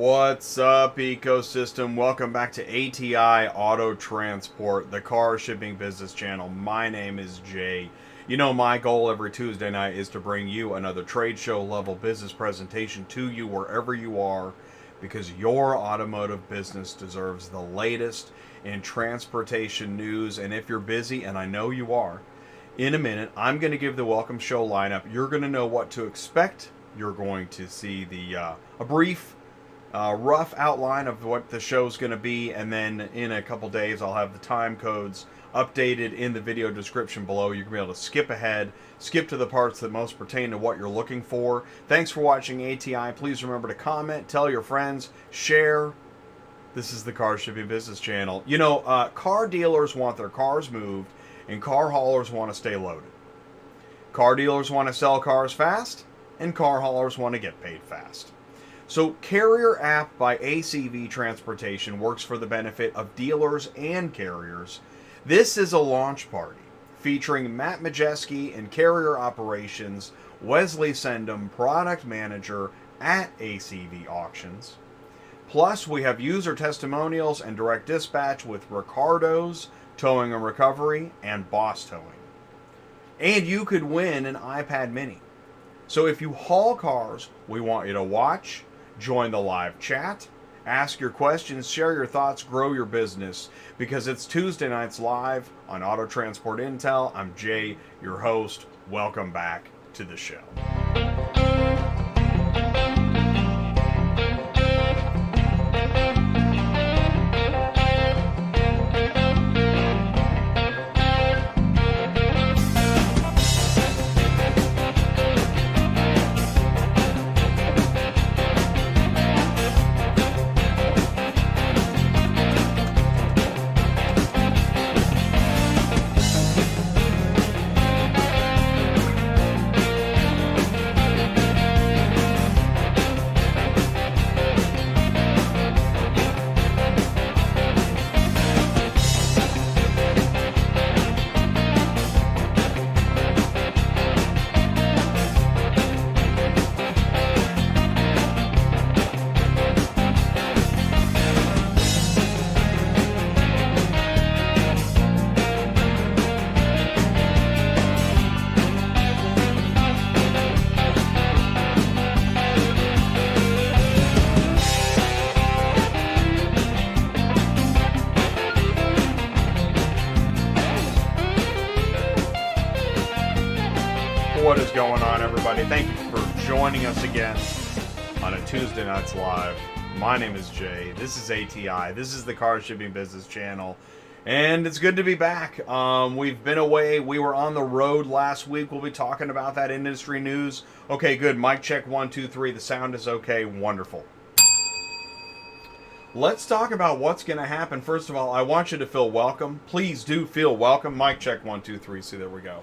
What's up, ecosystem? Welcome back to ATI Auto Transport, the car shipping business channel. My name is Jay. You know, my goal every Tuesday night is to bring you another trade show level business presentation to you wherever you are, because your automotive business deserves the latest in transportation news. And if you're busy, and I know you are, in a minute I'm going to give the welcome show lineup. You're going to know what to expect. You're going to see a brief rough outline of what the show's going to be, and then in a couple days I'll have the time codes updated in the video description below. You're going to be able to skip ahead, skip to the parts that most pertain to what you're looking for. Thanks for watching ATI. Please remember to comment, tell your friends, share. This is the Car Shipping Business Channel. You know, car dealers want their cars moved, and car haulers want to stay loaded. Car dealers want to sell cars fast, and car haulers want to get paid fast. So Carrier App by ACV Transportation works for the benefit of dealers and carriers. This is a launch party featuring Matt Majewski in Carrier Operations, Wesley Csendom, Product Manager at ACV Auctions. Plus, we have user testimonials and direct dispatch with Riccardo's Towing and Recovery and Boss Towing. And you could win an iPad mini. So if you haul cars, we want you to watch, join the live chat, ask your questions, share your thoughts, grow your business, because it's Tuesday nights live on Auto Transport Intel. I'm Jay, your host. Welcome back to the show. What is going on, everybody? Thank you for joining us again on a Tuesday Nights Live. My name is Jay. This is ATI. This is the Car Shipping Business Channel. And it's good to be back. We've been away. We were on the road last week. We'll be talking about that industry news. Okay, good. Mic check 1, 2, 3. The sound is okay. Wonderful. Let's talk about what's going to happen. First of all, I want you to feel welcome. Please do feel welcome. Mic check 1, 2, 3. See, there we go.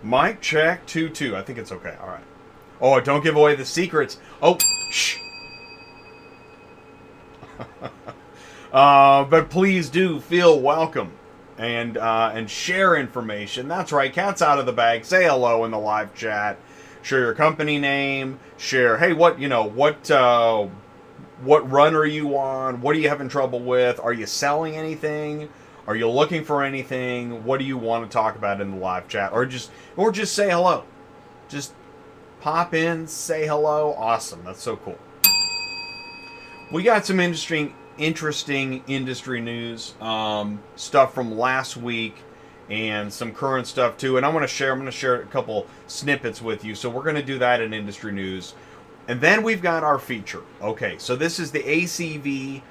Mic check 2, 2. I think it's okay. All right. Oh, don't give away the secrets. Oh, shh. But please do feel welcome and share information. That's right. Cat's out of the bag. Say hello in the live chat. Share your company name. Share. Hey, what run are you on? What are you having trouble with? Are you selling anything? Are you looking for anything? What do you want to talk about in the live chat? Or just say hello. Just pop in, say hello. Awesome. That's so cool. We got some interesting industry news, stuff from last week and some current stuff too. And I'm going to share a couple snippets with you. So we're going to do that in industry news. And then we've got our feature. Okay, so this is the ACV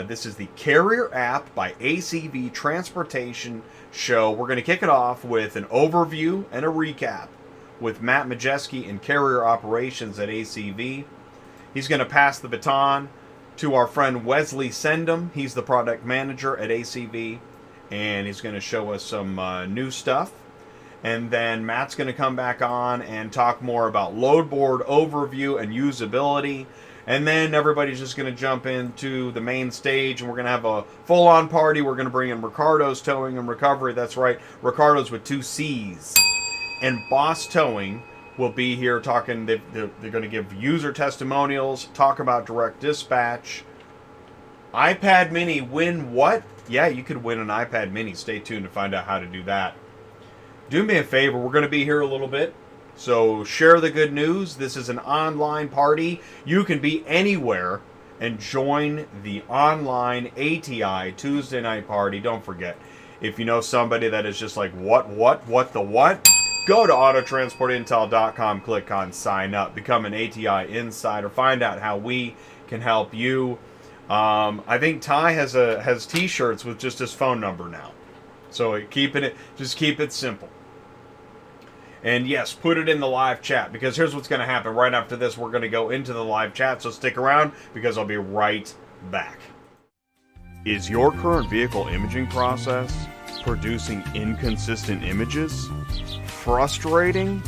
this is the Carrier App by ACV Transportation show. We're going to kick it off with an overview and a recap with Matt Majewski in Carrier Operations at ACV. He's going to pass the baton to our friend Wesley Csendom. He's the product manager at ACV, and he's going to show us some new stuff. And then Matt's going to come back on and talk more about load board overview and usability. And then everybody's just going to jump into the main stage, and we're going to have a full-on party. We're going to bring in Riccardo's Towing and Recovery. That's right, Riccardo's with 2 C's. And Boss Towing will be here talking. They're going to give user testimonials, talk about direct dispatch. iPad mini, win what? Yeah, you could win an iPad mini. Stay tuned to find out how to do that. Do me a favor, we're going to be here a little bit, so share the good news. This is an online party. You can be anywhere and join the online ATI Tuesday night party. Don't forget, if you know somebody that is just like, what, go to autotransportintel.com, click on sign up, become an ATI insider, find out how we can help you. I think Ty has t-shirts with just his phone number now. So just keep it simple. And yes, put it in the live chat, because here's what's going to happen. Right after this, we're going to go into the live chat, so stick around because I'll be right back. Is your current vehicle imaging process producing inconsistent images? Frustrating?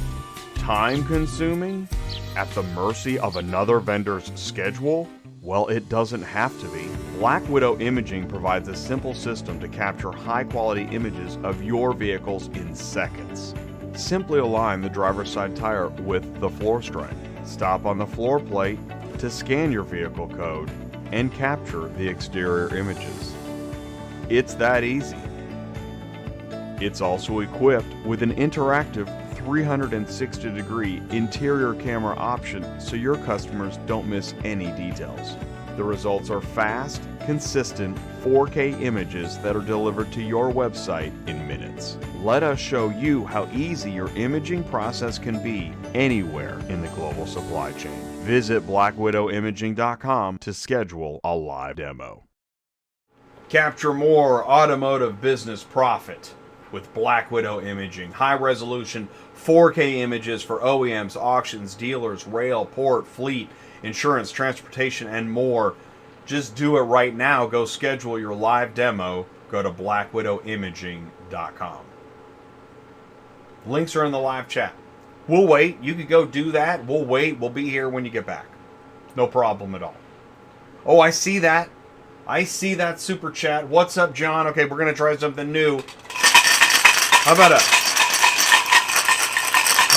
Time-consuming? At the mercy of another vendor's schedule? Well, it doesn't have to be. Black Widow Imaging provides a simple system to capture high-quality images of your vehicles in seconds. Simply align the driver's side tire with the floor stripe. Stop on the floor plate to scan your vehicle code and capture the exterior images. It's that easy. It's also equipped with an interactive 360-degree interior camera option so your customers don't miss any details. The results are fast, consistent 4K images that are delivered to your website in minutes. Let us show you how easy your imaging process can be anywhere in the global supply chain. Visit blackwidowimaging.com to schedule a live demo. Capture more automotive business profit with Black Widow Imaging. High-resolution 4K images for OEMs, auctions, dealers, rail, port, fleet, insurance, transportation, and more. Just do it right now. Go schedule your live demo. Go to blackwidowimaging.com. Links are in the live chat. We'll wait. You could go do that. We'll wait. We'll be here when you get back. No problem at all. Oh, I see that. I see that super chat. What's up, John? Okay, we're going to try something new. How about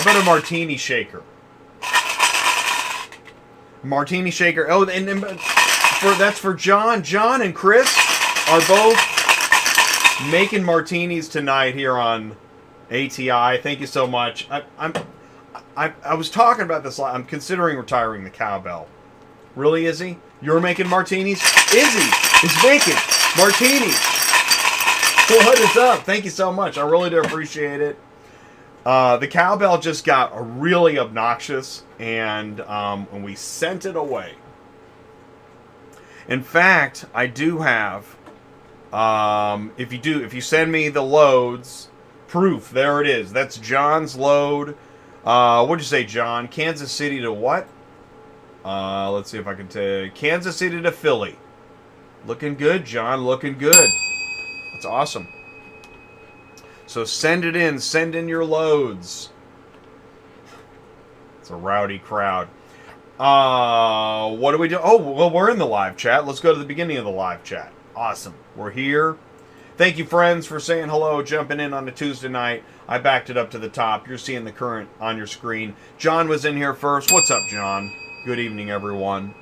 a martini shaker? Martini shaker. Oh, and that's for John. John and Chris are both making martinis tonight here on ATI. Thank you so much. I was talking about this. I'm considering retiring the cowbell. Really, Izzy? You're making martinis? Izzy is making martinis. What is up? Thank you so much. I really do appreciate it. The cowbell just got really obnoxious, and we sent it away. In fact, I do have. If you send me the loads, proof. There it is. That's John's load. What'd you say, John? Kansas City to what? Let's see if I can take Kansas City to Philly. Looking good, John. Looking good. That's awesome. So send it in. Send in your loads. It's a rowdy crowd. What do we do? Oh, well, we're in the live chat. Let's go to the beginning of the live chat. Awesome. We're here. Thank you, friends, for saying hello, jumping in on a Tuesday night. I backed it up to the top. You're seeing the current on your screen. John was in here first. What's up, John? Good evening, everyone.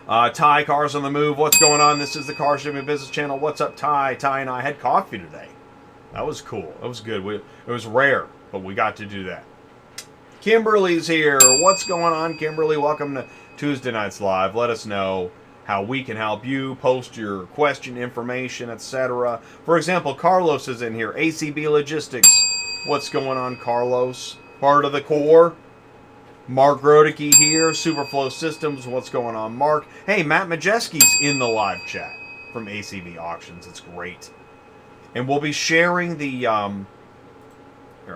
Ty, Cars on the Move. What's going on? This is the Car Shipping Business Channel. What's up, Ty? Ty and I had coffee today. That was cool. That was good. It was rare, but we got to do that. Kimberly's here. What's going on, Kimberly? Welcome to Tuesday Nights Live. Let us know how we can help you. Post your question, information, etc. For example, Carlos is in here. ACB Logistics. What's going on, Carlos? Part of the core. Mark Rodicke here. Superflow Systems. What's going on, Mark? Hey, Matt Majewski's in the live chat from ACV Auctions. It's great. And we'll be sharing the... Here,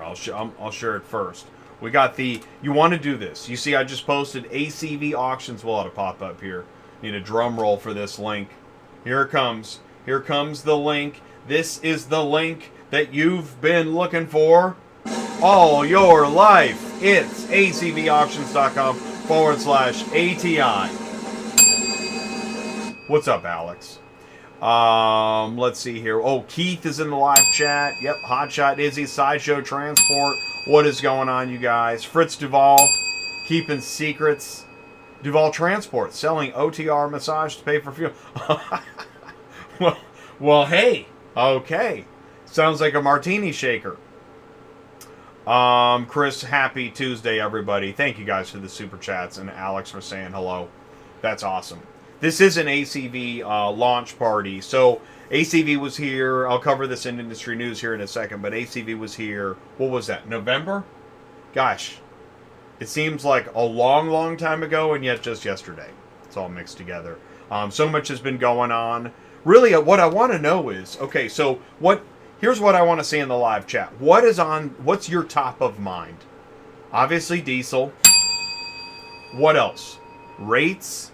I'll share it first. We got the... You want to do this. You see, I just posted ACV Auctions. Will it pop up here? Need a drum roll for this link. Here it comes. Here comes the link. This is the link that you've been looking for all your life. It's acvauctions.com/ATI. What's up, Alex? Let's see here. Oh, Keith is in the live chat. Yep, Hotshot Izzy, Sideshow Transport. What is going on, you guys? Fritz Duval, keeping secrets. Duval Transport, selling OTR massage to pay for fuel. well, hey, okay. Sounds like a martini shaker. Chris, happy Tuesday, everybody. Thank you guys for the super chats, and Alex for saying hello. That's awesome. This is an ACV launch party. So ACV was here. I'll cover this in industry news here in a second, but ACV was here. What was that? November? Gosh, it seems like a long, long time ago, and yet just yesterday. It's all mixed together. So much has been going on. Really, what I want to know is, okay, so here's what I want to see in the live chat. What's your top of mind? Obviously diesel. What else? Rates,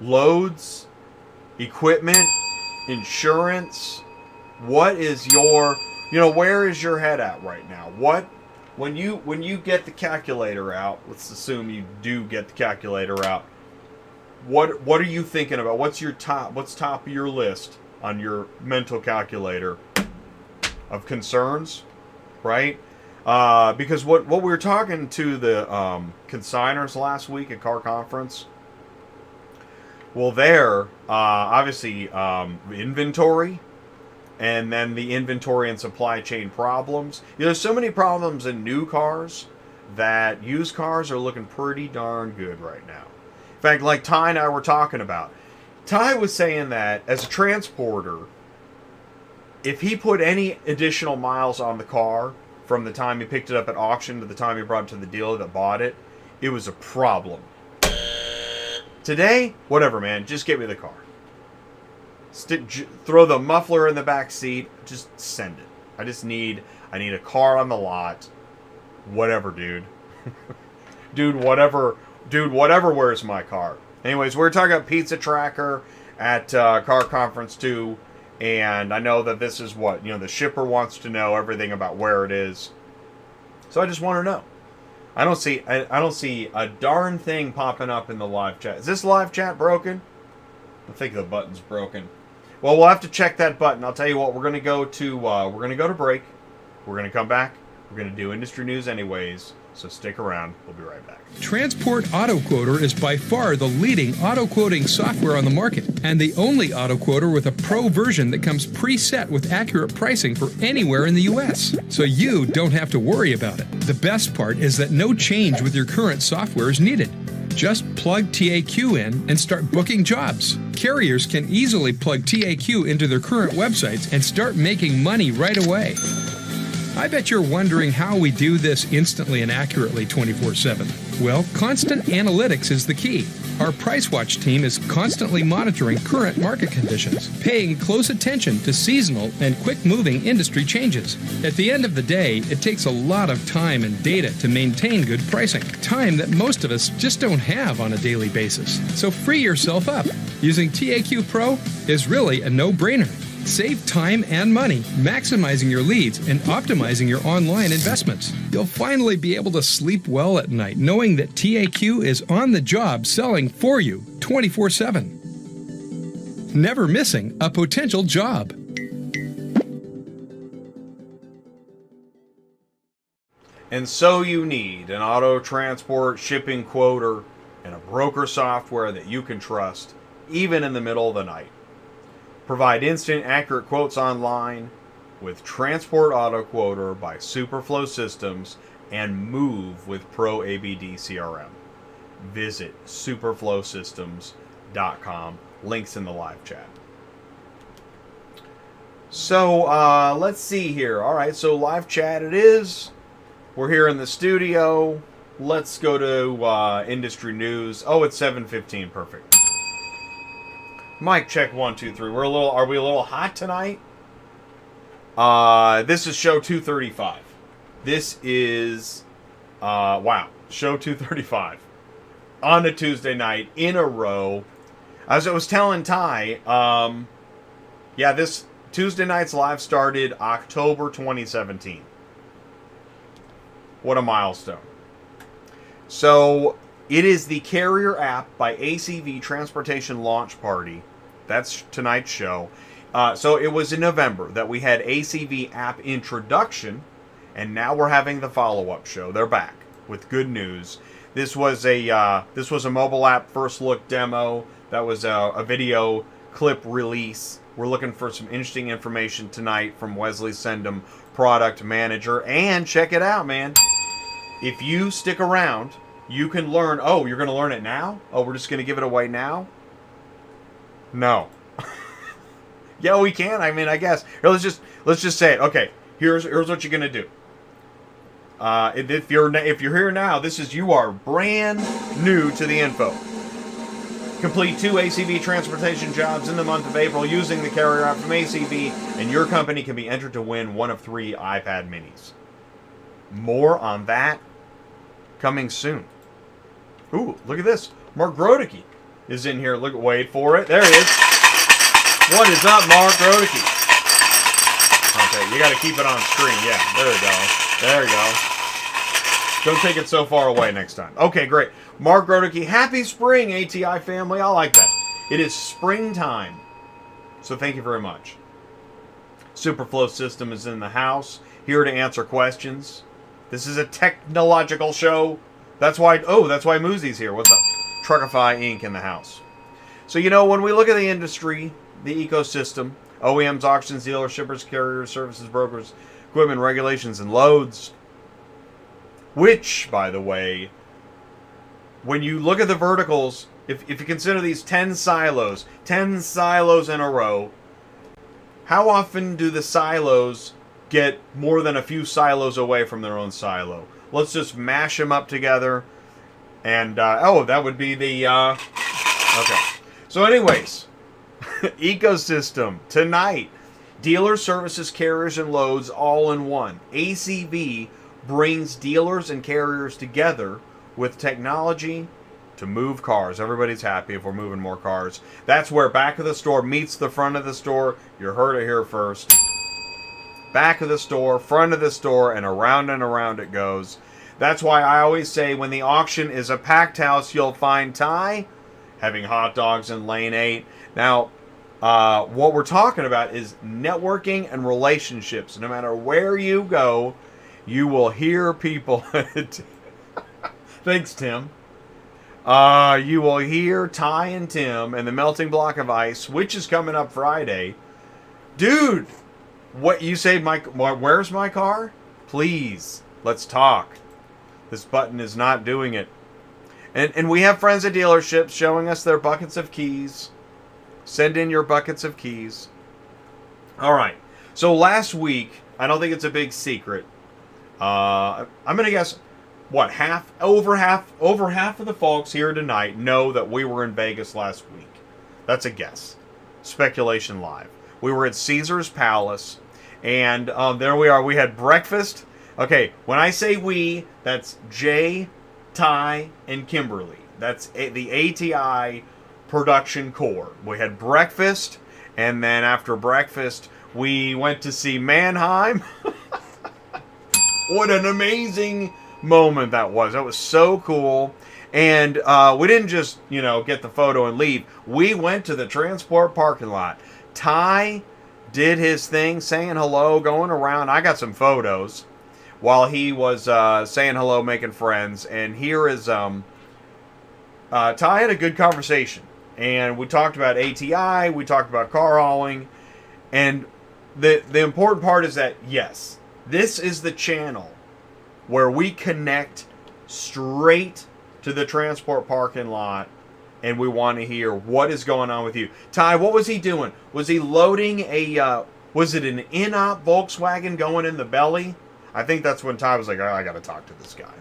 loads, equipment, insurance. What is where is your head at right now? When you get the calculator out, let's assume you do get the calculator out. What are you thinking about? What's top of your list on your mental calculator of concerns, right? Because what we were talking to the consigners last week at Car Conference. Well, there obviously inventory, and then the inventory and supply chain problems. There's so many problems in new cars that used cars are looking pretty darn good right now. In fact, like Ty and I were talking about, Ty was saying that as a transporter, if he put any additional miles on the car from the time he picked it up at auction to the time he brought it to the dealer that bought it, it was a problem. Today, whatever, man, just get me the car. Throw the muffler in the back seat, just send it. I need a car on the lot. Whatever, dude. Dude, whatever, where's my car? Anyways, we're talking about Pizza Tracker at Car Conference 2. And I know that this is what, the shipper wants to know everything about where it is. So I just want to know. I don't see a darn thing popping up in the live chat. Is this live chat broken? I think the button's broken. Well, we'll have to check that button. I'll tell you what, we're going to go to break. We're going to come back. We're going to do industry news anyways. So stick around. We'll be right back. Transport Auto Quoter is by far the leading auto quoting software on the market, and the only auto quoter with a pro version that comes preset with accurate pricing for anywhere in the U.S. So you don't have to worry about it. The best part is that no change with your current software is needed. Just plug TAQ in and start booking jobs. Carriers can easily plug TAQ into their current websites and start making money right away. I bet you're wondering how we do this instantly and accurately 24/7. Well, constant analytics is the key. Our PriceWatch team is constantly monitoring current market conditions, paying close attention to seasonal and quick-moving industry changes. At the end of the day, it takes a lot of time and data to maintain good pricing, time that most of us just don't have on a daily basis. So free yourself up. Using TAQ Pro is really a no-brainer. Save time and money, maximizing your leads and optimizing your online investments. You'll finally be able to sleep well at night knowing that TAQ is on the job selling for you 24/7. Never missing a potential job. And so you need an auto transport shipping quoter and a broker software that you can trust, even in the middle of the night. Provide instant, accurate quotes online with Transport Auto Quoter by Superflow Systems and move with Pro ABD CRM. Visit superflowsystems.com. Links in the live chat. So, let's see here. All right, so live chat it is. We're here in the studio. Let's go to industry news. Oh, it's 7:15. Perfect. Mic check 1 2 3. Are we a little hot tonight? This is show 235. This is wow, show 235 on a Tuesday night in a row. As I was telling Ty, this Tuesday night's live started October 2017. What a milestone. So it is the Carrier app by ACV Transportation Launch Party. That's tonight's show. So it was in November that we had ACV app introduction, and now we're having the follow-up show. They're back with good news. This was a mobile app first look demo. That was a video clip release. We're looking for some interesting information tonight from Wesley Csendom, product manager. And check it out, man. If you stick around, you can learn. Oh, you're going to learn it now? Oh, we're just going to give it away now? No. Yeah, we can. I mean, I guess. Here, let's just say it. Okay, here's what you're going to do. If you're here now, you are brand new to the info. Complete 2 ACV transportation jobs in the month of April using the carrier app from ACV, and your company can be entered to win one of 3 iPad minis. More on that coming soon. Ooh, look at this. Mark Grodicke is in here. Wait for it. There he is. What is up, Mark Grodicke? Okay, you got to keep it on screen. Yeah, there we go. There we go. Don't take it so far away next time. Okay, great. Mark Grodicke, happy spring, ATI family. I like that. It is springtime. So thank you very much. Superflow System is in the house, here to answer questions. This is a technological show. That's why Moosey's here. What's up? Truckify Inc. in the house. So, when we look at the industry, the ecosystem, OEMs, auctions, dealers, shippers, carriers, services, brokers, equipment, regulations, and loads, which, by the way, when you look at the verticals, if you consider these 10 silos in a row, how often do the silos get more than a few silos away from their own silo? Let's just mash them up together. And, that would be the, okay. So anyways, ecosystem, tonight, dealer services, carriers, and loads all in one. ACV brings dealers and carriers together with technology to move cars. Everybody's happy if we're moving more cars. That's where back of the store meets the front of the store. You heard it here first. Back of the store, front of the store, and around it goes. That's why I always say when the auction is a packed house, you'll find Ty having hot dogs in lane 8. Now, what we're talking about is networking and relationships. No matter where you go, you will hear people. Thanks, Tim. You will hear Ty and Tim and the Melting Block of Ice, which is coming up Friday. Dude, what you say? Where's my car? Please, let's talk. This button is not doing it. And we have friends at dealerships showing us their buckets of keys. Send in your buckets of keys. All right. So last week, I don't think it's a big secret. I'm gonna guess, over half of the folks here tonight know that we were in Vegas last week. That's a guess. Speculation live. We were at Caesar's Palace, and there we are. We had breakfast. Okay, when I say we, that's Jay, Ty, and Kimberly. That's the ATI production core. We had breakfast, and then after breakfast, we went to see Mannheim. What an amazing moment that was. That was so cool. And we didn't just, get the photo and leave. We went to the transport parking lot. Ty did his thing, saying hello, going around. I got some photos while he was saying hello, making friends. And here is, Ty had a good conversation. And we talked about ATI, we talked about car hauling. And the important part is that, yes, this is the channel where we connect straight to the transport parking lot, and we want to hear what is going on with you. Ty, what was he doing? Was he loading was it an in-op Volkswagen going in the belly? I think that's when Ty was like, I got to talk to this guy.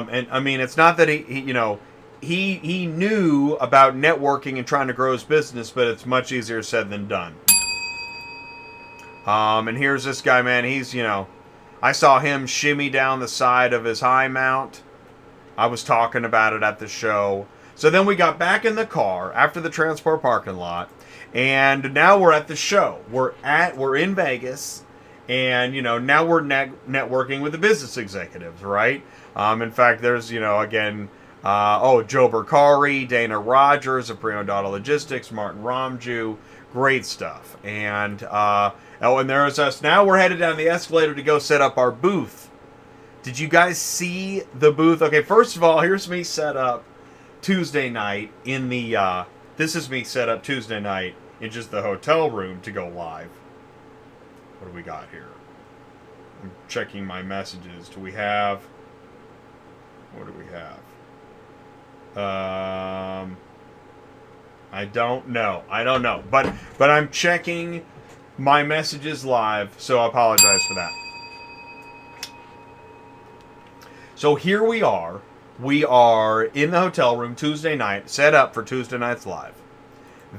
And I mean, it's not that he knew about networking and trying to grow his business, but it's much easier said than done. And here's this guy, man. He's, I saw him shimmy down the side of his high mount. I was talking about it at the show. So then we got back in the car after the transport parking lot, and now we're at the show. We're in Vegas, and now we're networking with the business executives, right? In fact, there's again, Joe Bercari, Dana Rogers of Pre-Owned Auto Logistics, Martin Ramju, Great stuff. And, oh, and there's us. Now we're headed down the escalator to go set up our booth. Did you guys see the booth? Okay, first of all, here's me set up Tuesday night in the, this is me set up Tuesday night in just the hotel room to go live. What do we got here? I'm checking my messages. Do we have, what do we have? I don't know. But I'm checking my messages live, so I apologize for that. So here we are. We are in the hotel room Tuesday night, set up for Tuesday night's live.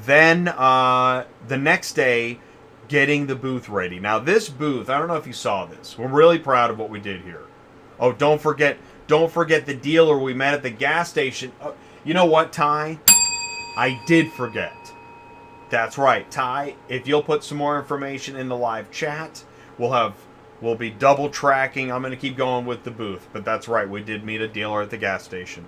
Then the next day, getting the booth ready. Now this booth, I don't know if you saw this. We're really proud of what we did here. Oh, don't forget the dealer we met at the gas station. Oh, you know what, Ty? I did forget. That's right, Ty. If you'll put some more information in the live chat, we'll be double tracking. I'm going to keep going with the booth, but that's right. We did meet a dealer at the gas station.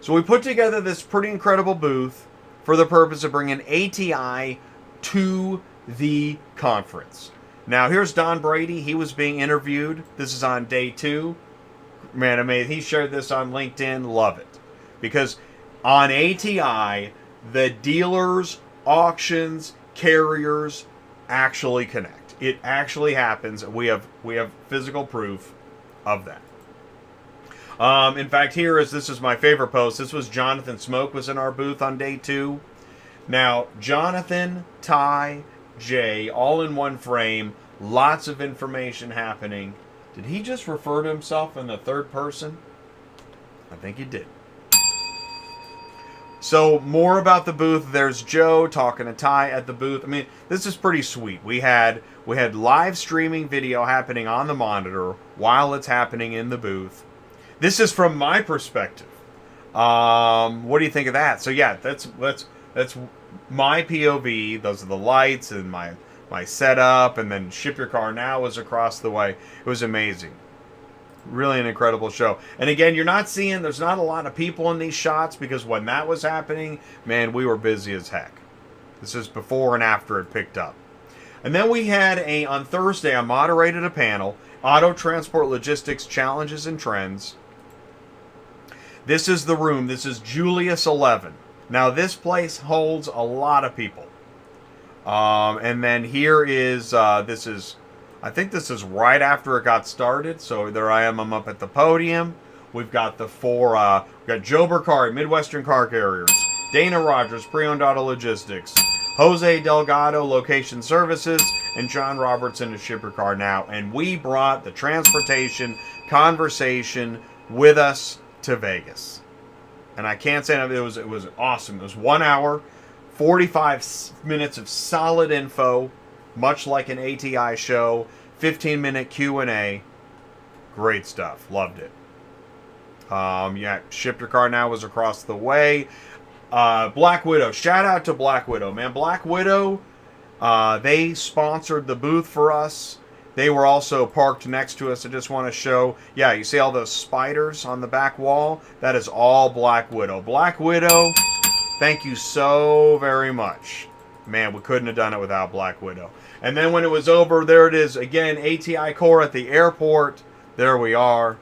So we put together this pretty incredible booth for the purpose of bringing ATI to the conference. Now here's Don Brady. He was being interviewed. This is on day 2. Man, amazing. He shared this on LinkedIn. Love it. Because on ATI, the dealers, auctions, carriers actually connect. It actually happens. We have physical proof of that. In fact, this is my favorite post. This was Jonathan Smoke was in our booth on day 2. Now, Jonathan, Ty, Jay, all in one frame. Lots of information happening. Did he just refer to himself in the third person? I think he did. So, more about the booth. There's Joe talking to Ty at the booth. I mean, this is pretty sweet. We had live streaming video happening on the monitor while it's happening in the booth. This is from my perspective. What do you think of that? So yeah, that's my POV. Those are the lights and my setup, and then Ship Your Car Now was across the way. It was amazing. Really an incredible show. And again, there's not a lot of people in these shots, because when that was happening, man, we were busy as heck. This is before and after it picked up. And then we had on Thursday, I moderated a panel, Auto Transport Logistics Challenges and Trends. This is the room. This is Julius 11. Now, this place holds a lot of people. And then here is, I think this is right after it got started. So there I am. I'm up at the podium. We've got the 4, we've got Joe Burkhardt, Midwestern Car Carriers, Dana Rogers, Pre-Owned Auto Logistics, Jose Delgado, Location Services, and John Robertson to Ship Your Car Now. And we brought the transportation conversation with us to Vegas. And I can't say enough, it was awesome. It was 1 hour, 45 minutes of solid info, much like an ATI show, 15-minute Q&A. Great stuff. Loved it. Yeah, Ship Your Car Now was across the way. Black Widow. Shout out to Black Widow, man. Black Widow, they sponsored the booth for us. They were also parked next to us. I just want to show, yeah, you see all those spiders on the back wall? That is all Black Widow. Black Widow, thank you so very much. Man, we couldn't have done it without Black Widow. And then when it was over, there it is again, ATI Core at the airport. There we are.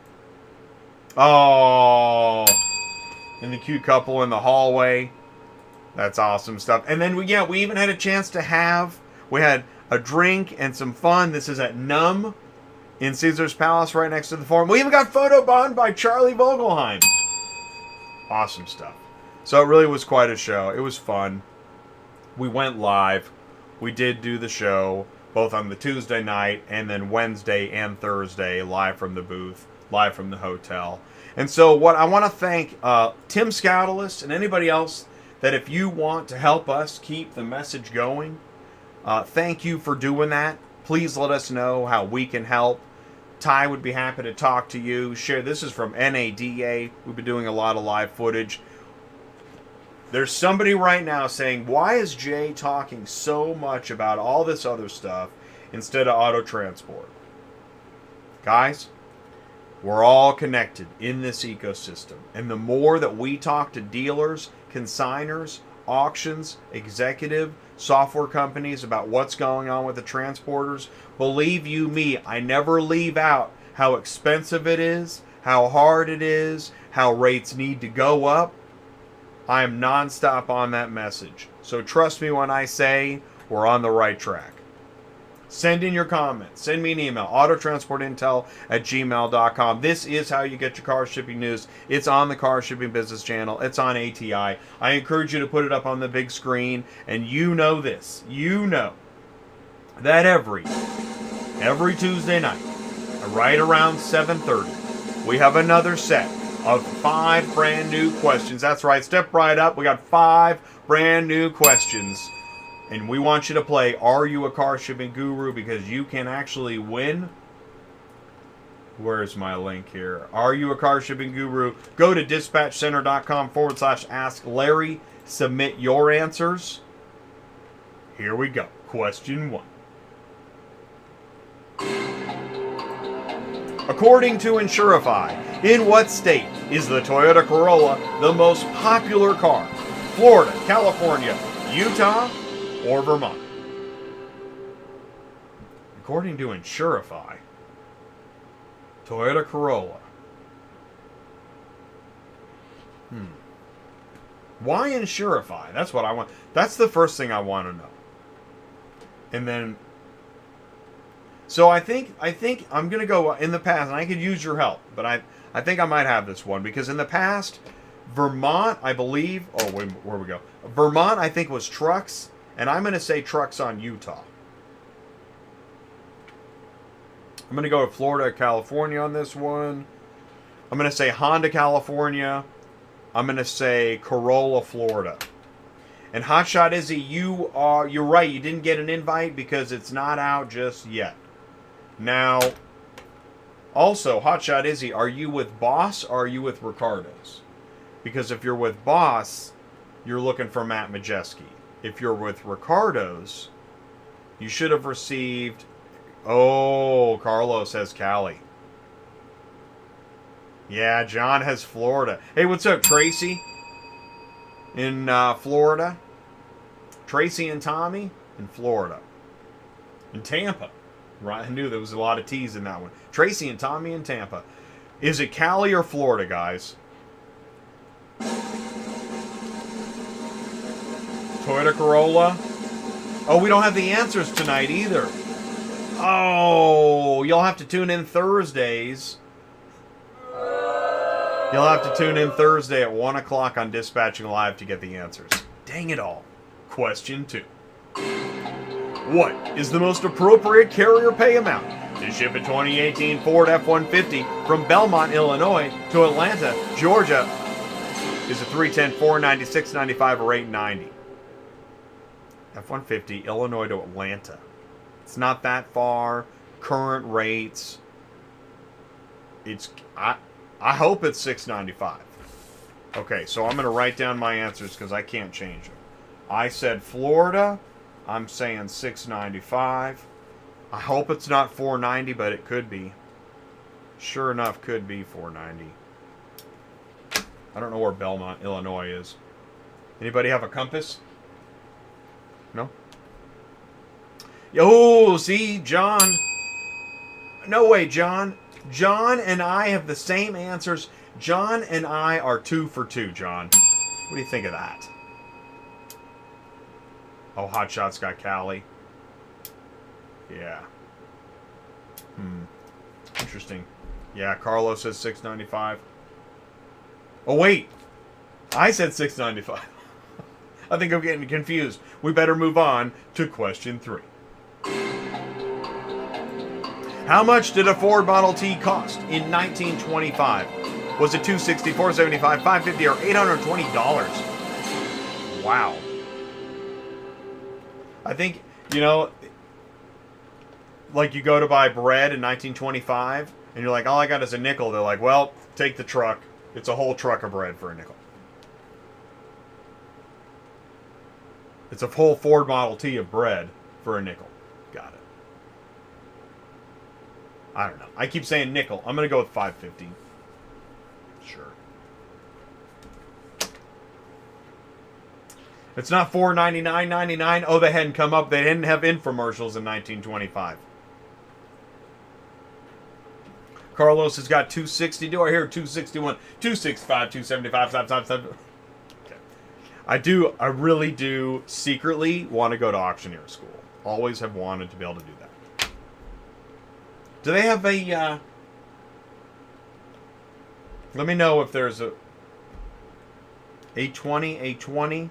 Oh, and the cute couple in the hallway. That's awesome stuff. And then we even had a chance to we had a drink and some fun. This is at Num in Caesar's Palace right next to the Forum. We even got photobombed by Charlie Vogelheim. Awesome stuff. So it really was quite a show. It was fun. We went live. We did do the show both on the Tuesday night and then Wednesday and Thursday, live from the booth, live from the hotel. And so what I want to thank Tim Scoutalist and anybody else that if you want to help us keep the message going, thank you for doing that. Please let us know how we can help. Ty would be happy to talk to you. Share. This is from NADA. We've been doing a lot of live footage. There's somebody right now saying, why is Jay talking so much about all this other stuff instead of auto transport? Guys, we're all connected in this ecosystem. And the more that we talk to dealers, consigners, auctions, executive, software companies about what's going on with the transporters. Believe you me, I never leave out how expensive it is, how hard it is, how rates need to go up. I am nonstop on that message. So trust me when I say we're on the right track. Send in your comments. Send me an email, autotransportintel@gmail.com. This is how you get your car shipping news. It's on the Car Shipping Business Channel. It's on ATI. I encourage you to put it up on the big screen. And you know this. You know that every Tuesday night, right around 7:30, we have another set of 5 brand new questions. That's right. Step right up. We got 5 brand new questions. And we want you to play Are You a Car Shipping Guru? Because you can actually win. Where's my link here? Are You a Car Shipping Guru? Go to dispatchcenter.com/ask Larry. Submit your answers. Here we go. Question 1. According to Insurify, in what state is the Toyota Corolla the most popular car? Florida, California, Utah, or Vermont? According to Insurify, Toyota Corolla. Why Insurify? That's what I want. That's the first thing I want to know. And then, so I think I'm going to go in the past, and I could use your help, but I think I might have this one, because in the past, Vermont, I believe, oh, wait, where we go? Vermont, I think, was trucks. And I'm going to say trucks on Utah. I'm going to go with Florida, California on this one. I'm going to say Honda, California. I'm going to say Corolla, Florida. And Hotshot Izzy, you're right. You didn't get an invite because it's not out just yet. Now, also, Hotshot Izzy, are you with Boss or are you with Riccardo's? Because if you're with Boss, you're looking for Matt Majewski. If you're with Riccardo's, you should have received... Oh, Carlos has Cali. Yeah, John has Florida. Hey, what's up, Tracy? In Florida. Tracy and Tommy in Florida. In Tampa. Right, I knew there was a lot of T's in that one. Tracy and Tommy in Tampa. Is it Cali or Florida, guys? Toyota Corolla. Oh, we don't have the answers tonight either. Oh, you'll have to tune in Thursdays. You'll have to tune in Thursday at 1 o'clock on Dispatching Live to get the answers. Dang it all. Question 2. What is the most appropriate carrier pay amount to ship a 2018 Ford F-150 from Belmont, Illinois to Atlanta, Georgia? Is it $310, $490, $695, or $890? F-150, Illinois to Atlanta. It's not that far. Current rates. I hope it's $695. Okay, so I'm going to write down my answers because I can't change them. I said Florida. I'm saying $695. I hope it's not $490, but it could be. Sure enough, could be $490. I don't know where Belmont, Illinois is. Anybody have a compass? No? Oh, see, John. No way, John. John and I have the same answers. John and I are 2 for 2, John. What do you think of that? Oh, Hotshot's got Cali. Yeah. Interesting. Yeah, Carlos says $695. Oh, wait. I said $695. I think I'm getting confused. We better move on to question 3. How much did a Ford Model T cost in 1925? Was it $260, $475, $550, or $820? Wow. I think, like you go to buy bread in 1925, and you're like, all I got is a nickel. They're like, well, take the truck. It's a whole truck of bread for a nickel. It's a whole Ford Model T of bread for a nickel. Got it. I don't know. I keep saying nickel. I'm going to go with $5.50. Sure. It's not $499.99. Oh, they hadn't come up. They didn't have infomercials in 1925. Carlos has got 260. Do I hear 261, 265, 275, 577? Okay. I really do secretly want to go to auctioneer school. Always have wanted to be able to do that. Do they have a, let me know if there's a 820?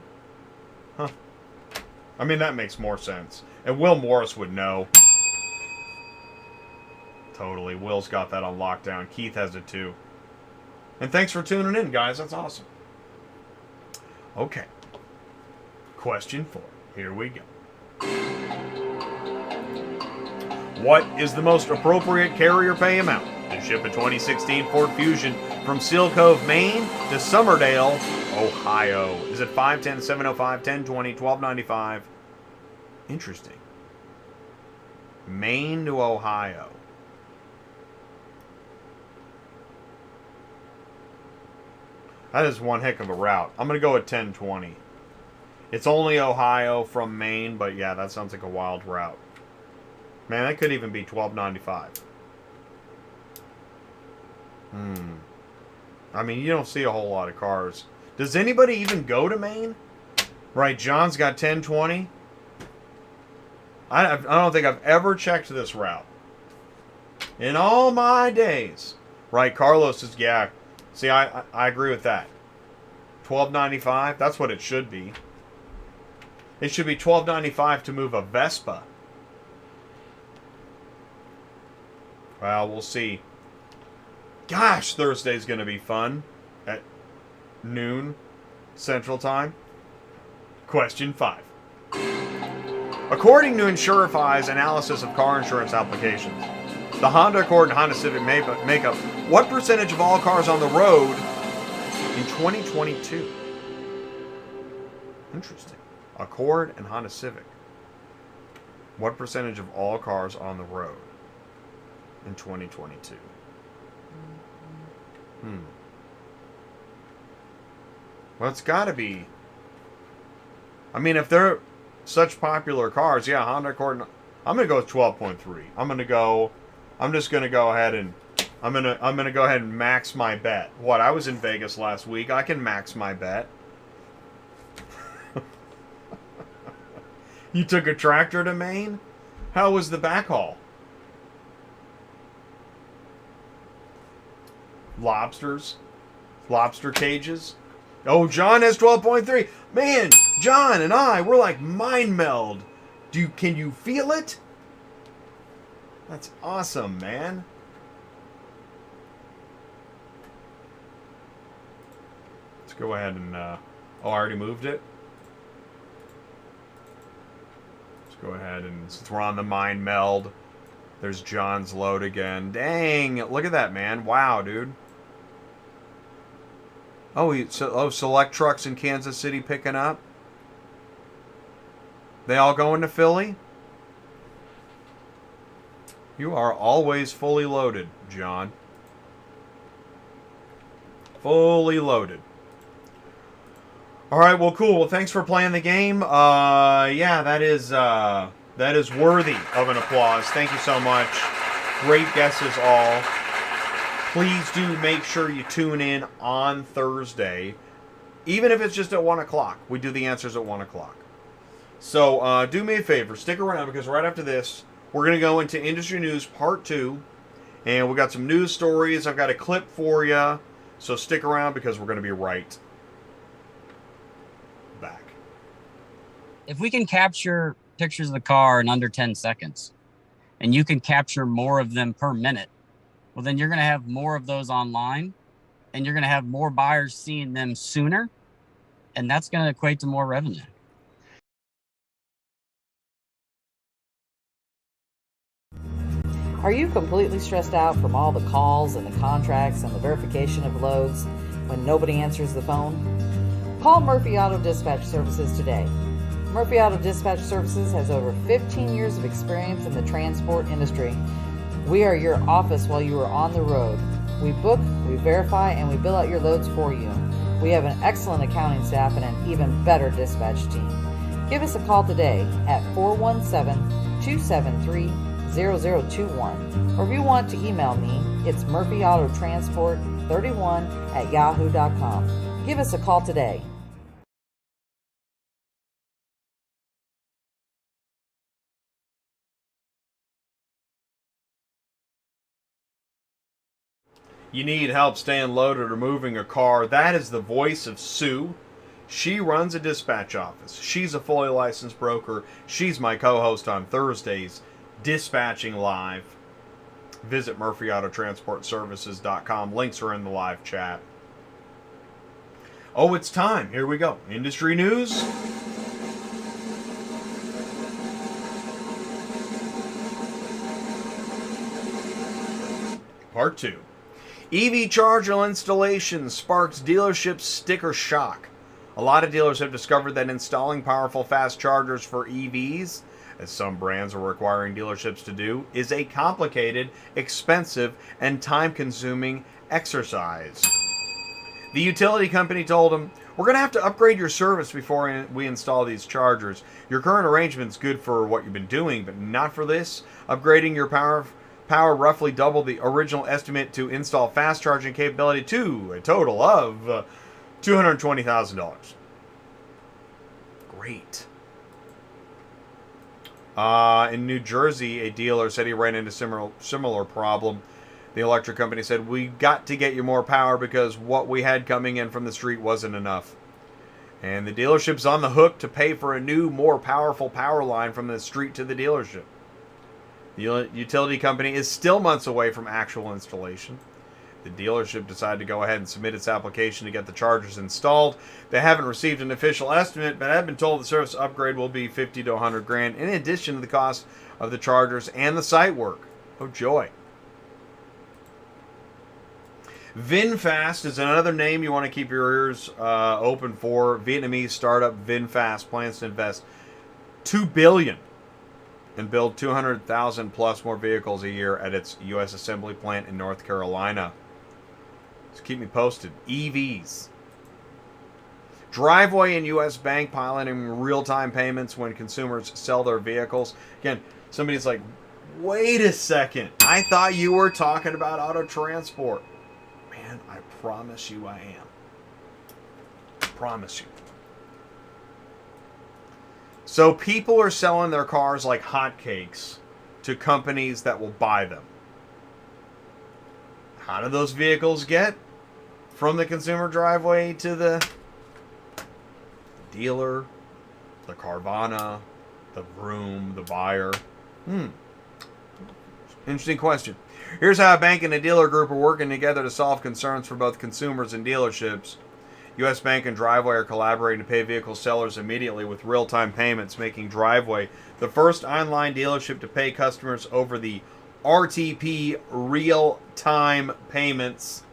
Huh. I mean, that makes more sense. And Will Morris would know. Totally. Will's got that on lockdown. Keith has it too. And thanks for tuning in, guys. That's awesome. Okay. Question 4. Here we go. What is the most appropriate carrier pay amount to ship a 2016 Ford Fusion from Seal Cove, Maine to Summerdale, Ohio? Is it 510, 705, 1020, 1295? Interesting. Maine to Ohio. That is one heck of a route. I'm going to go with 1020. It's only Ohio from Maine, but yeah, that sounds like a wild route. Man, that could even be 1295. I mean, you don't see a whole lot of cars. Does anybody even go to Maine? Right, John's got 1020. I don't think I've ever checked this route. In all my days. Right, Carlos is, yeah. See, I agree with that. $12.95, that's what it should be. It should be $12.95 to move a Vespa. Well, we'll see. Gosh, Thursday's going to be fun. At noon Central Time. Question 5. According to Insurify's analysis of car insurance applications, the Honda Accord and Honda Civic make up what percentage of all cars on the road in 2022? Interesting. Accord and Honda Civic. What percentage of all cars on the road in 2022? Well, it's got to be. I mean, if they're such popular cars, yeah, Honda Accord. I'm going to go with 12.3. I'm just going to go ahead and I'm going to go ahead and max my bet. What? I was in Vegas last week. I can max my bet. You took a tractor to Maine? How was the backhaul? Lobsters? Lobster cages? Oh, John has 12.3. Man, John and we're like mind meld. Can you feel it? That's awesome, man. Let's go ahead and, oh, I already moved it. Let's go ahead and, since we're on the mind meld, there's John's load again. Dang, look at that, man. Wow, dude. Oh, select trucks in Kansas City picking up. They all going to Philly? You are always fully loaded, John. Fully loaded. All right, well, cool. Well, thanks for playing the game. Yeah, that is worthy of an applause. Thank you so much. Great guesses all. Please do make sure you tune in on Thursday, even if it's just at 1 o'clock. We do the answers at 1 o'clock. So do me a favor, stick around, because right after this, we're going to go into Industry News Part 2, and we got some news stories. I've got a clip for you, so stick around because we're going to be right back. If we can capture pictures of the car in under 10 seconds, and you can capture more of them per minute, well, then you're going to have more of those online, and you're going to have more buyers seeing them sooner, and that's going to equate to more revenue. Are you completely stressed out from all the calls and the contracts and the verification of loads when nobody answers the phone? Call Murphy Auto Dispatch Services today. Murphy Auto Dispatch Services has over 15 years of experience in the transport industry. We are your office while you are on the road. We book, we verify, and we bill out your loads for you. We have an excellent accounting staff and an even better dispatch team. Give us a call today at 417-273-0021. Or if you want to email me, it's murphyautotransport31@yahoo.com. Give us a call today. You need help staying loaded or moving a car? That is the voice of Sue. She runs a dispatch office. She's a fully licensed broker. She's my co-host on Thursdays, Dispatching Live. Visit murphyautotransportservices.com. Links are in the live chat. Oh, it's time. Here we go. Industry news. Part 2. EV charger installation sparks dealerships sticker shock. A lot of dealers have discovered that installing powerful fast chargers for EVs, as some brands are requiring dealerships to do, is a complicated, expensive, and time-consuming exercise. The utility company told them, "We're going to have to upgrade your service before we install these chargers. Your current arrangement's good for what you've been doing, but not for this. Upgrading your power roughly doubled the original estimate to install fast charging capability to a total of $220,000. Great. In New Jersey, a dealer said he ran into similar problem. The electric company said, "We got to get you more power because what we had coming in from the street wasn't enough." And the dealership's on the hook to pay for a new, more powerful power line from the street to the dealership. The utility company is still months away from actual installation. The dealership decided to go ahead and submit its application to get the chargers installed. They haven't received an official estimate, but have been told the service upgrade will be $50 to $100,000 in addition to the cost of the chargers and the site work. Oh joy. VinFast is another name you want to keep your ears open for. Vietnamese startup VinFast plans to invest $2 billion and build 200,000 plus more vehicles a year at its U.S. assembly plant in North Carolina. Just keep me posted. EVs. Driveway and U.S. Bank piloting real-time payments when consumers sell their vehicles. Again, somebody's like, wait a second. I thought you were talking about auto transport. Man, I promise you I am. I promise you. So people are selling their cars like hotcakes to companies that will buy them. How do those vehicles get from the consumer driveway to the dealer, the Carvana, the groom, the buyer? Interesting question. Here's how a bank and a dealer group are working together to solve concerns for both consumers and dealerships. U.S. Bank and Driveway are collaborating to pay vehicle sellers immediately with real-time payments, making Driveway the first online dealership to pay customers over the RTP Real-Time Payments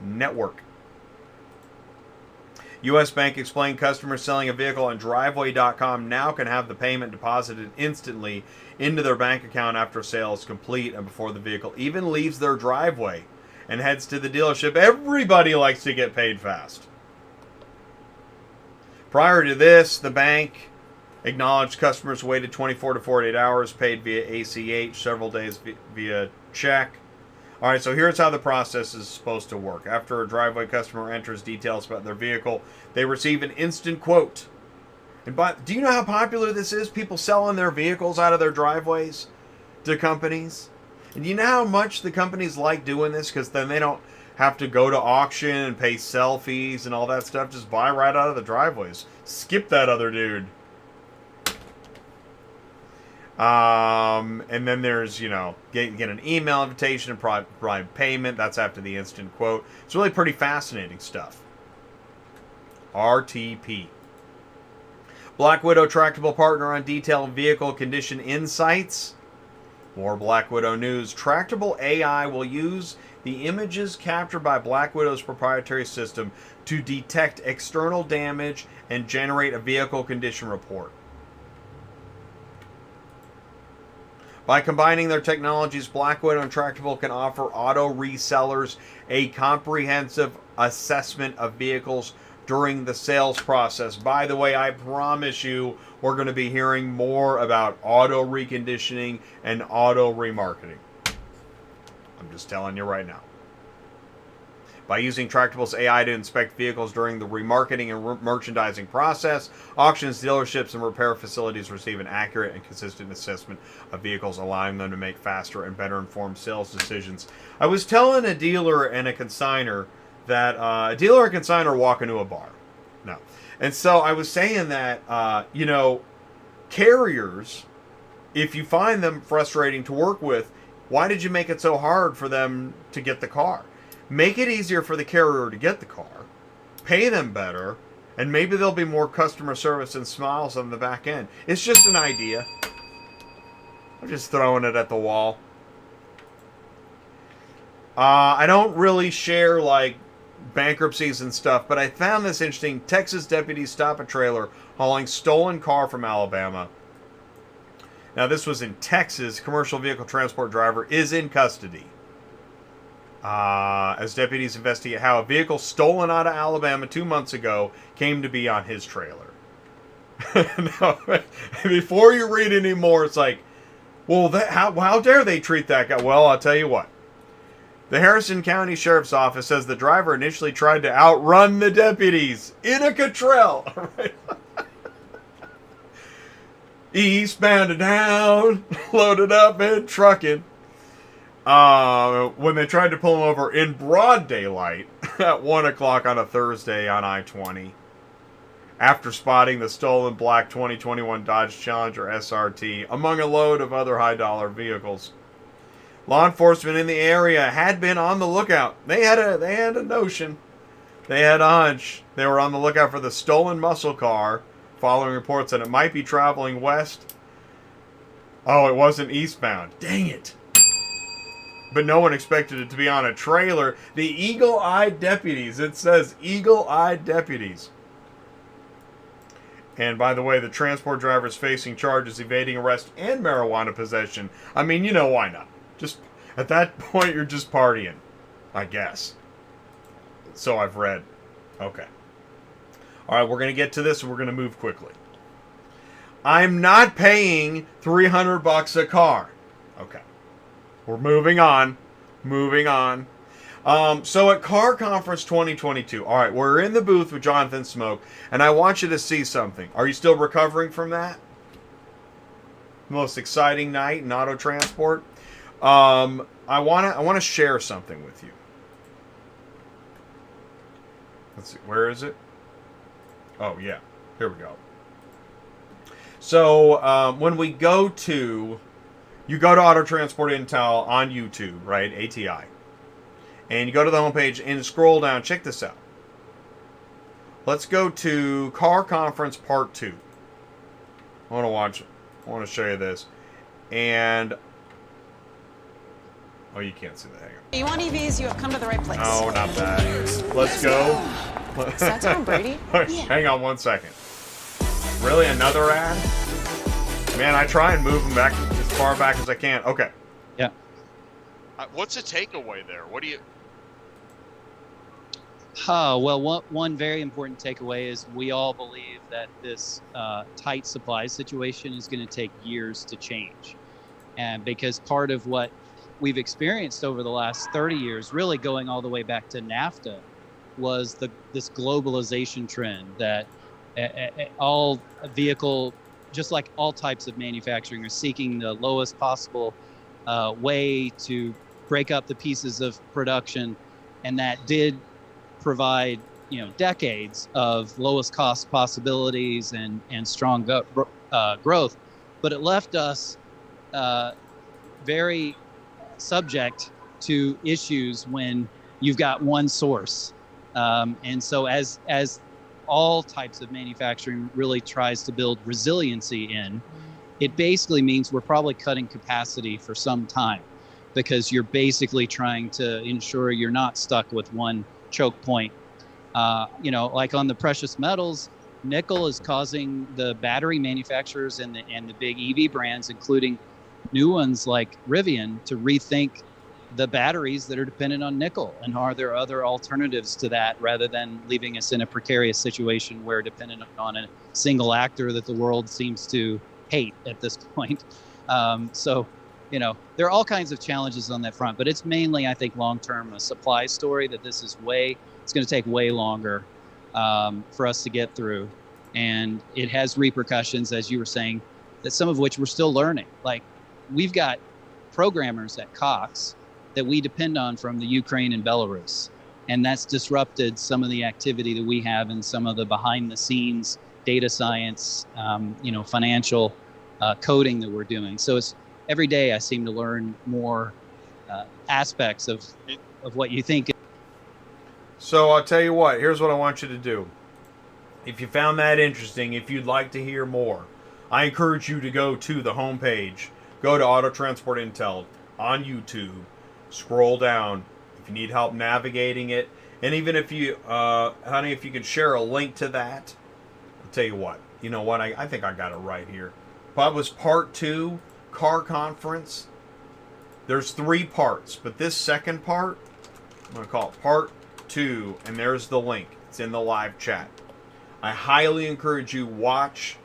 Network. U.S. Bank explained customers selling a vehicle on Driveway.com now can have the payment deposited instantly into their bank account after sale is complete and before the vehicle even leaves their driveway and heads to the dealership. Everybody likes to get paid fast. Prior to this, the bank acknowledged customers waited 24 to 48 hours, paid via ACH, several days via check. All right, so here's how the process is supposed to work. After a Driveway customer enters details about their vehicle, they receive an instant quote. And do you know how popular this is? People selling their vehicles out of their driveways to companies. And you know how much the companies like doing this? Because then they don't have to go to auction and pay sell fees and all that stuff. Just buy right out of the driveways. Skip that other dude. And then there's, get an email invitation and provide payment. That's after the instant quote. It's really pretty fascinating stuff. RTP. Black Widow Tractable partner on detailed vehicle condition insights. More Black Widow news. Tractable AI will use the images captured by Black Widow's proprietary system to detect external damage and generate a vehicle condition report. By combining their technologies, Black Widow and Tractable can offer auto resellers a comprehensive assessment of vehicles during the sales process. By the way, I promise you we're going to be hearing more about auto reconditioning and auto remarketing. I'm just telling you right now. By using Tractable's AI to inspect vehicles during the remarketing and merchandising process, auctions, dealerships, and repair facilities receive an accurate and consistent assessment of vehicles, allowing them to make faster and better informed sales decisions. I was telling a dealer and a consignor that a dealer and consignor walk into a bar. No. And so I was saying that, carriers, if you find them frustrating to work with, why did you make it so hard for them to get the car? Make it easier for the carrier to get the car, pay them better, and maybe there'll be more customer service and smiles on the back end. It's just an idea. I'm just throwing it at the wall. I don't really share, like, bankruptcies and stuff, but I found this interesting. Texas deputies stop a trailer hauling stolen car from Alabama. Now, this was in Texas. Commercial vehicle transport driver is in custody. As deputies investigate how a vehicle stolen out of Alabama 2 months ago came to be on his trailer. Now, before you read any more, it's like, well, how dare they treat that guy? Well, I'll tell you what. The Harrison County Sheriff's Office says the driver initially tried to outrun the deputies in a Cottrell. Right? Eastbound and down, loaded up and trucking. When they tried to pull him over in broad daylight at 1 o'clock on a Thursday on I-20, after spotting the stolen black 2021 Dodge Challenger SRT among a load of other high-dollar vehicles. Law enforcement in the area had been on the lookout. They had a notion. They had a hunch. They were on the lookout for the stolen muscle car, following reports that it might be traveling west. Oh, it wasn't eastbound. Dang it. But no one expected it to be on a trailer. The eagle-eyed deputies. It says eagle-eyed deputies. And by the way, the transport driver is facing charges evading arrest and marijuana possession. I mean, you know why not? Just at that point, you're just partying, I guess. So I've read. Okay. All right, we're going to get to this and we're going to move quickly. I'm not paying $300 a car. Okay. We're moving on. Moving on. So at Car Conference 2022, all right, we're in the booth with Jonathan Smoke, and I want you to see something. Are you still recovering from that? Most exciting night in auto transport. I want to share something with you. Let's see, where is it? Oh yeah, here we go. So when we go to, you go to Auto Transport Intel on YouTube, right? ATI. And you go to the homepage and scroll down. Check this out. Let's go to Car Conference Part 2. I want to show you this. And oh, you can't see that. Hang on. You want EVs? You have come to the right place. Oh, not that. Let's go. Is that Tom Brady? Hang on 1 second. Really, another ad? Man, I try and move them back as far back as I can. Okay. Yeah. What's a takeaway there? What do you? Well, one very important takeaway is we all believe that this tight supply situation is going to take years to change. And because part of what we've experienced over the last 30 years, really going all the way back to NAFTA, was this globalization trend that all vehicle, just like all types of manufacturing, are seeking the lowest possible way to break up the pieces of production, and that did provide decades of lowest cost possibilities and strong growth, but it left us very subject to issues when you've got one source, and so as all types of manufacturing really tries to build resiliency in, it basically means we're probably cutting capacity for some time, because you're basically trying to ensure you're not stuck with one choke point. Like on the precious metals, nickel is causing the battery manufacturers and the big EV brands, including new ones like Rivian, to rethink the batteries that are dependent on nickel, and are there other alternatives to that rather than leaving us in a precarious situation where dependent on a single actor that the world seems to hate at this point. So, there are all kinds of challenges on that front, but it's mainly, I think, long-term a supply story that it's going to take way longer for us to get through. And it has repercussions, as you were saying, that some of which we're still learning. Like, we've got programmers at COX that we depend on from the Ukraine and Belarus. And that's disrupted some of the activity that we have in some of the behind the scenes data science, financial coding that we're doing. So it's every day I seem to learn more aspects of what you think. So I'll tell you what, here's what I want you to do. If you found that interesting, if you'd like to hear more, I encourage you to go to the homepage, go to Auto Transport Intel on YouTube, scroll down if you need help navigating it, and even if you, honey, if you could share a link to that, I'll tell you what, I think I got it right here. That was part 2, car conference. There's 3 parts, but this second part, I'm going to call it part 2, and there's the link. It's in the live chat. I highly encourage you watch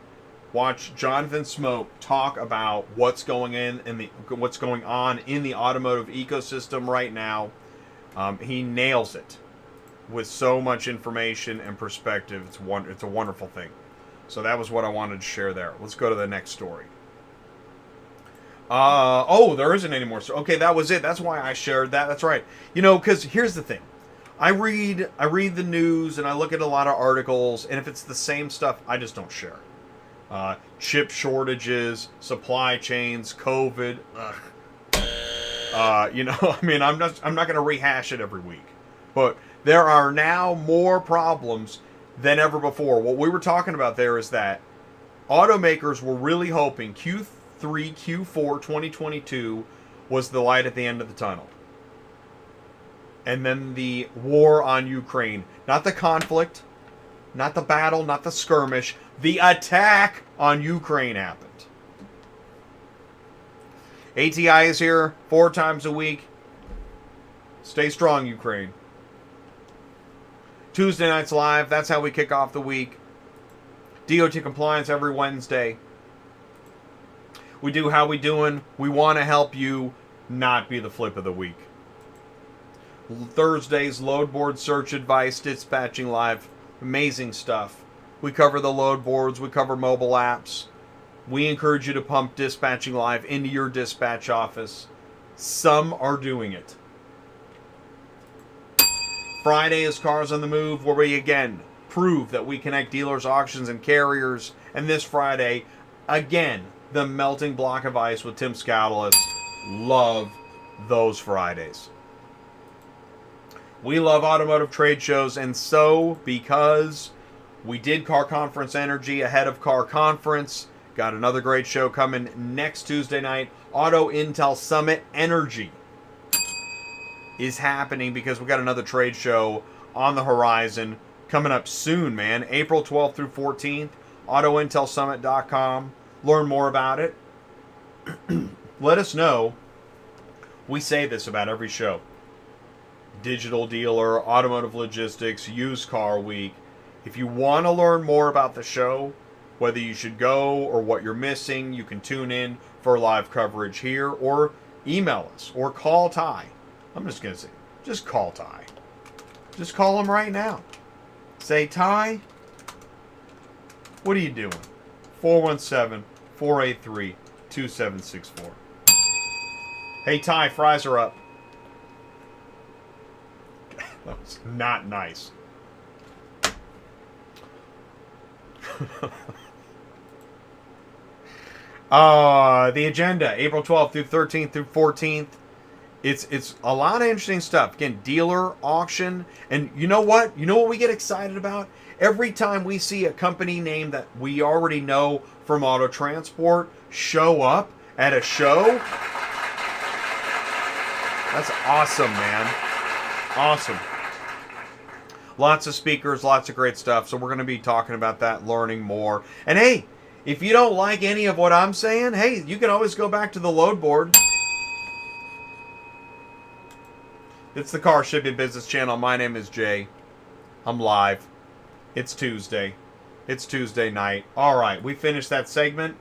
Jonathan Smoke talk about what's going on in the automotive ecosystem right now. He nails it with so much information and perspective. It's a wonderful thing. So that was what I wanted to share there. Let's go to the next story. There isn't any more. Okay, that was it. That's why I shared that. That's right. Because here's the thing. I read the news and I look at a lot of articles, and if it's the same stuff, I just don't share. Chip shortages, supply chains, COVID. I'm not going to rehash it every week. But there are now more problems than ever before. What we were talking about there is that automakers were really hoping Q3, Q4 2022 was the light at the end of the tunnel. And then the war on Ukraine. Not the conflict, not the battle, not the skirmish. The attack on Ukraine happened. ATI is here 4 times a week. Stay strong, Ukraine. Tuesday nights live. That's how we kick off the week. DOT compliance every Wednesday. We do How We Doing. We want to help you not be the flip of the week. Thursdays, load board search advice, dispatching live. Amazing stuff. We cover the load boards. We cover mobile apps. We encourage you to pump dispatching live into your dispatch office. Some are doing it. Friday is Cars on the Move, where we again prove that we connect dealers, auctions, and carriers. And this Friday, again, the melting block of ice with Tim Scoutelis. Love those Fridays. We love automotive trade shows, and so because we did Car Conference Energy ahead of Car Conference, got another great show coming next Tuesday night. Auto Intel Summit Energy is happening because we got another trade show on the horizon coming up soon, man. April 12th through 14th, autointelsummit.com. Learn more about it. Let us know. We say this about every show. Digital dealer, automotive logistics, used car week. If you want to learn more about the show, whether you should go or what you're missing, you can tune in for live coverage here, or email us or call Ty. I'm just going to say, just call Ty. Just call him right now. Say, Ty, what are you doing? 417-483-2764. Hey, Ty, fries are up. That was not nice. The agenda, April 12th through 13th through 14th. It's a lot of interesting stuff. Again, dealer, auction, and you know what? You know what we get excited about? Every time we see a company name that we already know from Auto Transport show up at a show, that's awesome, man. Awesome. Lots of speakers, lots of great stuff. So we're going to be talking about that, learning more. And hey, if you don't like any of what I'm saying, hey, you can always go back to the load board. It's the Car Shipping Business Channel. My name is Jay. I'm live. It's Tuesday. It's Tuesday night. All right, we finished that segment.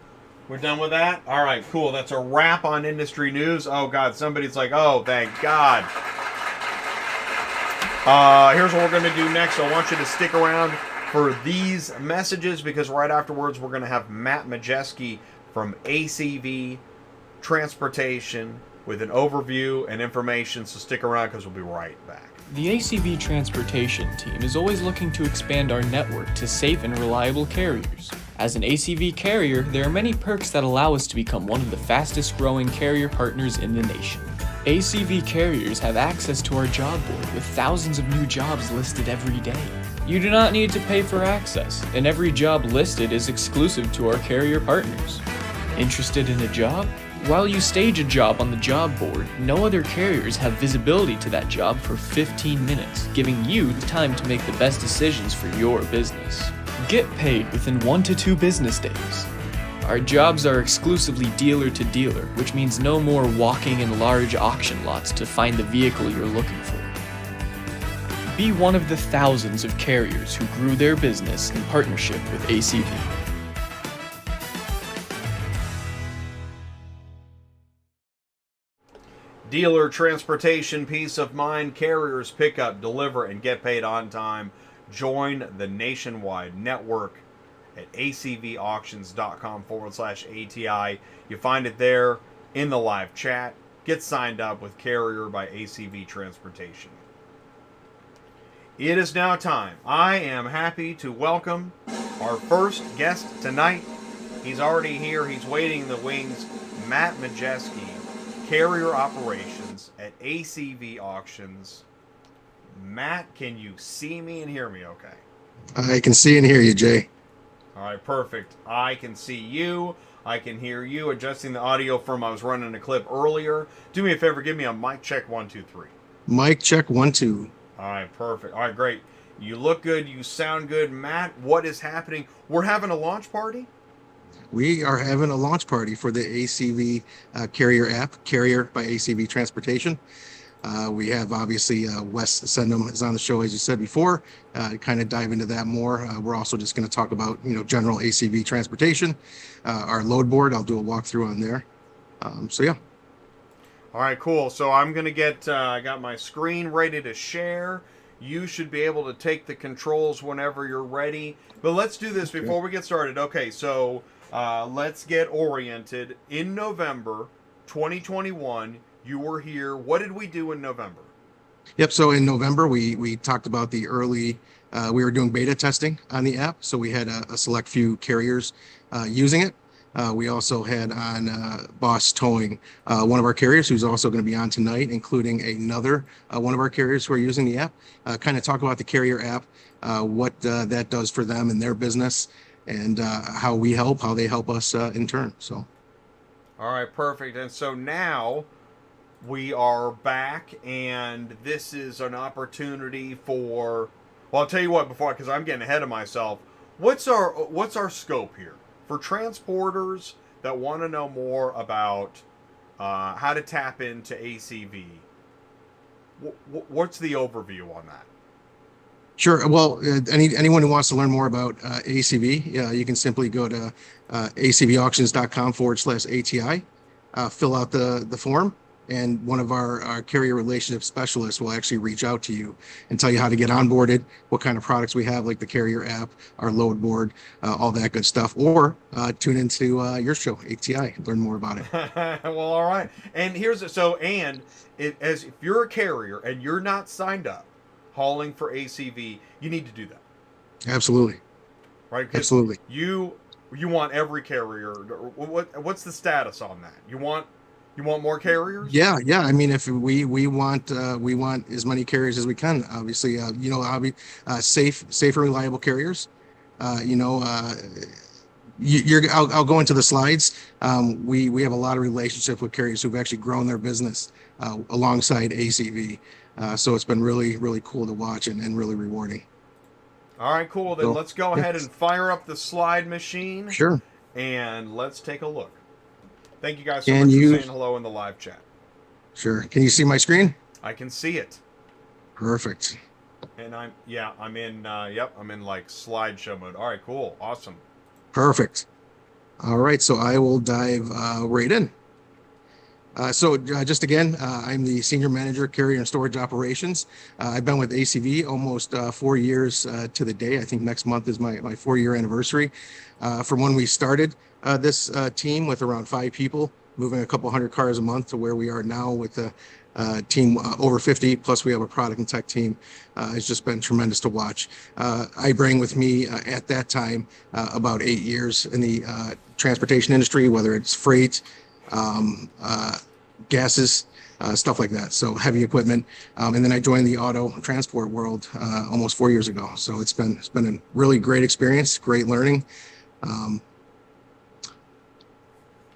We're done with that? All right, cool. That's a wrap on industry news. Oh, God, somebody's like, oh, thank God. Here's what we're going to do next. I want you to stick around for these messages because right afterwards we're going to have Matt Majewski from ACV Transportation with an overview and information, so stick around because we'll be right back. The ACV Transportation team is always looking to expand our network to safe and reliable carriers. As an ACV carrier, there are many perks that allow us to become one of the fastest growing carrier partners in the nation. ACV carriers have access to our job board with thousands of new jobs listed every day. You do not need to pay for access, and every job listed is exclusive to our carrier partners. Interested in a job? While you stage a job on the job board, no other carriers have visibility to that job for 15 minutes, giving you the time to make the best decisions for your business. Get paid within 1 to 2 business days. Our jobs are exclusively dealer to dealer, which means no more walking in large auction lots to find the vehicle you're looking for. Be one of the thousands of carriers who grew their business in partnership with ACV. Dealer transportation, peace of mind, carriers pick up, deliver, and get paid on time. Join the nationwide network at acvauctions.com/ATI. You find it there in the live chat. Get signed up with Carrier by ACV Transportation. It is now time. I am happy to welcome our first guest tonight. He's already here. He's waiting in the wings. Matt Majewski, Carrier Operations at ACV Auctions. Matt, can you see me and hear me okay? I can see and hear you, Jay. All right, perfect. I can see you. I can hear you. Adjusting the audio from I was running a clip earlier. Do me a favor. Give me a mic check 1, 2, 3. Mic check 1, 2. All right, perfect. All right, great. You look good. You sound good. Matt, what is happening? We're having a launch party? We are having a launch party for the ACV Carrier app, Carrier by ACV Transportation. We have obviously Wesley Csendom is on the show, as you said before. Kind of dive into that more. We're also just going to talk about general ACV transportation, our load board. I'll do a walkthrough on there. So yeah. All right, cool. So I'm going to get, I got my screen ready to share. You should be able to take the controls whenever you're ready. But let's do this before we get started. Okay, so let's get oriented. In November 2021, you were here. What did we do in November? Yep. So in November, we talked about the early, we were doing beta testing on the app. So we had a select few carriers using it. We also had on Boss Towing, one of our carriers who's also going to be on tonight, including another one of our carriers who are using the app. Kind of talk about the Carrier app, what that does for them and their business, and how they help us in turn. So, all right, perfect. And so now we are back, and this is an opportunity for. Well, I'll tell you what before, because I'm getting ahead of myself. What's our scope here? For transporters that want to know more about how to tap into ACV, what's the overview on that? Sure. Well, anyone who wants to learn more about ACV, you can simply go to acvauctions.com/ATI, fill out the form, and one of our carrier relationship specialists will actually reach out to you and tell you how to get onboarded, what kind of products we have, like the Carrier app, our load board, all that good stuff. Or tune into your show, ATI, and learn more about it. Well, all right. And if you're a carrier and you're not signed up hauling for ACV, you need to do that. Absolutely. Right? Absolutely. You want every carrier. What's the status on that? You want more carriers? Yeah. I mean, if we want as many carriers as we can. Obviously, safe and reliable carriers. I'll go into the slides. We have a lot of relationship with carriers who've actually grown their business alongside ACV. So it's been really, really cool to watch and really rewarding. All right, cool. Then let's go ahead and fire up the slide machine. Sure. And let's take a look. Thank you guys so much for saying hello in the live chat. Sure. Can you see my screen? I can see it. Perfect. And I'm in I'm in like slideshow mode. All right, cool, awesome. Perfect. All right, so I will dive right in. Just again, I'm the Senior Manager, Carrier and Storage Operations. I've been with ACV almost 4 years to the day. I think next month is my 4-year anniversary. From when we started this team with around 5 people, moving a couple hundred cars a month to where we are now with a team over 50, plus we have a product and tech team. It's just been tremendous to watch. I bring with me at that time about 8 years in the transportation industry, whether it's freight, gases, stuff like that. So heavy equipment. And then I joined the auto transport world almost 4 years ago. So it's been a really great experience, great learning.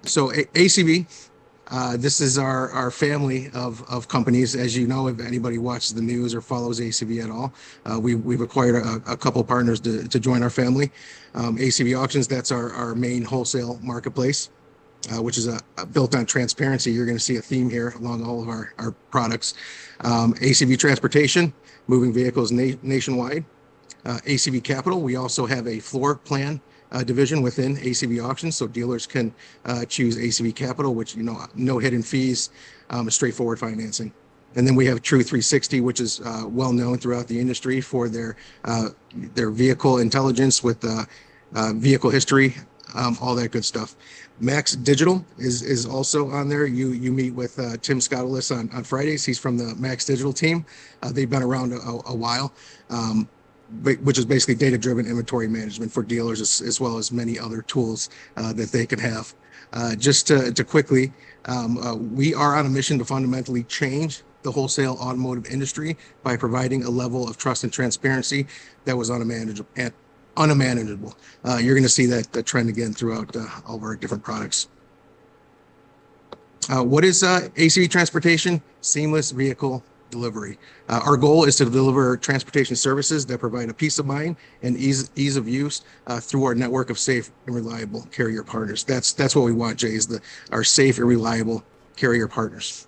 ACV, this is our family of companies. As you know, if anybody watches the news or follows ACV at all, we've acquired a couple partners to join our family. ACV Auctions, that's our main wholesale marketplace, which is built on transparency. You're going to see a theme here along all of our products. ACV Transportation, moving vehicles nationwide. ACV Capital, we also have a floor plan division within ACV Auctions, so dealers can choose ACV Capital, which, no hidden fees, straightforward financing. And then we have True 360, which is well known throughout the industry for their vehicle intelligence with vehicle history, all that good stuff. Max Digital is also on there. You meet with Tim Scoutelis on Fridays. He's from the Max Digital team. They've been around a while, which is basically data-driven inventory management for dealers, as well as many other tools that they can have. Just to quickly, we are on a mission to fundamentally change the wholesale automotive industry by providing a level of trust and transparency that was unimaginable. You're going to see that trend again throughout all of our different products. What is ACV Transportation? Seamless vehicle delivery. Our goal is to deliver transportation services that provide a peace of mind and ease of use through our network of safe and reliable carrier partners. That's what we want, Jay, is our safe and reliable carrier partners.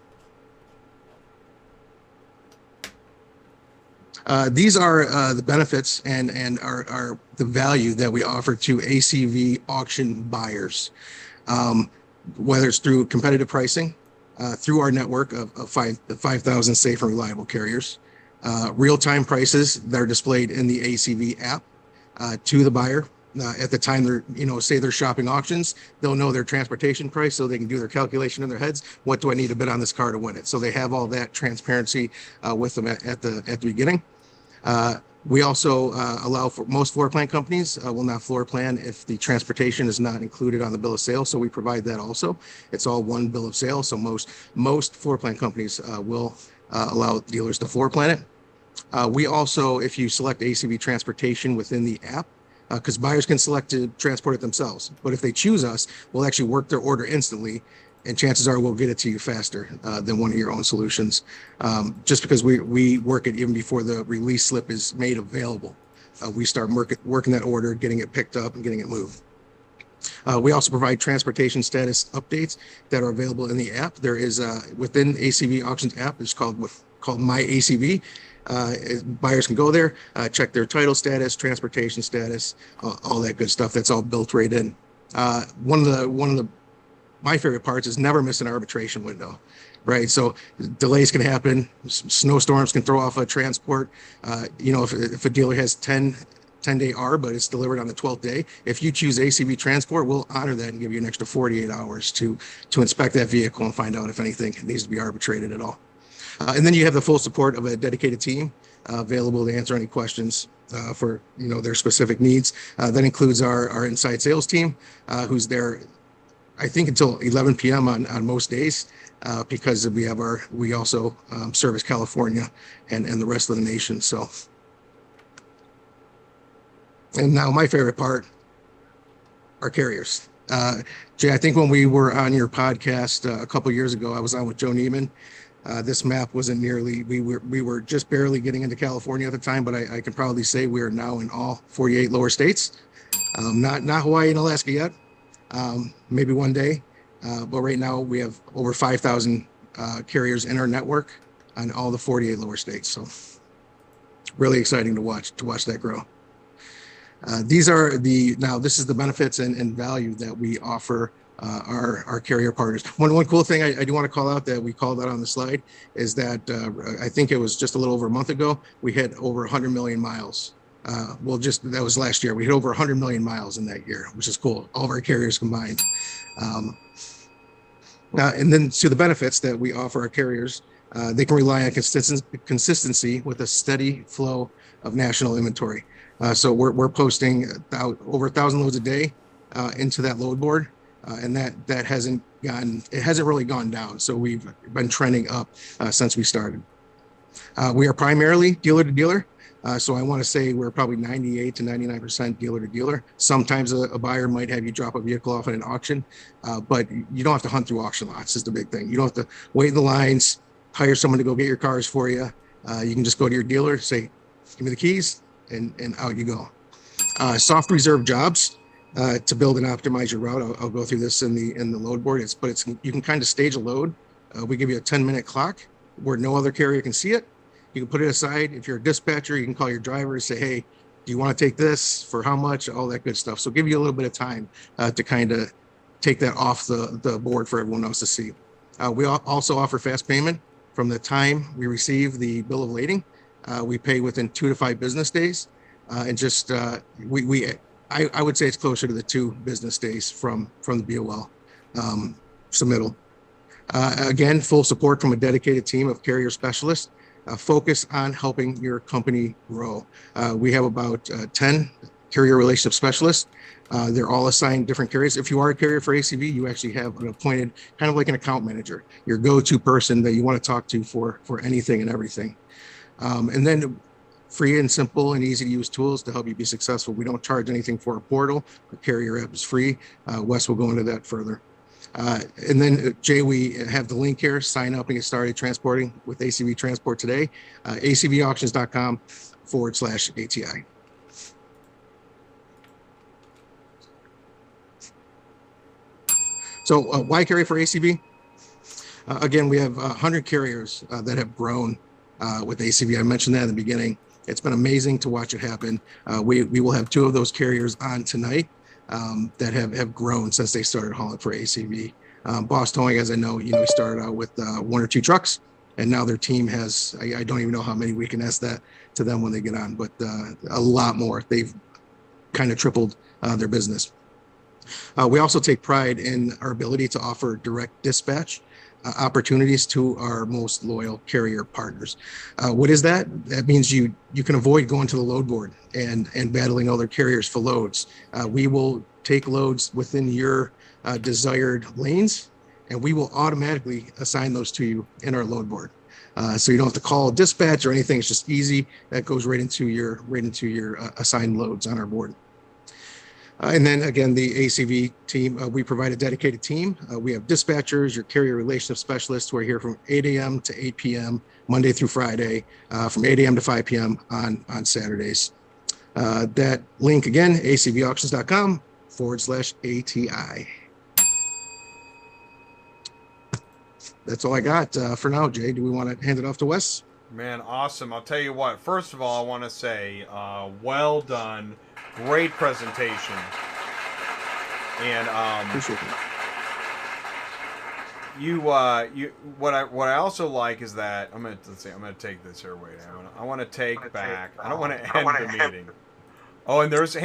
These are the benefits and are the value that we offer to ACV auction buyers, whether it's through competitive pricing, through our network of 5,000 safe and reliable carriers, real-time prices that are displayed in the ACV app to the buyer. At the time they're, say they're shopping auctions, they'll know their transportation price so they can do their calculation in their heads. What do I need to bid on this car to win it? So they have all that transparency with them at the beginning. We also allow for most floor plan companies will not floor plan if the transportation is not included on the bill of sale. So we provide that also. It's all one bill of sale. So most floor plan companies will allow dealers to floor plan it. We also, if you select ACV Transportation within the app, because buyers can select to transport it themselves, but if they choose us, we'll actually work their order instantly, and chances are we'll get it to you faster than one of your own solutions, just because we work it even before the release slip is made available. We start working that order, getting it picked up and getting it moved. We also provide transportation status updates that are available in the app. There is within ACV Auctions app, it's called My ACV. Buyers can go there, check their title status, transportation status, all that good stuff. That's all built right in. One of my favorite parts is never miss an arbitration window, right? So delays can happen. Snowstorms can throw off a transport. If a dealer has 10-day ARB, but it's delivered on the 12th day, if you choose ACV Transport, we'll honor that and give you an extra 48 hours to inspect that vehicle and find out if anything needs to be arbitrated at all. And then you have the full support of a dedicated team available to answer any questions for their specific needs. That includes our inside sales team, who's there, I think, until 11 p.m. on most days, because we also service California and the rest of the nation. So, and now my favorite part, our carriers. Jay, I think when we were on your podcast a couple years ago, I was on with Joe Neiman. This map wasn't nearly, we were just barely getting into California at the time, but I can proudly say we are now in all 48 lower states. Not Hawaii and Alaska yet. Maybe one day, but right now we have over 5,000 carriers in our network on all the 48 lower states. So Really exciting to watch that grow. This is the benefits and value that we offer our carrier partners. One cool thing I do want to call out that we called out on the slide is that I think it was just a little over a month ago, we hit over 100 million miles. That was last year. We hit over 100 million miles in that year, which is cool. All of our carriers combined. And then to the benefits that we offer our carriers, they can rely on consistency with a steady flow of national inventory. So we're posting over 1,000 loads a day into that load board, and that hasn't really gone down. So we've been trending up since we started. We are primarily dealer to dealer. So I want to say we're probably 98 to 99% dealer to dealer. Sometimes a buyer might have you drop a vehicle off at an auction, but you don't have to hunt through auction lots is the big thing. You don't have to wait in the lines, hire someone to go get your cars for you. You can just go to your dealer, say, give me the keys, and out you go. Soft reserve jobs to build and optimize your route. I'll go through this in the load board. You can kind of stage a load. We give you a 10-minute clock where no other carrier can see it. You can put it aside. If you're a dispatcher, you can call your driver and say, hey, do you want to take this? For how much? All that good stuff. So give you a little bit of time to kind of take that off the board for everyone else to see. We also offer fast payment from the time we receive the bill of lading. We pay within 2 to 5 business days. And just, I would say it's closer to the 2 business days from the BOL submittal. Again, full support from a dedicated team of carrier specialists. Focus on helping your company grow. We have about 10 carrier relationship specialists. They're all assigned different carriers. If you are a carrier for ACV, you actually have an appointed, kind of like an account manager, your go-to person that you want to talk to for anything and everything. And then free and simple and easy to use tools to help you be successful. We don't charge anything for a portal. The carrier app is free. Wes will go into that further. And then Jay, we have the link here. Sign up and get started transporting with ACV Transport today. acvauctions.com/ATI. So why carry for ACV? Again, we have 100 carriers that have grown with ACV. I mentioned that in the beginning. It's been amazing to watch it happen. We will have 2 of those carriers on tonight that have grown since they started hauling for ACV. Boss Towing, as I know, we started out with 1 or 2 trucks, and now their team has, I don't even know how many. We can ask that to them when they get on, but a lot more. They've kind of tripled their business. We also take pride in our ability to offer direct dispatch opportunities to our most loyal carrier partners. What is that? That means you can avoid going to the load board and battling other carriers for loads. We will take loads within your desired lanes, and we will automatically assign those to you in our load board. So you don't have to call dispatch or anything. It's just easy. That goes right into your assigned loads on our board. And then again, the ACV team, we provide a dedicated team. We have dispatchers, your carrier relationship specialists who are here from 8 a.m. to 8 p.m., Monday through Friday, from 8 a.m. to 5 p.m. on Saturdays. That link again, acvauctions.com/ATI. That's all I got for now, Jay. Do we want to hand it off to Wes? Man, awesome. I'll tell you what. First of all, I want to say, well done. Great presentation. And Appreciate it. What I also like is that I'm gonna take this here. Wait, I want to take back. I don't want to end the meeting. Oh, and there's don't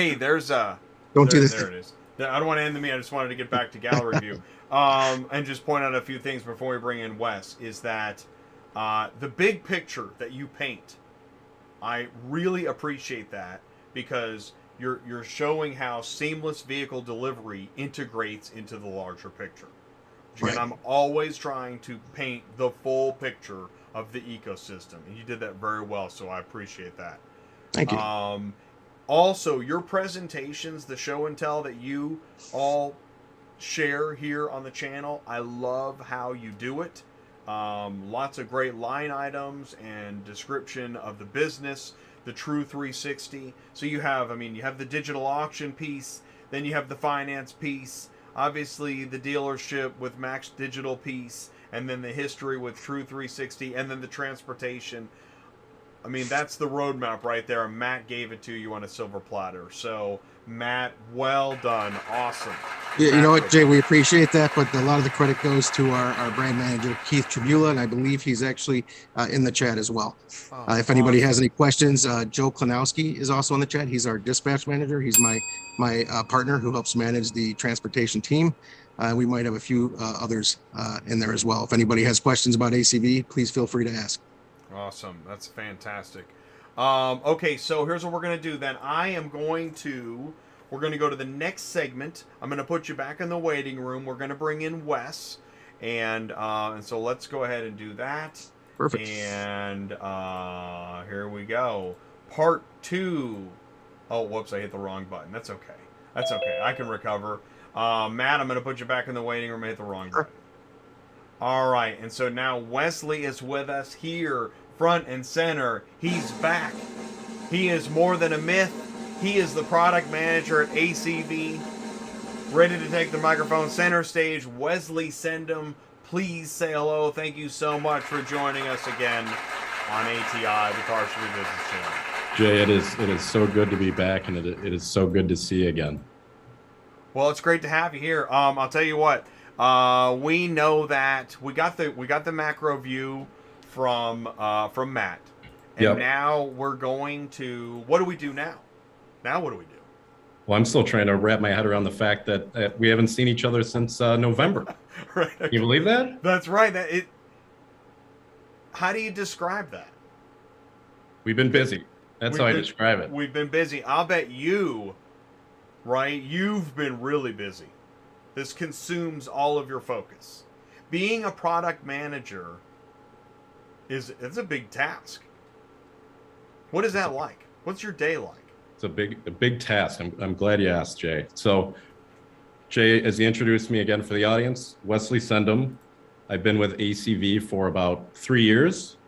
do this. There it is. I don't want to end the meeting. I just wanted to get back to gallery view. And just point out a few things before we bring in Wes. Is that the big picture that you paint? I really appreciate that because you're showing how seamless vehicle delivery integrates into the larger picture. Again, I'm always trying to paint the full picture of the ecosystem, and you did that very well, so I appreciate that. Thank you. Also, your presentations, the show and tell that you all share here on the channel, I love how you do it. Lots of great line items and description of the business, the true 360. So you have the digital auction piece, then you have the finance piece, obviously the dealership with Max Digital piece, and then the history with True 360, and then the transportation. I mean, that's the roadmap right there. And Matt gave it to you on a silver platter. So, Matt, well done. Awesome. Yeah, you know what, Jay, we appreciate that, but a lot of the credit goes to our brand manager, Keith Tribula, and I believe he's actually in the chat as well. If anybody has any questions, Joe Klanowski is also in the chat. He's our dispatch manager. He's my partner who helps manage the transportation team. We might have a few others in there as well. If anybody has questions about ACV, please feel free to ask. Awesome. That's fantastic. Okay, so here's what we're going to do then. We're going to go to the next segment. I'm going to put you back in the waiting room. We're going to bring in Wes. And so let's go ahead and do that. Perfect. And here we go. Part 2. Oh, whoops, I hit the wrong button. That's okay. That's okay. I can recover. Matt, I'm going to put you back in the waiting room. I hit the wrong button. All right, and so now Wesley is with us here, front and center. He's back. He is more than a myth. He is the product manager at ACV, ready to take the microphone center stage. Wesley Csendom, please say hello. Thank you so much for joining us again on ATI, the Car Should Be Business Channel. Jay, it is so good to be back, and it is so good to see you again. Well, it's great to have you here. I'll tell you what. We know that we got the macro view from Matt, and Yep. now we're going to. What do we do now? Now what do we do? Well, I'm still trying to wrap my head around the fact that we haven't seen each other since November. Right. Can you believe that? That's right. How do you describe that? We've been busy. That's how I describe it. We've been busy. I'll bet you, right? You've been really busy. This consumes all of your focus. Being a product manager it's a big task. What is that like? What's your day like? It's a big task. I'm glad you asked, Jay. So, Jay, as you introduced me again for the audience, Wesley Csendom. I've been with ACV for about 3 years.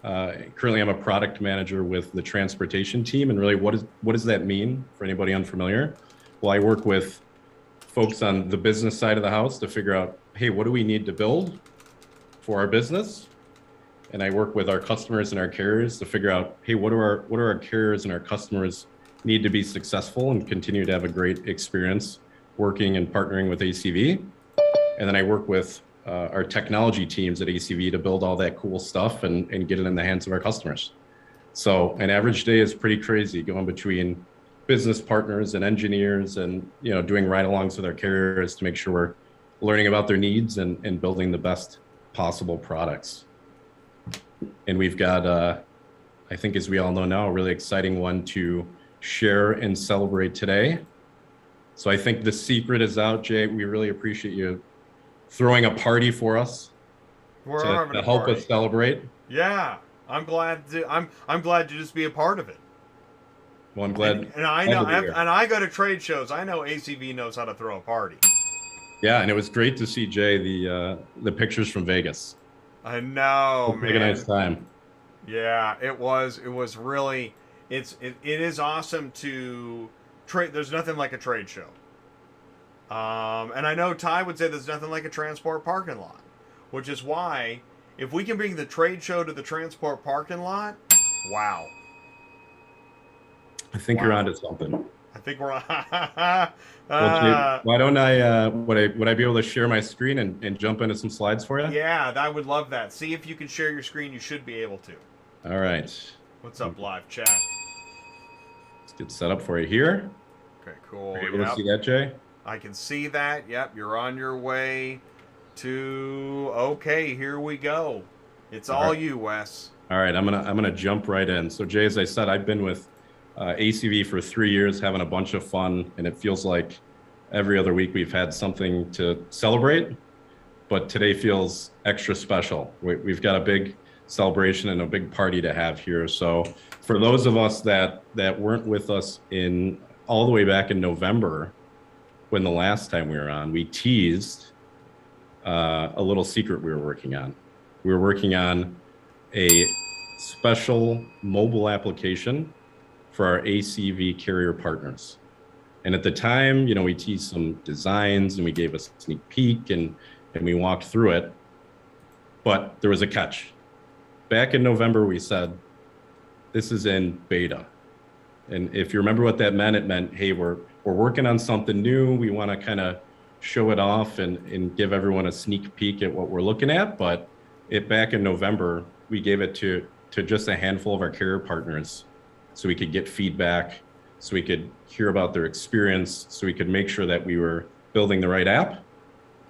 Currently, I'm a product manager with the transportation team. And really, what does that mean for anybody unfamiliar? Well, I work with folks on the business side of the house to figure out, hey, what do we need to build for our business? And I work with our customers and our carriers to figure out, hey, what do our carriers and our customers need to be successful and continue to have a great experience working and partnering with ACV? And then I work with our technology teams at ACV to build all that cool stuff and get it in the hands of our customers. So an average day is pretty crazy, going between business partners and engineers and doing ride-alongs with our carriers to make sure we're learning about their needs and building the best possible products. And we've got, I think as we all know now, a really exciting one to share and celebrate today. So I think the secret is out, Jay. We really appreciate you throwing a party for us to help us celebrate. Yeah, I'm glad to just be a part of it. Well, I'm glad. And I know, and I go to trade shows. I know ACV knows how to throw a party. Yeah, and it was great to see, Jay, the pictures from Vegas. I know, man. Make a nice time. Yeah, it was really. It is awesome to trade. There's nothing like a trade show. And I know Ty would say there's nothing like a transport parking lot, which is why if we can bring the trade show to the transport parking lot, wow. I think you're onto something. I think we're on. Well, Jay, why don't I? Would I be able to share my screen and jump into some slides for you? Yeah, I would love that. See if you can share your screen. You should be able to. All right. What's up, live chat? Let's get set up for you here. Okay, cool. Are you able to see that, Jay? I can see that. Yep, you're on your way to. Okay, here we go. It's all you, Wes. All right, I'm gonna jump right in. So, Jay, as I said, I've been with ACV for 3 years, having a bunch of fun, and it feels like every other week we've had something to celebrate, but today feels extra special. We've got a big celebration and a big party to have here. So for those of us that weren't with us in all the way back in November, when the last time we were on, we teased a little secret we were working on. We were working on a special mobile application for our ACV carrier partners. And at the time, we teased some designs and we gave a sneak peek and we walked through it, but there was a catch. Back in November, we said, this is in beta. And if you remember what that meant, it meant, hey, we're working on something new. We want to kind of show it off and give everyone a sneak peek at what we're looking at. But back in November, we gave it to just a handful of our carrier partners so we could get feedback, so we could hear about their experience, so we could make sure that we were building the right app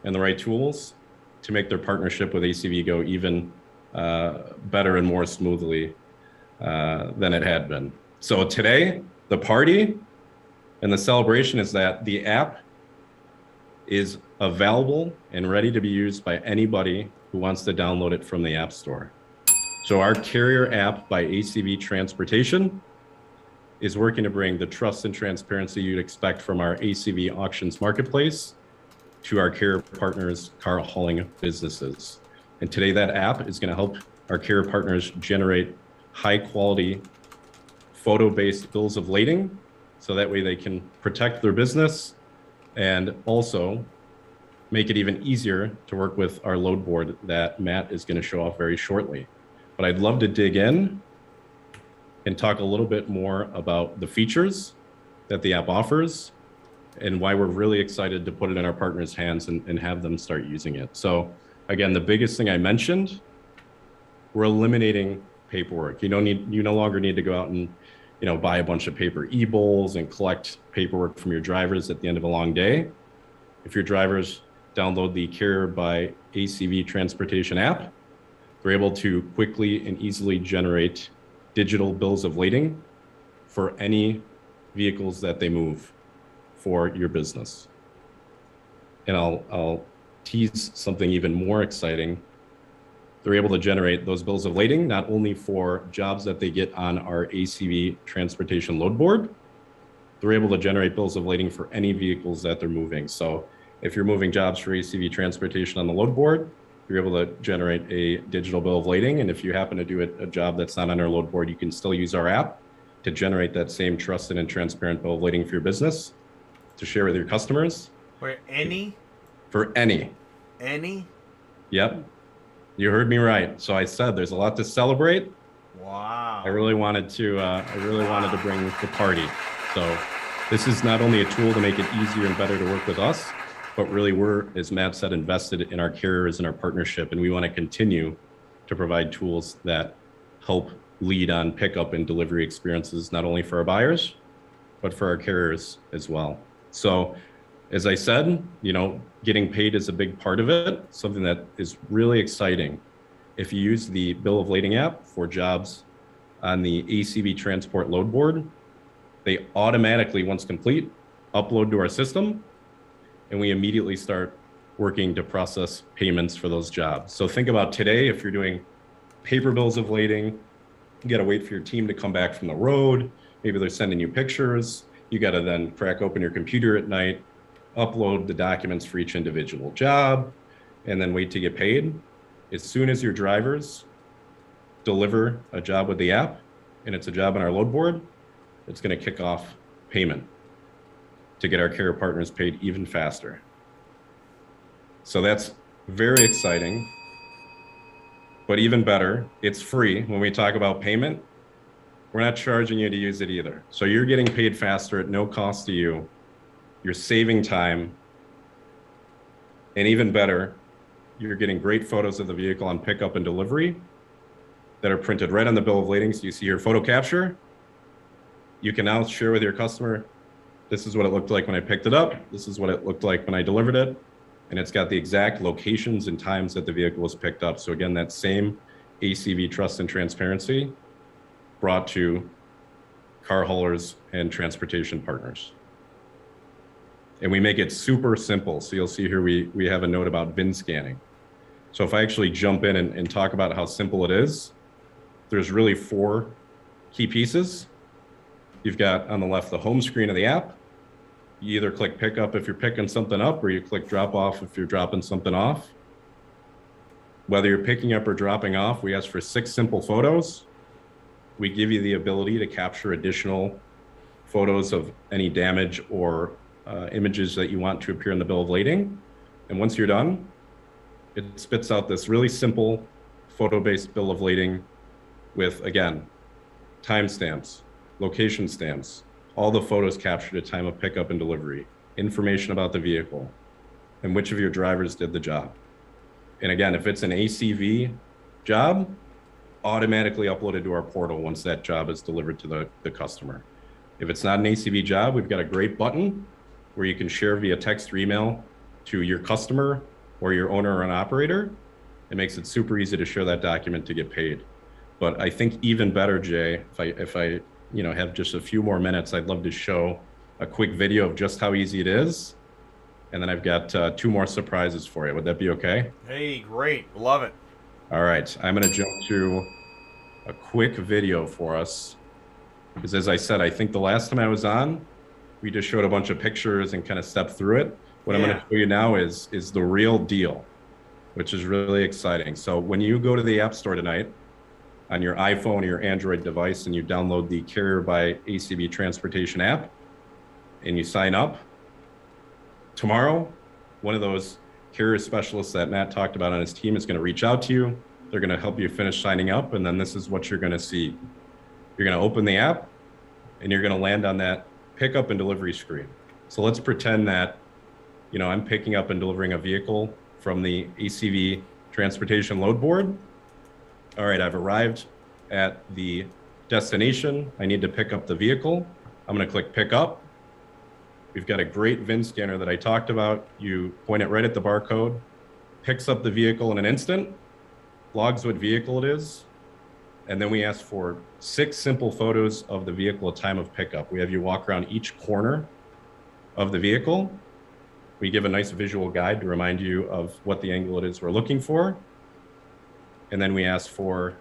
and the right tools to make their partnership with ACV go even better and more smoothly than it had been. So today, the party and the celebration is that the app is available and ready to be used by anybody who wants to download it from the App Store. So our carrier app by ACV Transportation is working to bring the trust and transparency you'd expect from our ACV Auctions marketplace to our carrier partners' car hauling businesses. And today that app is going to help our carrier partners generate high quality photo-based bills of lading, so that way they can protect their business and also make it even easier to work with our load board that Matt is going to show off very shortly. But I'd love to dig in and talk a little bit more about the features that the app offers and why we're really excited to put it in our partners' hands and have them start using it. So again, the biggest thing I mentioned, we're eliminating paperwork. You no longer need to go out and buy a bunch of paper e-bowls and collect paperwork from your drivers at the end of a long day. If your drivers download the Carrier by ACV Transportation app, they're able to quickly and easily generate digital bills of lading for any vehicles that they move for your business. And I'll tease something even more exciting. They're able to generate those bills of lading not only for jobs that they get on our ACV Transportation load board, they're able to generate bills of lading for any vehicles that they're moving. So if you're moving jobs for ACV Transportation on the load board, you're able to generate a digital bill of lading. And if you happen to do a job that's not on our load board, you can still use our app to generate that same trusted and transparent bill of lading for your business to share with your customers. For any? For any. Any? Yep. You heard me right. So I said there's a lot to celebrate. Wow. I really wanted to bring the party. So this is not only a tool to make it easier and better to work with us, but really we're, as Matt said, invested in our carriers and our partnership, and we want to continue to provide tools that help lead on pickup and delivery experiences, not only for our buyers, but for our carriers as well. So as I said, getting paid is a big part of it, something that is really exciting. If you use the Bill of Lading app for jobs on the ACV Transport load board, they automatically, once complete, upload to our system, and we immediately start working to process payments for those jobs. So think about today, if you're doing paper bills of lading, you got to wait for your team to come back from the road. Maybe they're sending you pictures. You got to then crack open your computer at night, upload the documents for each individual job, and then wait to get paid. As soon as your drivers deliver a job with the app and it's a job on our load board, it's going to kick off payment to get our carrier partners paid even faster. So that's very exciting, but even better, it's free. When we talk about payment, we're not charging you to use it either. So you're getting paid faster at no cost to you. You're saving time, and even better, you're getting great photos of the vehicle on pickup and delivery that are printed right on the bill of lading. So you see your photo capture. You can now share with your customer, this is what it looked like when I picked it up. This is what it looked like when I delivered it. And it's got the exact locations and times that the vehicle was picked up. So again, that same ACV trust and transparency brought to car haulers and transportation partners. And we make it super simple. So you'll see here we have a note about VIN scanning. So if I actually jump in and talk about how simple it is, there's really 4 key pieces. You've got on the left the home screen of the app. You either click pick up if you're picking something up, or you click drop off if you're dropping something off. Whether you're picking up or dropping off, we ask for 6 simple photos. We give you the ability to capture additional photos of any damage or images that you want to appear in the bill of lading. And once you're done, it spits out this really simple photo-based bill of lading with, again, timestamps, location stamps, all the photos captured at time of pickup and delivery, information about the vehicle, and which of your drivers did the job. And again, if it's an ACV job, automatically uploaded to our portal once that job is delivered to the customer. If it's not an ACV job, we've got a great button where you can share via text or email to your customer or your owner or an operator. It makes it super easy to share that document to get paid. But I think even better, Jay, if I have just a few more minutes, I'd love to show a quick video of just how easy it is. And then I've got 2 more surprises for you. Would that be okay? Hey, great. Love it. All right, I'm gonna jump to a quick video for us. Because as I said, I think the last time I was on, we just showed a bunch of pictures and kind of stepped through it. What I'm gonna show you now is the real deal, which is really exciting. So when you go to the App Store tonight, on your iPhone or your Android device, and you download the Carrier by ACV Transportation app, and you sign up, tomorrow, one of those carrier specialists that Matt talked about on his team is going to reach out to you. They're going to help you finish signing up, and then this is what you're going to see. You're going to open the app, and you're going to land on that pickup and delivery screen. So let's pretend that, I'm picking up and delivering a vehicle from the ACV Transportation load board. All right, I've arrived at the destination. I need to pick up the vehicle. I'm going to click pick up. We've got a great VIN scanner that I talked about. You point it right at the barcode, picks up the vehicle in an instant, logs what vehicle it is, and then we ask for 6 simple photos of the vehicle at time of pickup. We have you walk around each corner of the vehicle. We give a nice visual guide to remind you of what the angle it is we're looking for. And then we ask for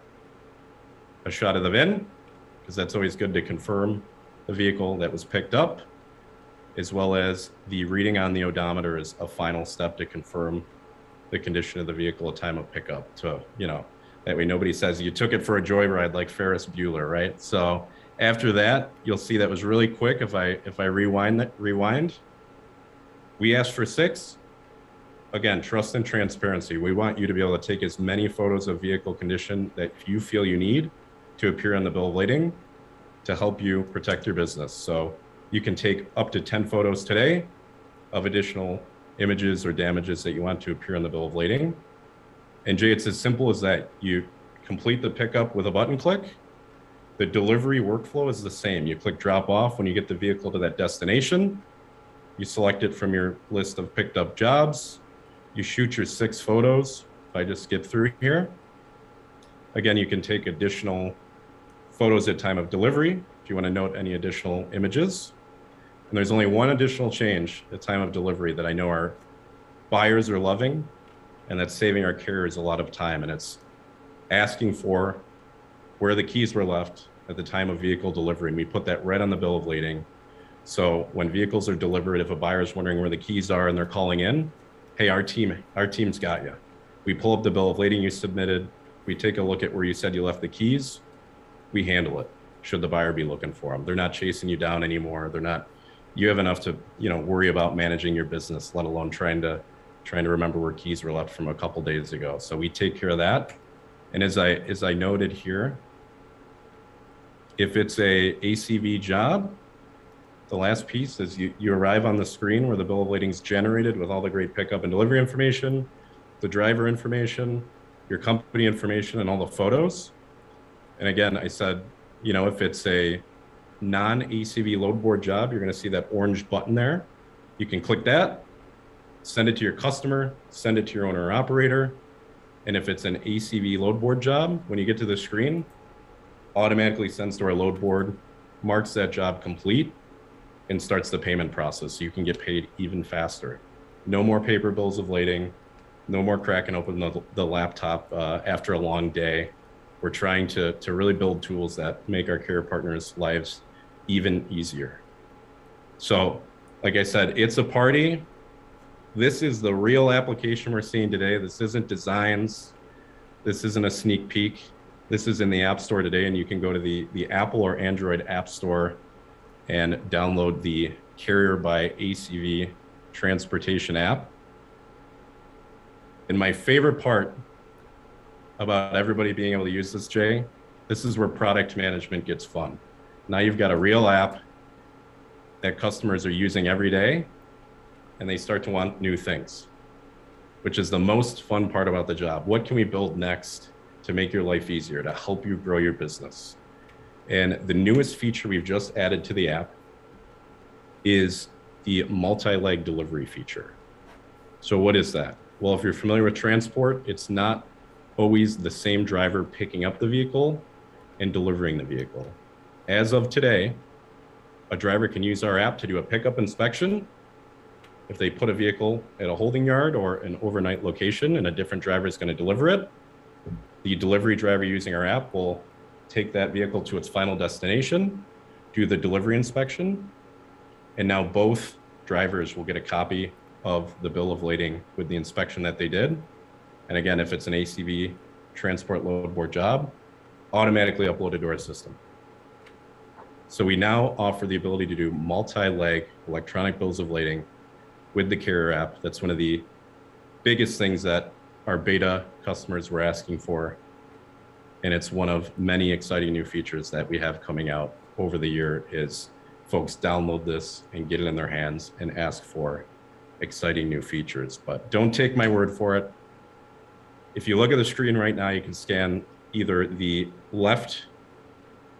a shot of the VIN, because that's always good to confirm the vehicle that was picked up, as well as the reading on the odometer is a final step to confirm the condition of the vehicle at time of pickup. So, that way nobody says you took it for a joyride like Ferris Bueller, right? So after that, you'll see that was really quick. If I rewind, we asked for 6. Again, trust and transparency. We want you to be able to take as many photos of vehicle condition that you feel you need to appear on the bill of lading to help you protect your business. So you can take up to 10 photos today of additional images or damages that you want to appear on the bill of lading. And Jay, it's as simple as that. You complete the pickup with a button click. The delivery workflow is the same. You click drop off when you get the vehicle to that destination. You select it from your list of picked up jobs. You shoot your 6 photos. If I just skip through here. Again, you can take additional photos at time of delivery if you want to note any additional images. And there's only one additional change at time of delivery that I know our buyers are loving, and that's saving our carriers a lot of time. And it's asking for where the keys were left at the time of vehicle delivery. And we put that right on the bill of lading. So when vehicles are delivered, if a buyer's wondering where the keys are and they're calling in, hey, our team's got you. We pull up the bill of lading you submitted. We take a look at where you said you left the keys. We handle it, should the buyer be looking for them. They're not chasing you down anymore. You have enough to worry about managing your business, let alone trying to remember where keys were left from a couple days ago. So we take care of that. And as I noted here, if it's a ACV job, the last piece is you arrive on the screen where the bill of lading is generated with all the great pickup and delivery information, the driver information, your company information, and all the photos. And again, I said, if it's a non-ACV load board job, you're going to see that orange button there. You can click that, send it to your customer, send it to your owner or operator. And if it's an ACV load board job, when you get to the screen, automatically sends to our load board, marks that job complete, and starts the payment process so you can get paid even faster. No more paper bills of lading, no more cracking open the laptop after a long day. We're trying to really build tools that make our carrier partners' lives even easier. So, like I said, it's a party. This is the real application we're seeing today. This isn't designs. This isn't a sneak peek. This is in the App Store today, and you can go to the Apple or Android App Store and download the Carrier by ACV Transportation app. And my favorite part about everybody being able to use this, Jay, This is where product management gets fun. Now you've got a real app that customers are using every day, and they start to want new things, which is the most fun part about the job. What can we build next to make your life easier, to help you grow your business? And the newest feature we've just added to the app is the multi-leg delivery feature. So what is that? Well, if you're familiar with transport, it's not always the same driver picking up the vehicle and delivering the vehicle. As of today, a driver can use our app to do a pickup inspection. If they put a vehicle at a holding yard or an overnight location and a different driver is going to deliver it, the delivery driver using our app will take that vehicle to its final destination, do the delivery inspection, and now both drivers will get a copy of the bill of lading with the inspection that they did. And again, if it's an ACV transport load board job, automatically uploaded to our system. So we now offer the ability to do multi-leg electronic bills of lading with the Carrier app. That's one of the biggest things that our beta customers were asking for. And it's one of many exciting new features that we have coming out over the year is folks download this and get it in their hands and ask for exciting new features. But don't take my word for it. If you look at the screen right now, you can scan either the left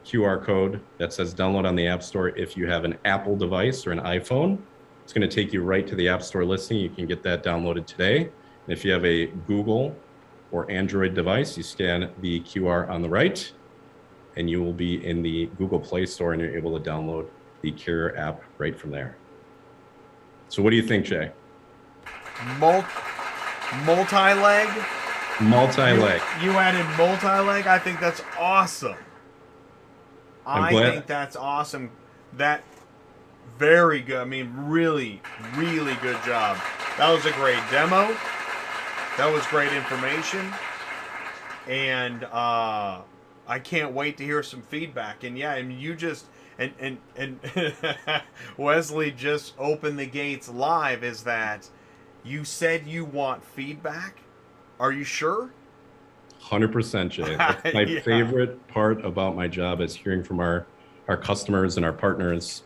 QR code that says download on the App Store if you have an Apple device or an iPhone. It's going to take you right to the App Store listing. You can get that downloaded today. And if you have a Google or Android device, you scan the QR on the right, and you will be in the Google Play Store, and you're able to download the Carrier app right from there. So what do you think, Jay? Multi-leg? Multi-leg. You added multi-leg? I think that's awesome. I think that's awesome. That very good. I mean, really, really good job. That was a great demo. That was great information. And I can't wait to hear some feedback. And yeah, I mean, you just and Wesley just opened the gates live. Is that you said you want feedback? Are you sure? 100%, Jay. That's my Yeah. favorite part about my job is hearing from our customers and our partners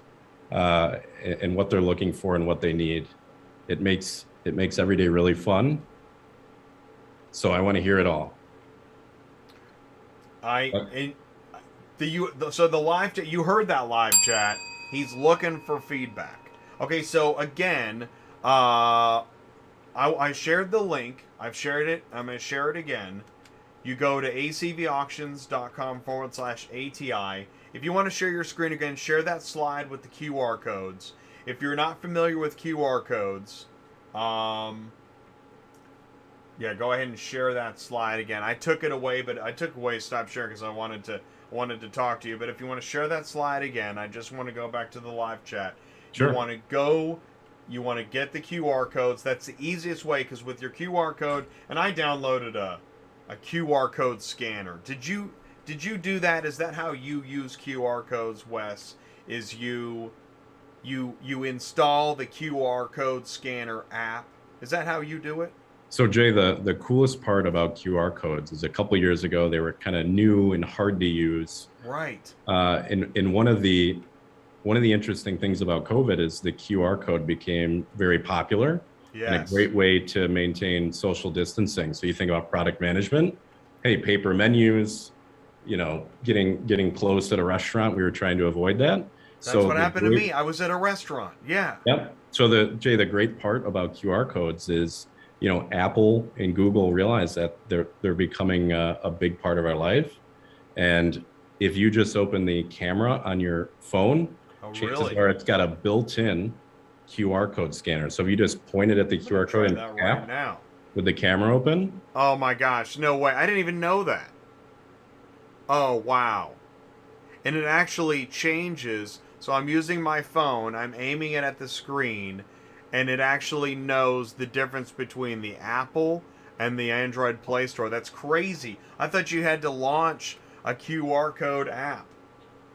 and what they're looking for and what they need. It makes every day really fun. So I want to hear it all. So the live chat, you heard that live chat. He's looking for feedback. Okay, so again, I shared the link. I've shared it. I'm going to share it again. You go to acvauctions.com/ATI. If you want to share your screen again, share that slide with the QR codes. If you're not familiar with QR codes, yeah, go ahead and share that slide again. I took it away, but I took away stop sharing because I wanted to talk to you. But if you want to share that slide again, I just want to go back to the live chat. Sure. You want to get the QR codes. That's the easiest way because with your QR code, and I downloaded a QR code scanner. Did you do that? Is that how you use QR codes, Wes? Is you install the QR code scanner app? Is that how you do it? So Jay, the coolest part about QR codes is a couple of years ago they were kind of new and hard to use. Right. And one of the interesting things about COVID is the QR code became very popular. Yes. And a great way to maintain social distancing. So you think about product management, hey, paper menus, getting closed at a restaurant, we were trying to avoid that. That's what happened to me. I was at a restaurant. Yeah. Yep. So the great part about QR codes is, Apple and Google realize that they're becoming a big part of our life. And if you just open the camera on your phone, chances are it's got a built-in QR code scanner. So if you just point it at the QR code and tap now with the camera open. Oh my gosh, no way. I didn't even know that. Oh, wow. And it actually changes. So I'm using my phone, I'm aiming it at the screen, and it actually knows the difference between the Apple and the Android Play Store. That's crazy. I thought you had to launch a QR code app.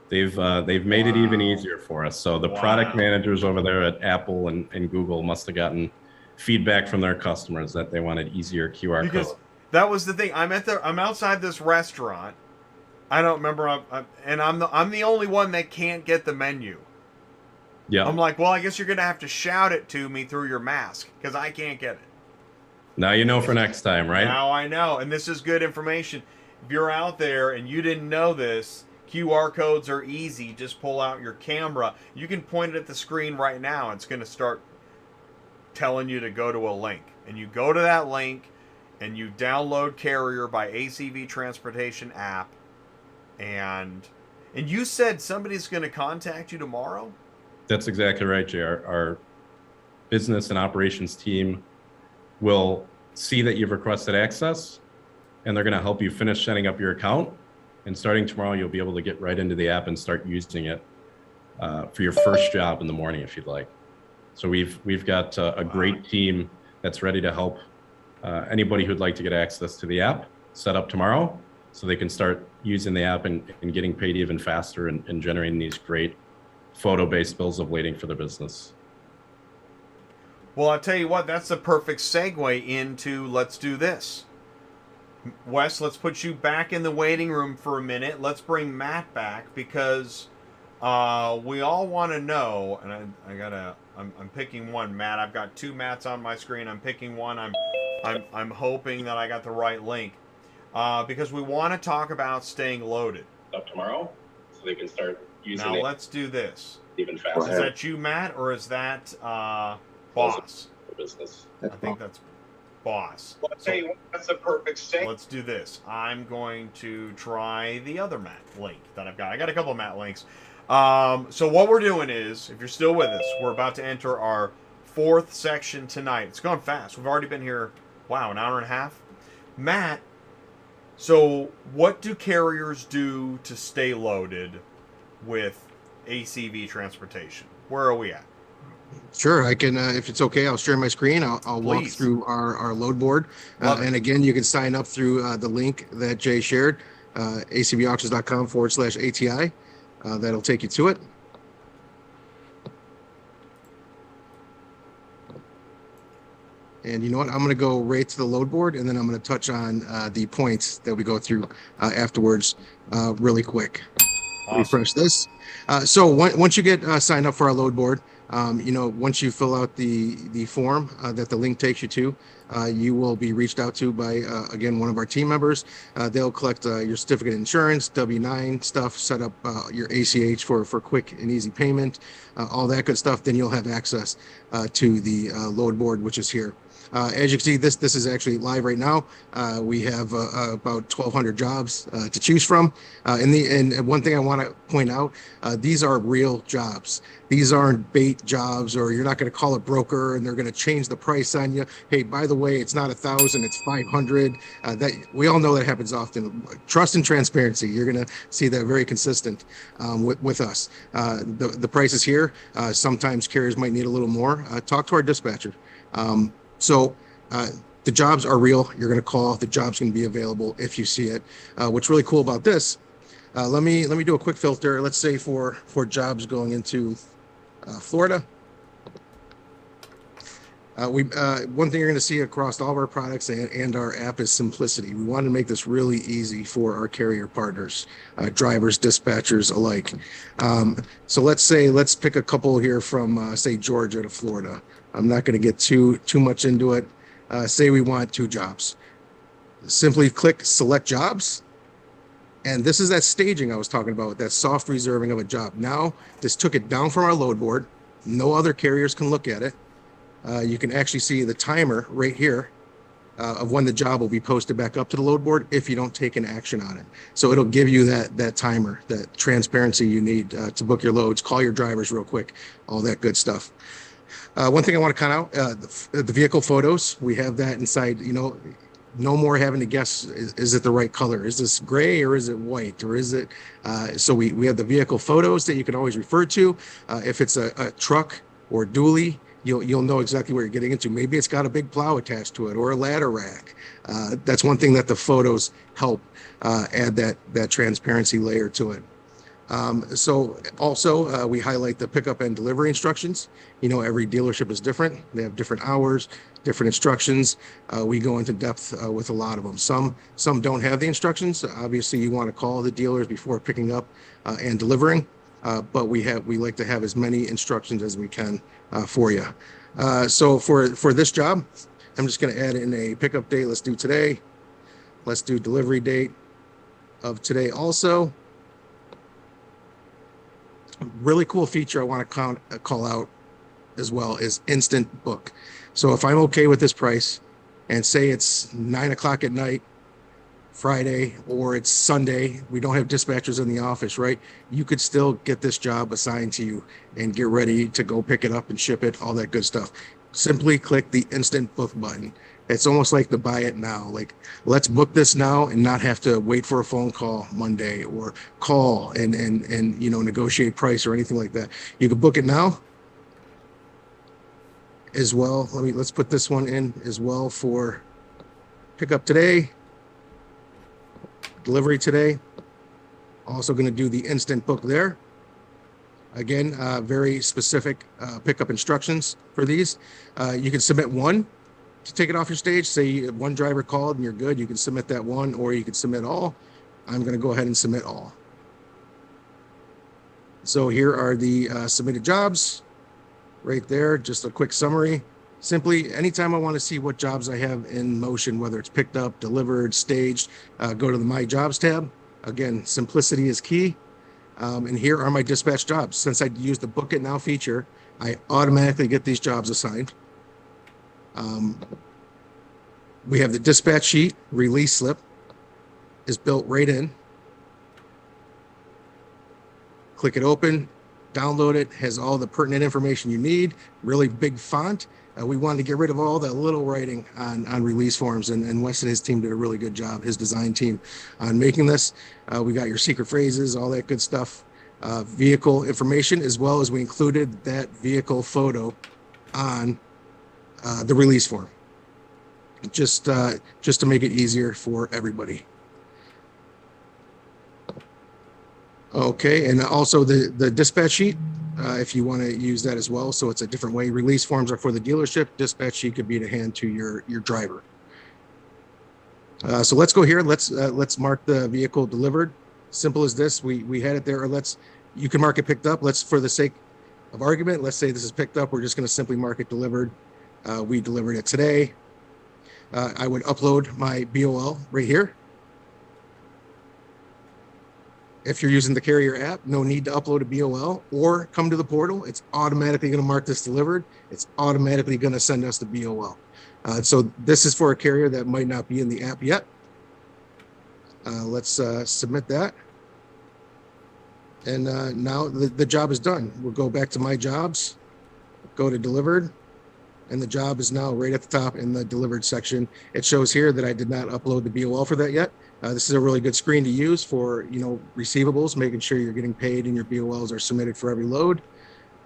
They've made it even easier for us. So the product managers over there at Apple and Google must have gotten feedback from their customers that they wanted easier QR codes. That was the thing. I'm outside this restaurant, I don't remember. I'm the only one that can't get the menu. Yeah. I'm like, well, I guess you're gonna have to shout it to me through your mask because I can't get it. Now you know for next time, right? Now I know, and this is good information. If you're out there and you didn't know this, QR codes are easy. Just pull out your camera. You can point it at the screen right now. It's going to start telling you to go to a link. And you go to that link and you download Carrier by ACV Transportation app. And you said somebody's going to contact you tomorrow? That's exactly right, Jay. Our business and operations team will see that you've requested access, and they're going to help you finish setting up your account. And starting tomorrow, you'll be able to get right into the app and start using it for your first job in the morning, if you'd like. So we've got a great team that's ready to help anybody who'd like to get access to the app set up tomorrow, so they can start using the app and getting paid even faster and generating these great photo-based bills of lading for their business. Well, I'll tell you what, that's the perfect segue into let's do this. Wes, let's put you back in the waiting room for a minute. Let's bring Matt back because we all want to know, and I'm picking one. Matt, I've got two Matts on my screen. I'm picking one. I'm hoping that I got the right link because we want to talk about staying loaded. Up tomorrow, so they can start using Now it let's do this. even faster. Is that you, Matt, or is that Boss? For business. I think that's Boss. Well, I'll tell you what, that's a perfect segue. Let's do this. I'm going to try the other Matt link that I've got. I got a couple of Matt links. So what we're doing is, if you're still with us, we're about to enter our fourth section tonight. It's gone fast. We've already been here, wow, an hour and a half. Matt, so what do carriers do to stay loaded with ACV Transportation? Where are we at? Sure, I can. If it's okay, I'll share my screen. I'll walk through our load board, and again, you can sign up through the link that Jay shared, acvauctions.com/ATI. That'll take you to it. And you know what? I'm going to go right to the load board, and then I'm going to touch on the points that we go through afterwards really quick. Awesome. Refresh this. So once you get signed up for our load board, once you fill out the form that the link takes you to, you will be reached out to by, again, one of our team members. They'll collect your certificate of insurance, W-9 stuff, set up your ACH for quick and easy payment, all that good stuff. Then you'll have access to the load board, which is here. As you can see, this is actually live right now. We have about 1,200 jobs to choose from. And one thing I want to point out, these are real jobs. These aren't bait jobs, or you're not going to call a broker and they're going to change the price on you. Hey, by the way, it's not 1,000, it's 500. That we all know that happens often. Trust and transparency. You're going to see that very consistent with us. The price is here. Sometimes carriers might need a little more. Talk to our dispatcher. So the jobs are real. You're going to call. The job's going to be available if you see it. What's really cool about this, let me do a quick filter. Let's say for jobs going into Florida. One thing you're going to see across all of our products and our app is simplicity. We want to make this really easy for our carrier partners, drivers, dispatchers alike. So let's pick a couple here from say Georgia to Florida. I'm not going to get too much into it. Say we want 2 jobs. Simply click select jobs. And this is that staging I was talking about, that soft reserving of a job. Now, this took it down from our load board. No other carriers can look at it. You can actually see the timer right here of when the job will be posted back up to the load board if you don't take an action on it. So it'll give you that timer, that transparency you need to book your loads, call your drivers real quick, all that good stuff. One thing I want to count out, the vehicle photos, we have that inside, no more having to guess, is it the right color? Is this gray or is it white? Or is it, so we have the vehicle photos that you can always refer to. If it's a truck or dually, you'll know exactly what you're getting into. Maybe it's got a big plow attached to it or a ladder rack. That's one thing that the photos help add that transparency layer to it. So also we highlight the pickup and delivery instructions. You know, every dealership is different. They have different hours, different instructions. We go into depth with a lot of them. Some don't have the instructions. Obviously, you want to call the dealers before picking up and delivering. But we like to have as many instructions as we can for you. So for this job, I'm just going to add in a pickup date. Let's do today. Let's do delivery date of today also. Really cool feature I want to call out as well is instant book. So if I'm okay with this price and say it's 9 o'clock at night, Friday, or it's Sunday, we don't have dispatchers in the office, right? You could still get this job assigned to you and get ready to go pick it up and ship it, all that good stuff. Simply click the instant book button. It's almost like the buy it now. Like, let's book this now and not have to wait for a phone call Monday or call and you know, negotiate price or anything like that. You can book it now as well. Let's put this one in as well for pickup today, delivery today. Also going to do the instant book there. Again, very specific pickup instructions for these. You can submit one to take it off your stage. Say one driver called and you're good. You can submit that one, or you can submit all. I'm going to go ahead and submit all. So here are the submitted jobs right there. Just a quick summary. Simply, anytime I want to see what jobs I have in motion, whether it's picked up, delivered, staged, go to the My Jobs tab. Again, simplicity is key. And here are my dispatch jobs. Since I use the Book It Now feature, I automatically get these jobs assigned. We have the dispatch sheet, release slip is built right in. Click it open, download it, has all the pertinent information you need, really big font. We wanted to get rid of all that little writing on release forms, and Wes and his team did a really good job, his design team, on making this. We got your secret phrases, all that good stuff, vehicle information, as well as we included that vehicle photo on the release form, just to make it easier for everybody. Okay, and also the dispatch sheet, if you want to use that as well. So it's a different way. Release forms are for the dealership. Dispatch sheet could be to hand to your driver. So let's go here. Let's mark the vehicle delivered. Simple as this. We had it there. Or you can mark it picked up. For the sake of argument, let's say this is picked up. We're just going to simply mark it delivered. We delivered it today. I would upload my BOL right here. If you're using the carrier app, no need to upload a BOL or come to the portal. It's automatically going to mark this delivered. It's automatically going to send us the BOL. So this is for a carrier that might not be in the app yet. Let's submit that. And now the job is done. We'll go back to My Jobs, go to Delivered, and the job is now right at the top in the Delivered section. It shows here that I did not upload the BOL for that yet. This is a really good screen to use for, you know, receivables, making sure you're getting paid and your BOLs are submitted for every load.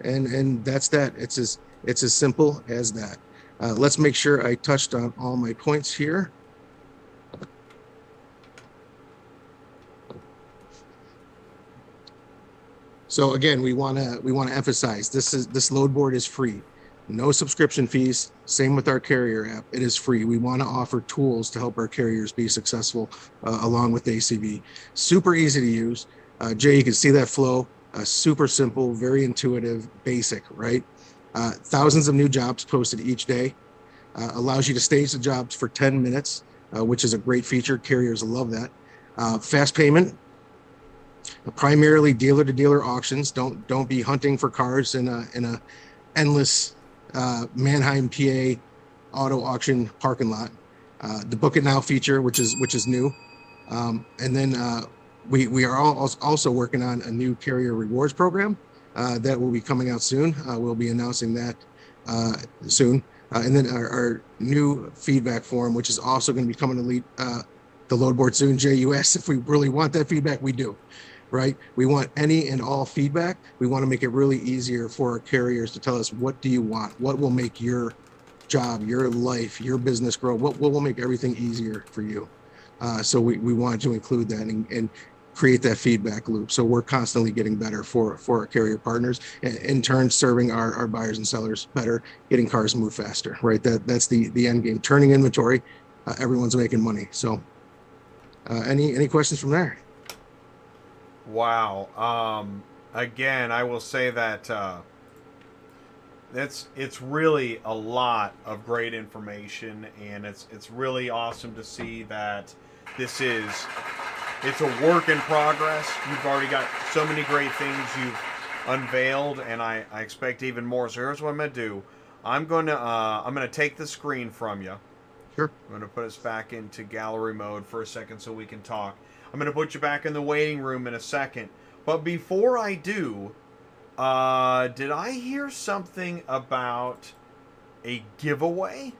And that's that. It's as simple as that. Let's make sure I touched on all my points here. So again, we want to emphasize this load board is free. No subscription fees. Same with our carrier app. It is free. We want to offer tools to help our carriers be successful along with ACV. Super easy to use. Jay, you can see that flow. Super simple, very intuitive, basic, right? Thousands of new jobs posted each day. Allows you to stage the jobs for 10 minutes, which is a great feature. Carriers love that. Fast payment. Primarily dealer-to-dealer auctions. Don't be hunting for cars in a endless Mannheim, PA auto auction parking lot. The Book It Now feature, which is new, and then we are also working on a new carrier rewards program that will be coming out soon. We'll be announcing that soon, and then our new feedback form, which is also going to be coming to the load board soon. Jay, you asked if we really want that feedback. We do. Right? We want any and all feedback. We want to make it really easier for our carriers to tell us, what do you want? What will make your job, your life, your business grow? What will make everything easier for you? So we wanted to include that. And create that feedback loop. So we're constantly getting better for our carrier partners, and in turn serving our buyers and sellers better, getting cars move faster, right? That's the end game. Turning inventory, everyone's making money. So any questions from there? Wow. Again, I will say that it's really a lot of great information, and it's really awesome to see that it's a work in progress. You've already got so many great things you've unveiled, and I expect even more. So here's what I'm gonna do. I'm gonna take the screen from you. Sure. I'm gonna put us back into gallery mode for a second so we can talk. I'm gonna put you back in the waiting room in a second. But before I do, did I hear something about a giveaway?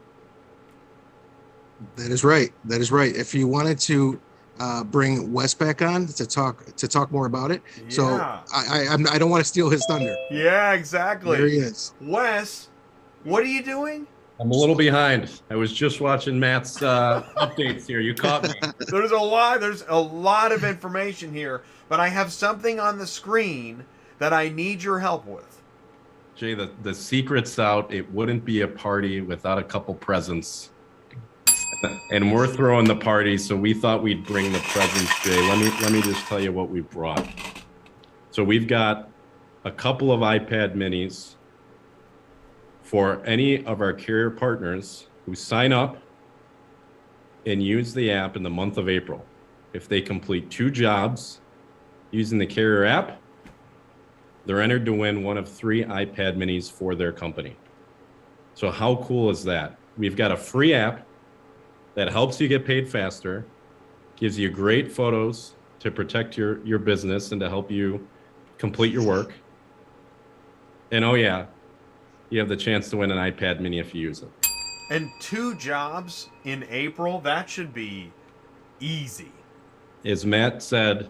That is right. That is right. If you wanted to bring Wes back on to talk more about it, Yeah. so I don't want to steal his thunder. Yeah, exactly. There he is. Wes, what are you doing? I'm a little behind. I was just watching Matt's updates here. You caught me. There's a lot of information here, but I have something on the screen that I need your help with. Jay, the secret's out. It wouldn't be a party without a couple presents. And we're throwing the party, so we thought we'd bring the presents, Jay. Let me just tell you what we brought. So we've got a couple of iPad minis for any of our carrier partners who sign up and use the app in the month of April. If they complete 2 jobs using the carrier app, they're entered to win one of 3 iPad minis for their company. So how cool is that? We've got a free app that helps you get paid faster, gives you great photos to protect your business and to help you complete your work. And oh yeah, you have the chance to win an iPad mini if you use it. And 2 jobs in April, that should be easy. As Matt said,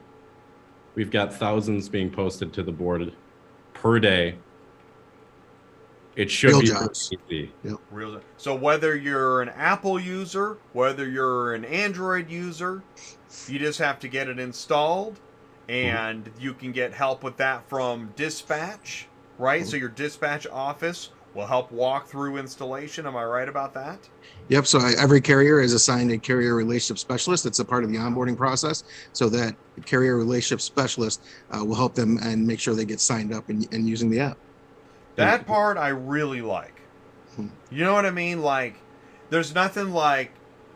we've got thousands being posted to the board per day. It should Real be jobs. easy. Real. So whether you're an Apple user, whether you're an Android user, you just have to get it installed, and you can get help with that from dispatch, right? So your dispatch office will help walk through installation. Am I right about that? Yep. So every carrier is assigned a carrier relationship specialist. It's a part of the onboarding process. So that carrier relationship specialist will help them and make sure they get signed up and using the app. That part I really like. You know what I mean? Like, there's nothing like,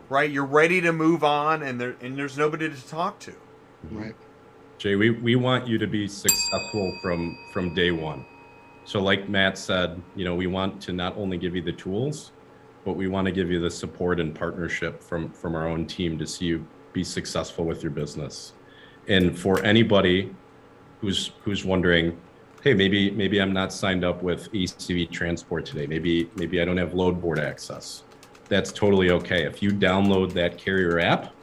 right? You're ready to move on, and there's nobody to talk to. Right. Jay, we want you to be successful from day one. So like Matt said, we want to not only give you the tools, but we want to give you the support and partnership from our own team to see you be successful with your business. And for anybody who's wondering, hey, maybe I'm not signed up with ACV Transport today. Maybe I don't have load board access. That's totally okay. If you download that carrier app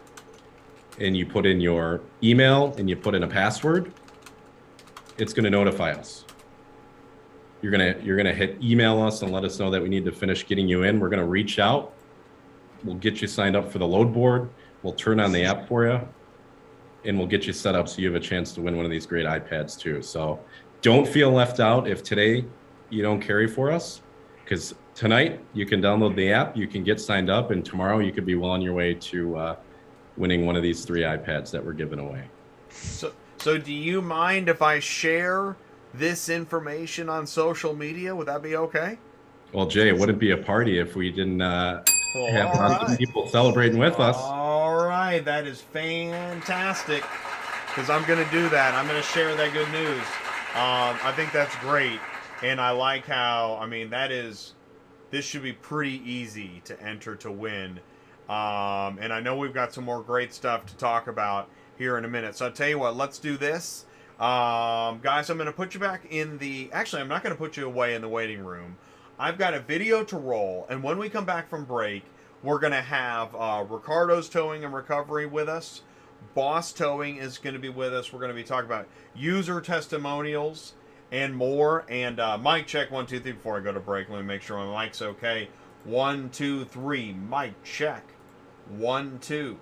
and you put in your email and you put in a password, it's going to notify us. You're gonna hit email us and let us know that we need to finish getting you in. We're gonna reach out. We'll get you signed up for the load board. We'll turn on the app for you, and we'll get you set up so you have a chance to win one of these great iPads too. So don't feel left out if today you don't carry for us, because tonight you can download the app, you can get signed up, and tomorrow you could be well on your way to winning one of these 3 iPads that we're giving away. So do you mind if I share this information on social media? Would that be okay? Well, Jay, it wouldn't be a party if we didn't have lots of people celebrating with us. All right, that is fantastic, because I'm going to do that. I'm going to share that good news. I think that's great, and I like how, this should be pretty easy to enter to win. And I know we've got some more great stuff to talk about here in a minute. So I'll tell you what, let's do this. Guys, I'm going to put you back in actually, I'm not going to put you away in the waiting room. I've got a video to roll, and when we come back from break, we're going to have Riccardo's Towing and Recovery with us. Boss Towing is going to be with us. We're going to be talking about user testimonials and more. And mic check 1 2 3 before I go to break. Let me make sure my mic's okay. 1 2 3 mic check 1 2.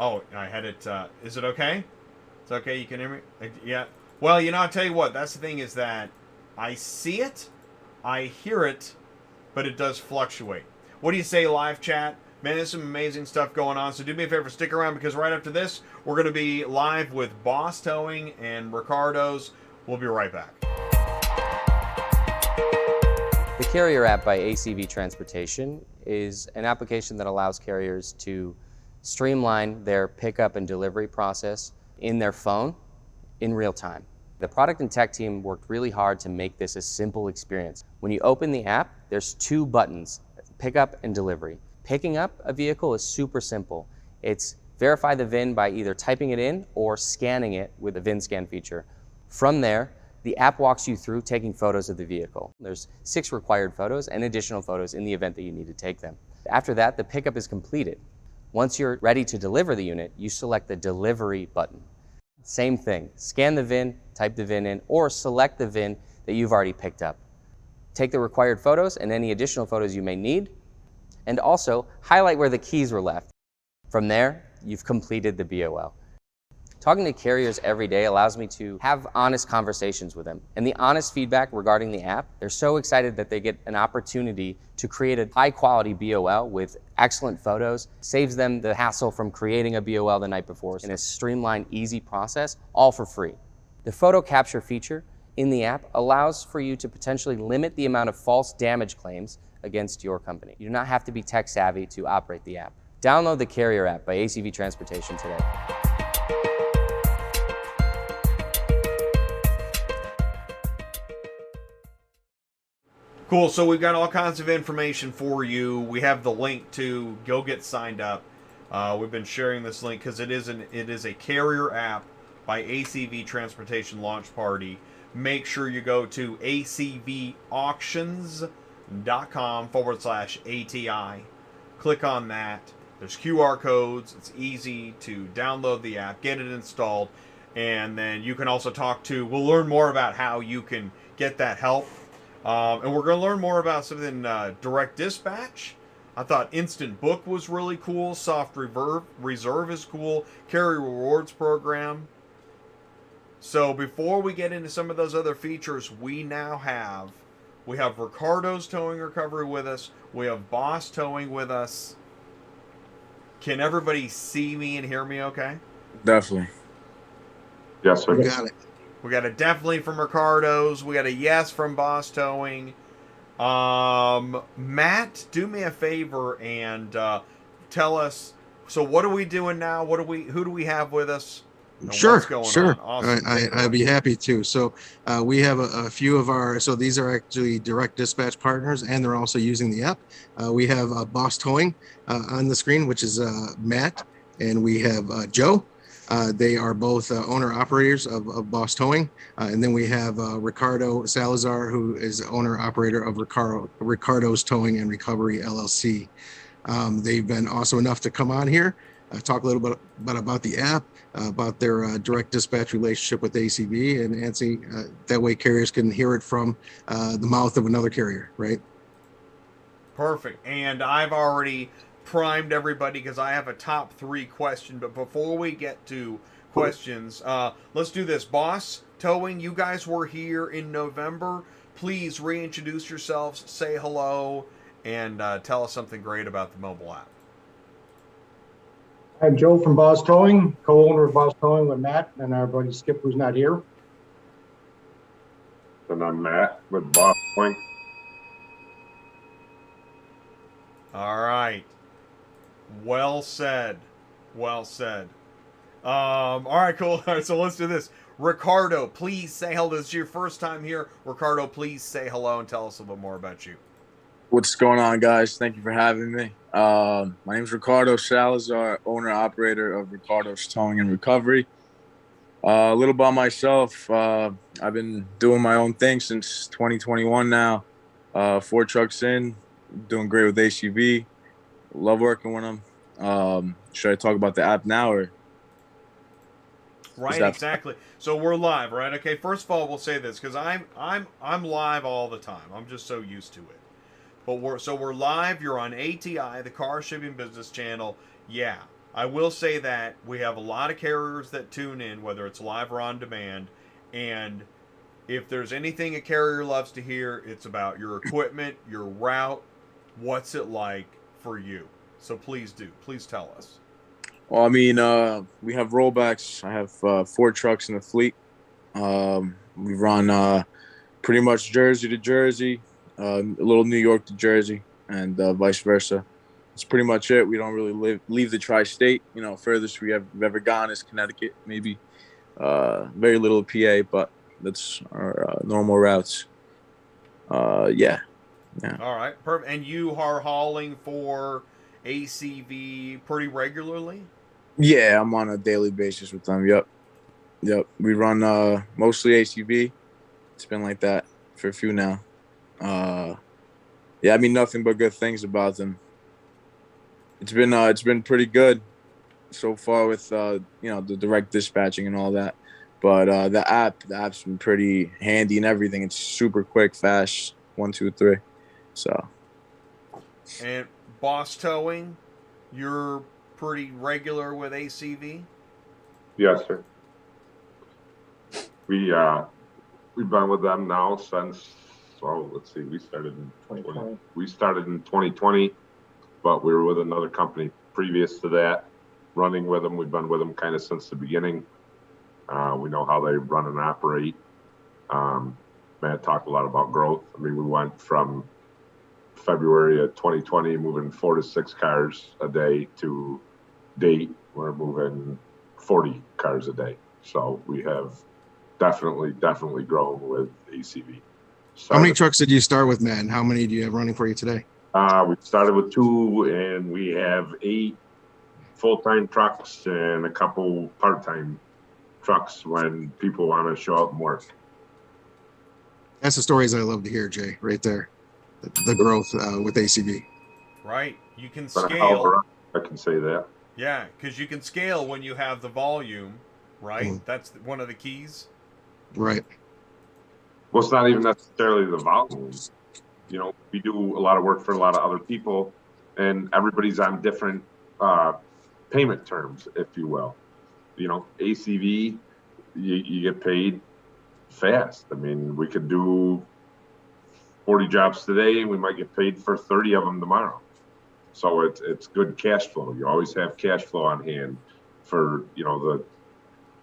Oh, I had it. Is it okay? It's okay. You can hear me. Yeah. Well, I'll tell you what. That's the thing is that I see it, I hear it, but it does fluctuate. What do you say, live chat? Man, there's some amazing stuff going on. So do me a favor, stick around because right after this, we're going to be live with Boss Towing and Riccardo's. We'll be right back. The Carrier app by ACV Transportation is an application that allows carriers to streamline their pickup and delivery process in their phone in real time. The product and tech team worked really hard to make this a simple experience. When you open the app, there's 2 buttons, pickup and delivery. Picking up a vehicle is super simple. It's verify the VIN by either typing it in or scanning it with the VIN scan feature. From there, the app walks you through taking photos of the vehicle. There's 6 required photos and additional photos in the event that you need to take them. After that, the pickup is completed. Once you're ready to deliver the unit, you select the delivery button. Same thing, scan the VIN, type the VIN in, or select the VIN that you've already picked up. Take the required photos and any additional photos you may need, and also highlight where the keys were left. From there, you've completed the BOL. Talking to carriers every day allows me to have honest conversations with them. And the honest feedback regarding the app, they're so excited that they get an opportunity to create a high quality BOL with excellent photos, saves them the hassle from creating a BOL the night before in a streamlined, easy process, all for free. The photo capture feature in the app allows for you to potentially limit the amount of false damage claims against your company. You do not have to be tech savvy to operate the app. Download the Carrier app by ACV Transportation today. Cool, so we've got all kinds of information for you. We have the link to go get signed up. We've been sharing this link because it is a carrier app by ACV Transportation Launch Party. Make sure you go to acvauctions.com/ATI. Click on that. There's QR codes. It's easy to download the app, get it installed, and then you can also we'll learn more about how you can get that help. And we're going to learn more about something direct dispatch. I thought Instant Book was really cool. Soft Reserve is cool. Carrier Rewards Program. So before we get into some of those other features, we have Riccardo's Towing Recovery with us. We have Boss Towing with us. Can everybody see me and hear me okay? Definitely. Yes, sir. You got it. We got a definitely from Riccardo's. We got a yes from Boss Towing. Matt, do me a favor and tell us. So, what are we doing now? Who do we have with us? Sure, What's going sure. on? Awesome. I'd be happy to. So we have a few of so these are actually direct dispatch partners, and they're also using the app. We have Boss Towing on the screen, which is Matt, and we have Joe. They are both owner-operators of Boss Towing. And then we have Riccardo Salazar, who is owner-operator of Riccardo's Towing and Recovery, LLC. They've been awesome enough to come on here, talk a little bit about the app, about their direct dispatch relationship with ACV, and Nancy, that way carriers can hear it from the mouth of another carrier, right? Perfect. And I've already primed everybody because I have a top 3 question. But before we get to questions, let's do this. Boss Towing, you guys were here in November. Please reintroduce yourselves, say hello, and tell us something great about the mobile app. I'm Joe from Boss Towing, co-owner of Boss Towing with Matt and our buddy Skip, who's not here. And I'm Matt with Boss Towing. All right. Well said. Well said. All right, cool. All right, so let's do this. Riccardo, please say hello. This is your first time here. Riccardo, please say hello and tell us a little bit more about you. What's going on, guys? Thank you for having me. My name is Riccardo Salazar, owner-operator of Riccardo's Towing and Recovery. A little about myself. I've been doing my own thing since 2021 now. 4 trucks in, doing great with ACV. Love working with them. Should I talk about the app now, or? Right, exactly. So we're live, right? Okay. First of all, we'll say this because I'm live all the time. I'm just so used to it. But we're live. You're on ATI, the Car Shipping Business Channel. Yeah. I will say that we have a lot of carriers that tune in, whether it's live or on demand, and if there's anything a carrier loves to hear, it's about your equipment, your route, what's it like for you. So please tell us. Well, I mean, we have rollbacks. I have 4 trucks in the fleet. We run pretty much Jersey to Jersey, a little New York to Jersey, and vice versa. That's pretty much it. We don't really leave the tri-state. You know, furthest we've ever gone is Connecticut, maybe very little PA, but that's our normal routes. Yeah. All right, perfect. And you are hauling for ACV pretty regularly? Yeah, I'm on a daily basis with them. Yep. We run mostly ACV. It's been like that for a few now. Yeah, I mean, nothing but good things about them. It's been pretty good so far with the direct dispatching and all that. But the app's been pretty handy and everything. It's super quick, fast, 1, 2, 3. So. And Boss Towing, you're pretty regular with ACV? Yes, sir. We've been with them now since, let's see, we started in 2020. We started in 2020, but we were with another company previous to that, running with them. We've been with them kind of since the beginning. We know how they run and operate. Matt talked a lot about growth. I mean, we went from February of 2020 moving 4 to 6 cars a day to date we're moving 40 cars a day. So we have definitely grown with ACV. So, how many trucks did you start with, Matt, and how many do you have running for you today? We started with 2, and we have 8 full-time trucks and a couple part-time trucks when people want to show up and work. That's the stories I love to hear, Jay, right there. The growth with ACV. Right. You can scale. I can say that. Yeah, because you can scale when you have the volume, right? That's one of the keys. Right. Well, it's not even necessarily the volume. You know, we do a lot of work for a lot of other people, and everybody's on different payment terms, if you will. You know, ACV, you get paid fast. I mean, we could do 40 jobs today, and we might get paid for 30 of them tomorrow. So it's good cash flow. You always have cash flow on hand for, you know, the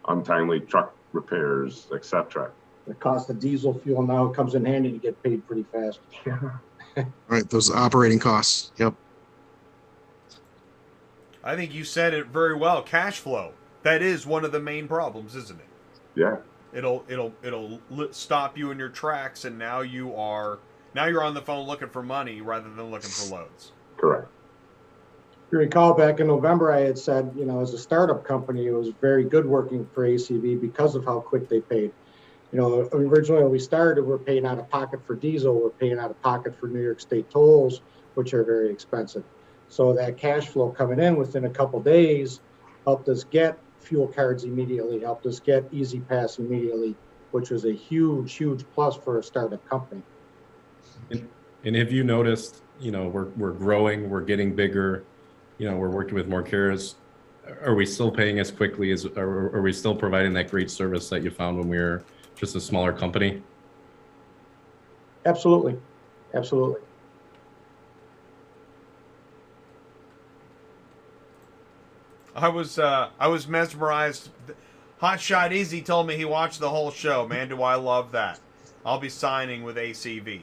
untimely truck repairs, etc. The cost of diesel fuel now comes in handy to get paid pretty fast. Right, those operating costs. Yep. I think you said it very well. Cash flow. That is one of the main problems, isn't it? Yeah. It'll stop you in your tracks, and now you're on the phone looking for money rather than looking for loads. Correct. If you recall, back in November, I had said, you know, as a startup company, it was very good working for ACV because of how quick they paid. You know, originally when we started, we're paying out of pocket for diesel, we're paying out of pocket for New York State tolls, which are very expensive. So that cash flow coming in within a couple days helped us get fuel cards immediately, helped us get Easy Pass immediately, which was a huge plus for a startup company. And have you noticed, you know, we're growing, we're getting bigger, you know, we're working with more carriers. Are we still paying as quickly as, or are we still providing that great service that you found when we were just a smaller company? Absolutely. I was mesmerized. Hot Shot Easy told me he watched the whole show. Man, do I love that. I'll be signing with ACV.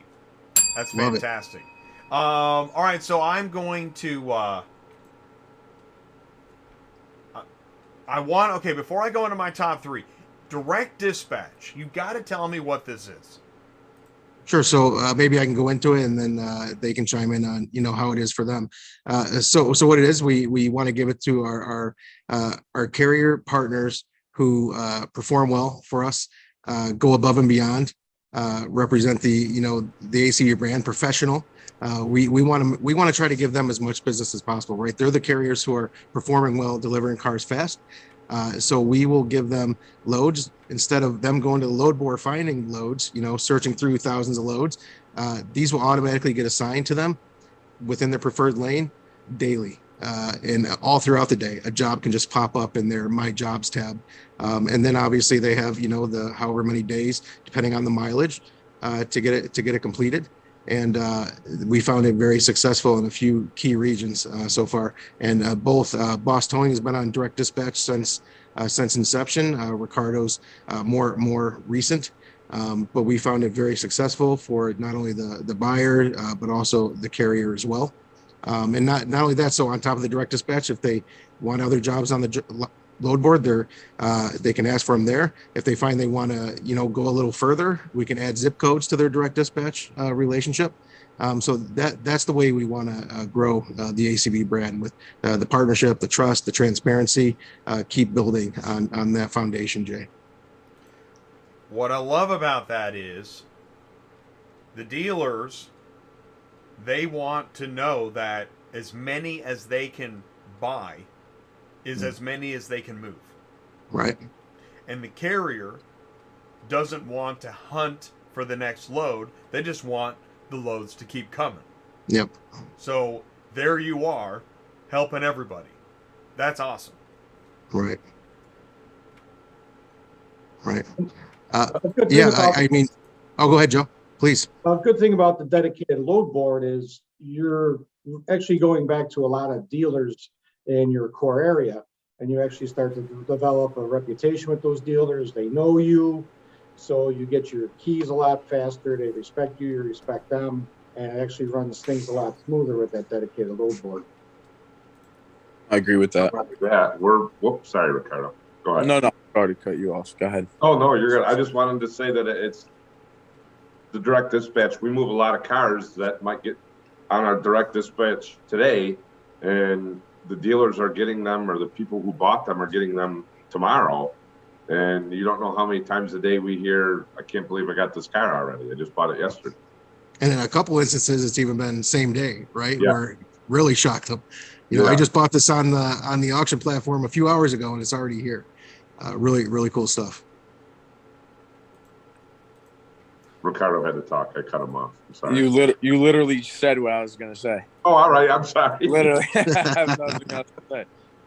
That's fantastic. All right, so I'm going to before I go into my top 3, direct dispatch. You got to tell me what this is. Sure. So maybe I can go into it, and then they can chime in on, you know, how it is for them. So what it is, we want to give it to our carrier partners who perform well for us, go above and beyond, represent the ACV brand, professional. We want to try to give them as much business as possible, right? They're the carriers who are performing well, delivering cars fast. So we will give them loads instead of them going to the load board, finding loads, you know, searching through thousands of loads. These will automatically get assigned to them within their preferred lane daily. and all throughout the day, a job can just pop up in their My Jobs tab. And then obviously they have, the however many days, depending on the mileage, to get it completed. And we found it very successful in a few key regions so far. And both Boss Towing has been on direct dispatch since inception. Riccardo's more recent. But we found it very successful for not only the buyer, but also the carrier as well. And not only that, so on top of the direct dispatch, if they want other jobs on the load board, they can ask for them there. If they find they want to, go a little further, we can add zip codes to their direct dispatch relationship. So that's the way we want to grow the ACV brand, with the partnership, the trust, the transparency. Keep building on that foundation, Jay. What I love about that is the dealers, they want to know that as many as they can buy is as many as they can move. Right. And the carrier doesn't want to hunt for the next load. They just want the loads to keep coming. Yep. So there you are, helping everybody. That's awesome. Right. Right. Go ahead, Joe, please. A good thing about the dedicated load board is you're actually going back to a lot of dealers in your core area, and you actually start to develop a reputation with those dealers. They know you, so you get your keys a lot faster. They respect you, you respect them, and it actually runs things a lot smoother with that dedicated load board. I agree with that. Whoops, sorry, Riccardo. Go ahead. No, I already cut you off. Go ahead. Oh, no, you're good. I just wanted to say that it's the direct dispatch. We move a lot of cars that might get on our direct dispatch today, and the dealers are getting them, or the people who bought them are getting them tomorrow. And you don't know how many times a day we hear, I can't believe I got this car already. I just bought it yesterday. And in a couple instances, it's even been same day, right? Yeah. Where it really shocked them. I just bought this on the auction platform a few hours ago, and it's already here. Really, really cool stuff. Riccardo had to talk. I cut him off. I'm sorry. You literally said what I was going to say. Oh, all right. I'm sorry. Literally. I have nothing else to say.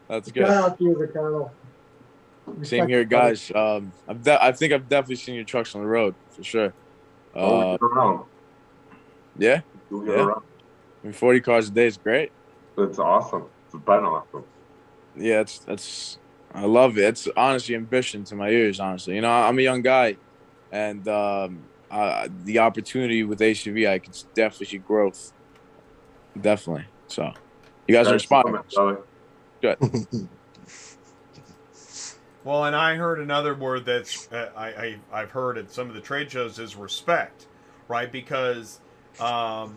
That's good. Shout out to you, Riccardo. Same here, guys. I think I've definitely seen your trucks on the road for sure. Get around. Yeah. You'll get around. 40 cars a day is great. It's awesome. It's been awesome. Yeah, I love it. It's honestly ambition to my ears, honestly. I'm a young guy, and the opportunity with ACV, I can definitely see growth. Definitely. So you guys are responding. Good. Well, and I heard another word that's I've heard at some of the trade shows is respect, right? Because right,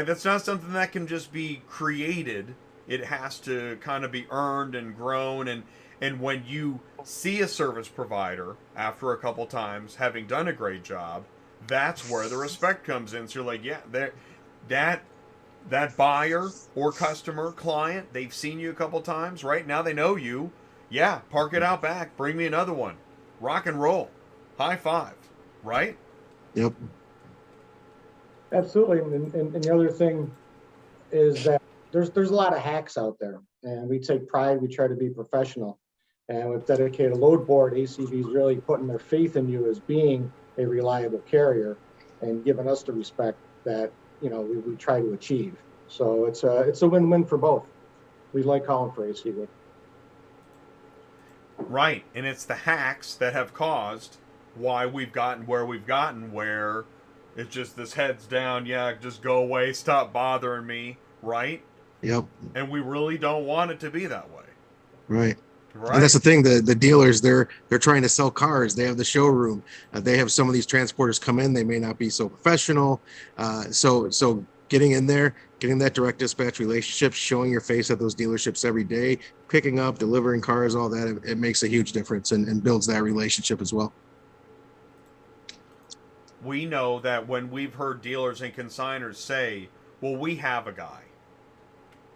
that's not something that can just be created. It has to kind of be earned and grown, and when you see a service provider after a couple times having done a great job, that's where the respect comes in. So you're like, yeah, that buyer or customer, client, they've seen you a couple times, right? Now they know you. Yeah, park it out back. Bring me another one. Rock and roll. High five, right? Yep. Absolutely. And the other thing is that there's a lot of hacks out there, and we take pride. We try to be professional. And with dedicated load board, ACV is really putting their faith in you as being a reliable carrier and giving us the respect that we try to achieve. So it's a win-win for both. We like calling for ACV. Right, and it's the hacks that have caused why we've gotten where we've gotten, where it's just this heads down, yeah, just go away, stop bothering me, right? Yep. And we really don't want it to be that way. Right. Right. And that's the thing. The dealers, they're trying to sell cars. They have the showroom. They have some of these transporters come in. They may not be so professional. So getting in there, getting that direct dispatch relationship, showing your face at those dealerships every day, picking up, delivering cars, all that, it makes a huge difference and builds that relationship as well. We know that when we've heard dealers and consigners say, well, we have a guy,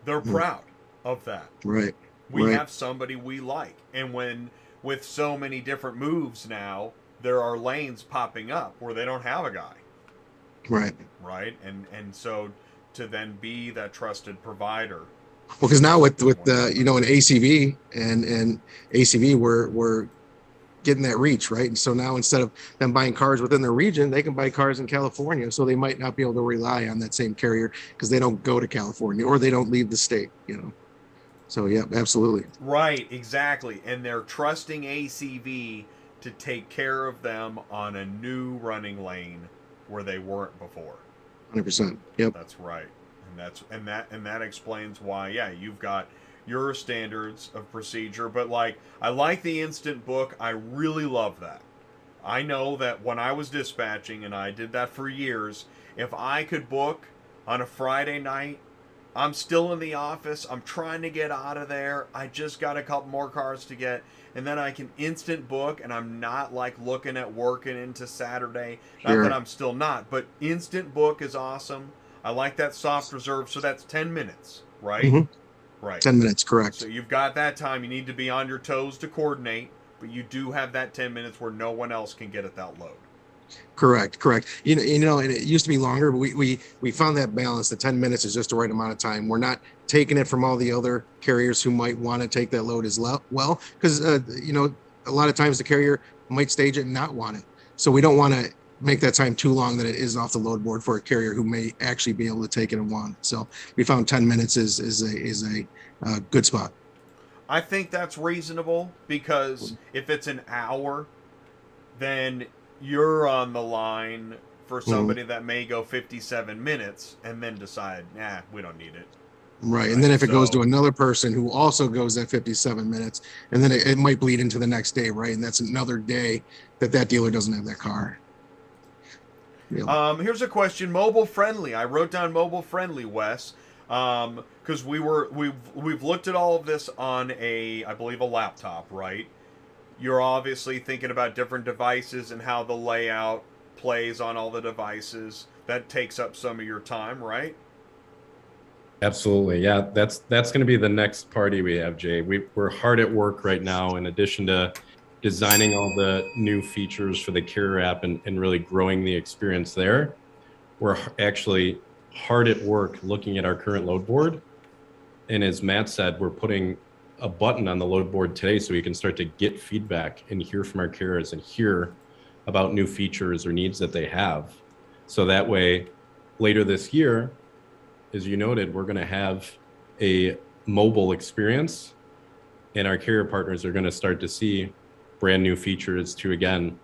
they're proud of that. Right. We have somebody we like. And when with so many different moves now, there are lanes popping up where they don't have a guy. Right. Right. And so to then be that trusted provider Well, because now with you know, an ACV and ACV, we're getting that reach, right? And so now instead of them buying cars within their region, they can buy cars in California. So they might not be able to rely on that same carrier because they don't go to California or they don't leave the state, you know. So yeah, absolutely. Right, exactly. And they're trusting ACV to take care of them on a new running lane where they weren't before. 100%. Yep. That's right. And that explains why, yeah, you've got your standards of procedure, but like I like the instant book. I really love that. I know that when I was dispatching, and I did that for years, if I could book on a Friday night, I'm still in the office, I'm trying to get out of there, I just got a couple more cars to get, and then I can instant book, and I'm not like looking at working into Saturday. Sure. Not that I'm still not, but instant book is awesome. I like that soft reserve, so that's 10 minutes, right? Mhm. Right. 10 minutes, correct. So you've got that time. You need to be on your toes to coordinate, but you do have that 10 minutes where no one else can get at that load. Correct. You know, and it used to be longer, but we found that balance. The 10 minutes is just the right amount of time. We're not taking it from all the other carriers who might want to take that load as well, because you know, a lot of times the carrier might stage it and not want it. So we don't want to make that time too long that it is off the load board for a carrier who may actually be able to take it and want it. So we found 10 minutes is a good spot. I think that's reasonable, because if it's an hour, then you're on the line for somebody that may go 57 minutes and then decide, nah, we don't need it. Right. And then if it goes to another person who also goes at 57 minutes, and then it might bleed into the next day, right? And that's another day that dealer doesn't have that car. Yeah. Here's a question: mobile friendly. I wrote down mobile friendly, Wes, because we've looked at all of this on I believe a laptop, right? You're obviously thinking about different devices and how the layout plays on all the devices. That takes up some of your time, right? Absolutely. Yeah, that's going to be the next party we have, Jay. We're hard at work right now, in addition to designing all the new features for the carrier app and really growing the experience there. We're actually hard at work looking at our current load board. And as Matt said, we're putting a button on the load board today so we can start to get feedback and hear from our carriers and hear about new features or needs that they have. So that way, later this year, as you noted, we're going to have a mobile experience, and our carrier partners are going to start to see brand new features to, again,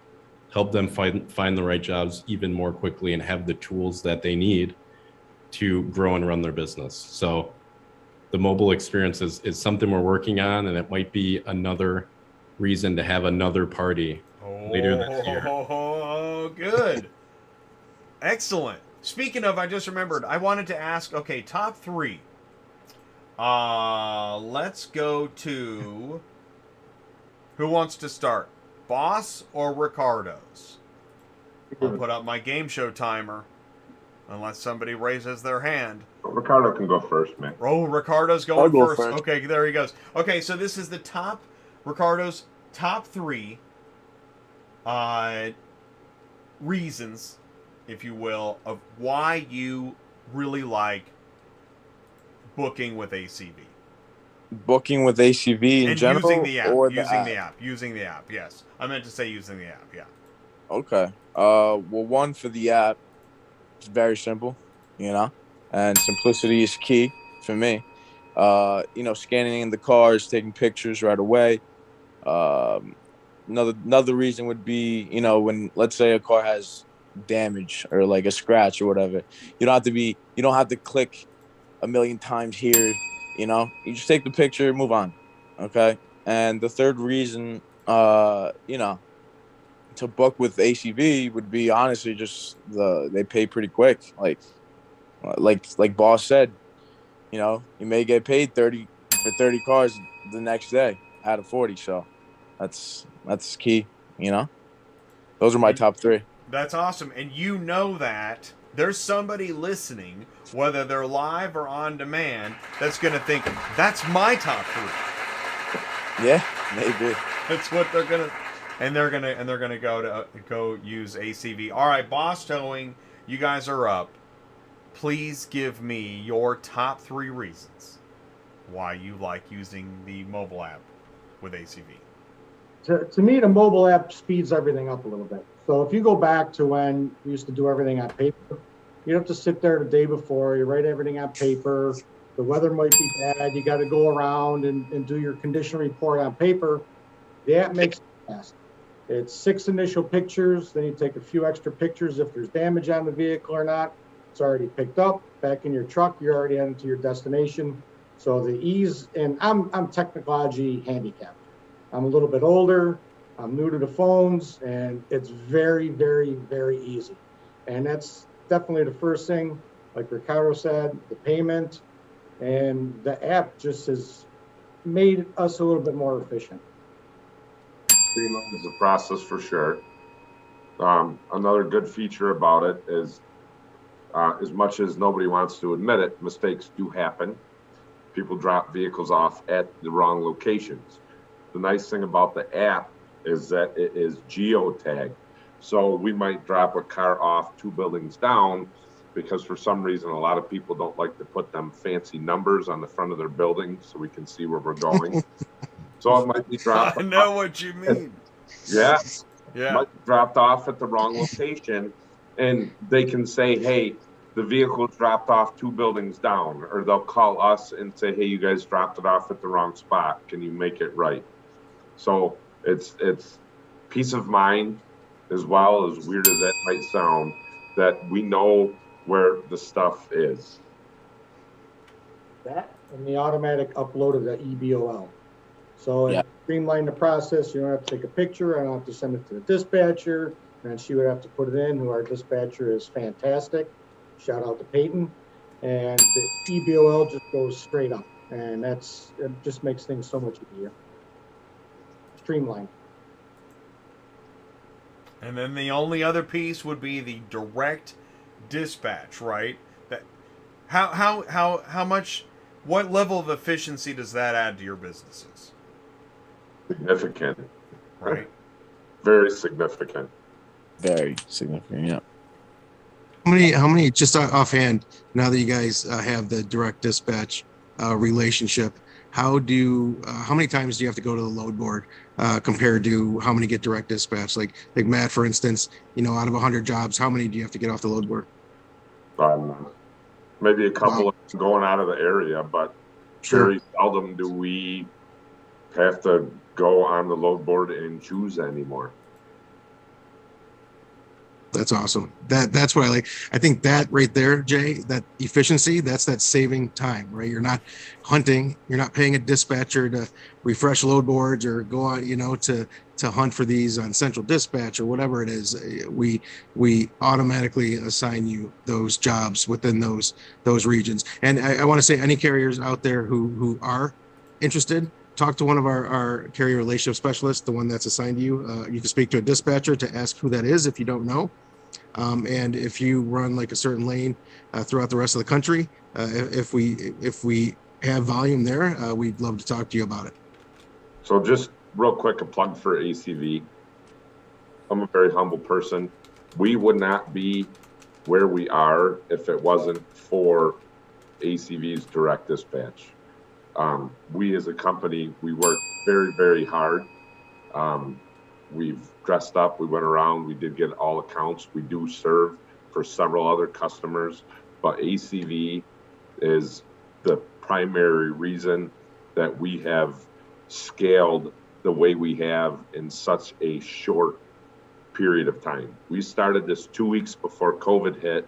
help them find the right jobs even more quickly and have the tools that they need to grow and run their business. So the mobile experience is something we're working on, and it might be another reason to have another party later this year. Oh, good. Excellent. Speaking of, I just remembered, I wanted to ask, okay, top three. Let's go to, who wants to start? Boss or Riccardo's? I'll put up my game show timer, unless somebody raises their hand. Riccardo can go first, man. Oh, Riccardo's going first. Okay, there he goes. Okay, so this is Riccardo's top three reasons, if you will, of why you really like booking with ACV. Booking with ACV in and general, using the app, or using the app. Yes, I meant to say using the app. Yeah. Okay. Well, one, for the app, it's very simple, you know, and simplicity is key for me. You know, scanning in the cars, taking pictures right away. Another reason would be, you know, when, let's say, a car has damage or like a scratch or whatever, you don't have to click a million times here, you know, you just take the picture, move on. Okay. And the third reason, you know, to book with ACV would be honestly just they pay pretty quick. Like Boss said, you know, you may get paid 30 for 30 cars the next day out of 40. So that's key, you know. Those are my top three. That's awesome. And you know that there's somebody listening, whether they're live or on demand, that's going to think, that's my top three. Yeah, maybe. That's what they're going to, and they're going to go use ACV. All right, Boss Towing, you guys are up. Please give me your top three reasons. why you like using the mobile app with ACV. To me, the mobile app speeds everything up a little bit. So if you go back to when we used to do everything on paper, you have to sit there the day before, you write everything on paper. The weather might be bad. You got to go around and do your condition report on paper. The app makes it fast. It's 6 initial pictures. Then you take a few extra pictures if there's damage on the vehicle or not. It's already picked up, back in your truck. You're already heading to your destination. So the ease, and I'm technology handicapped. I'm a little bit older. I'm new to the phones, and it's very, very, very easy. And that's definitely the first thing. Like Riccardo said, the payment and the app just has made us a little bit more efficient. Streamlines the process for sure. Another good feature about it is, as much as nobody wants to admit it, mistakes do happen. People drop vehicles off at the wrong locations. The nice thing about the app is that it is geotagged. So we might drop a car off 2 buildings down because for some reason a lot of people don't like to put them fancy numbers on the front of their building so we can see where we're going. So it might be dropped. I know what you mean. Yeah. Yeah. Might be dropped off at the wrong location, and they can say, hey, the vehicle dropped off 2 buildings down, or they'll call us and say, hey, you guys dropped it off at the wrong spot. Can you make it right? So it's peace of mind, as well, as weird as that might sound, that we know where the stuff is. That and the automatic upload of the EBOL. So it streamlined the process. You don't have to take a picture. I don't have to send it to the dispatcher. And she would have to put it in, who our dispatcher is fantastic. Shout out to Peyton. And the EBOL just goes straight up. And it just makes things so much easier. Streamlined. And then the only other piece would be the direct dispatch, right? That how much, what level of efficiency does that add to your businesses? Significant. Right. Very significant. Very significant, yeah. How many, just offhand, now that you guys have the direct dispatch relationship, how many times do you have to go to the load board compared to how many get direct dispatch? Like Matt, for instance, out of 100 jobs, how many do you have to get off the load board? Maybe a couple of going out of the area, but very seldom do we have to go on the load board and choose anymore. That's awesome. That's what I like. I think that right there, Jay, that efficiency, that's that saving time, right? You're not hunting, you're not paying a dispatcher to refresh load boards or go out, to hunt for these on central dispatch or whatever it is. We automatically assign you those jobs within those regions. And I want to say, any carriers out there who are interested, talk to one of our carrier relationship specialists, the one that's assigned to you. You can speak to a dispatcher to ask who that is if you don't know. And if you run like a certain lane throughout the rest of the country, if we have volume there, we'd love to talk to you about it. So just real quick, a plug for ACV. I'm a very humble person. We would not be where we are if it wasn't for ACV's direct dispatch. We as a company, we work very, very hard. We've dressed up, we went around, we did get all accounts. We do serve for several other customers, but ACV is the primary reason that we have scaled the way we have in such a short period of time. We started this 2 weeks before COVID hit.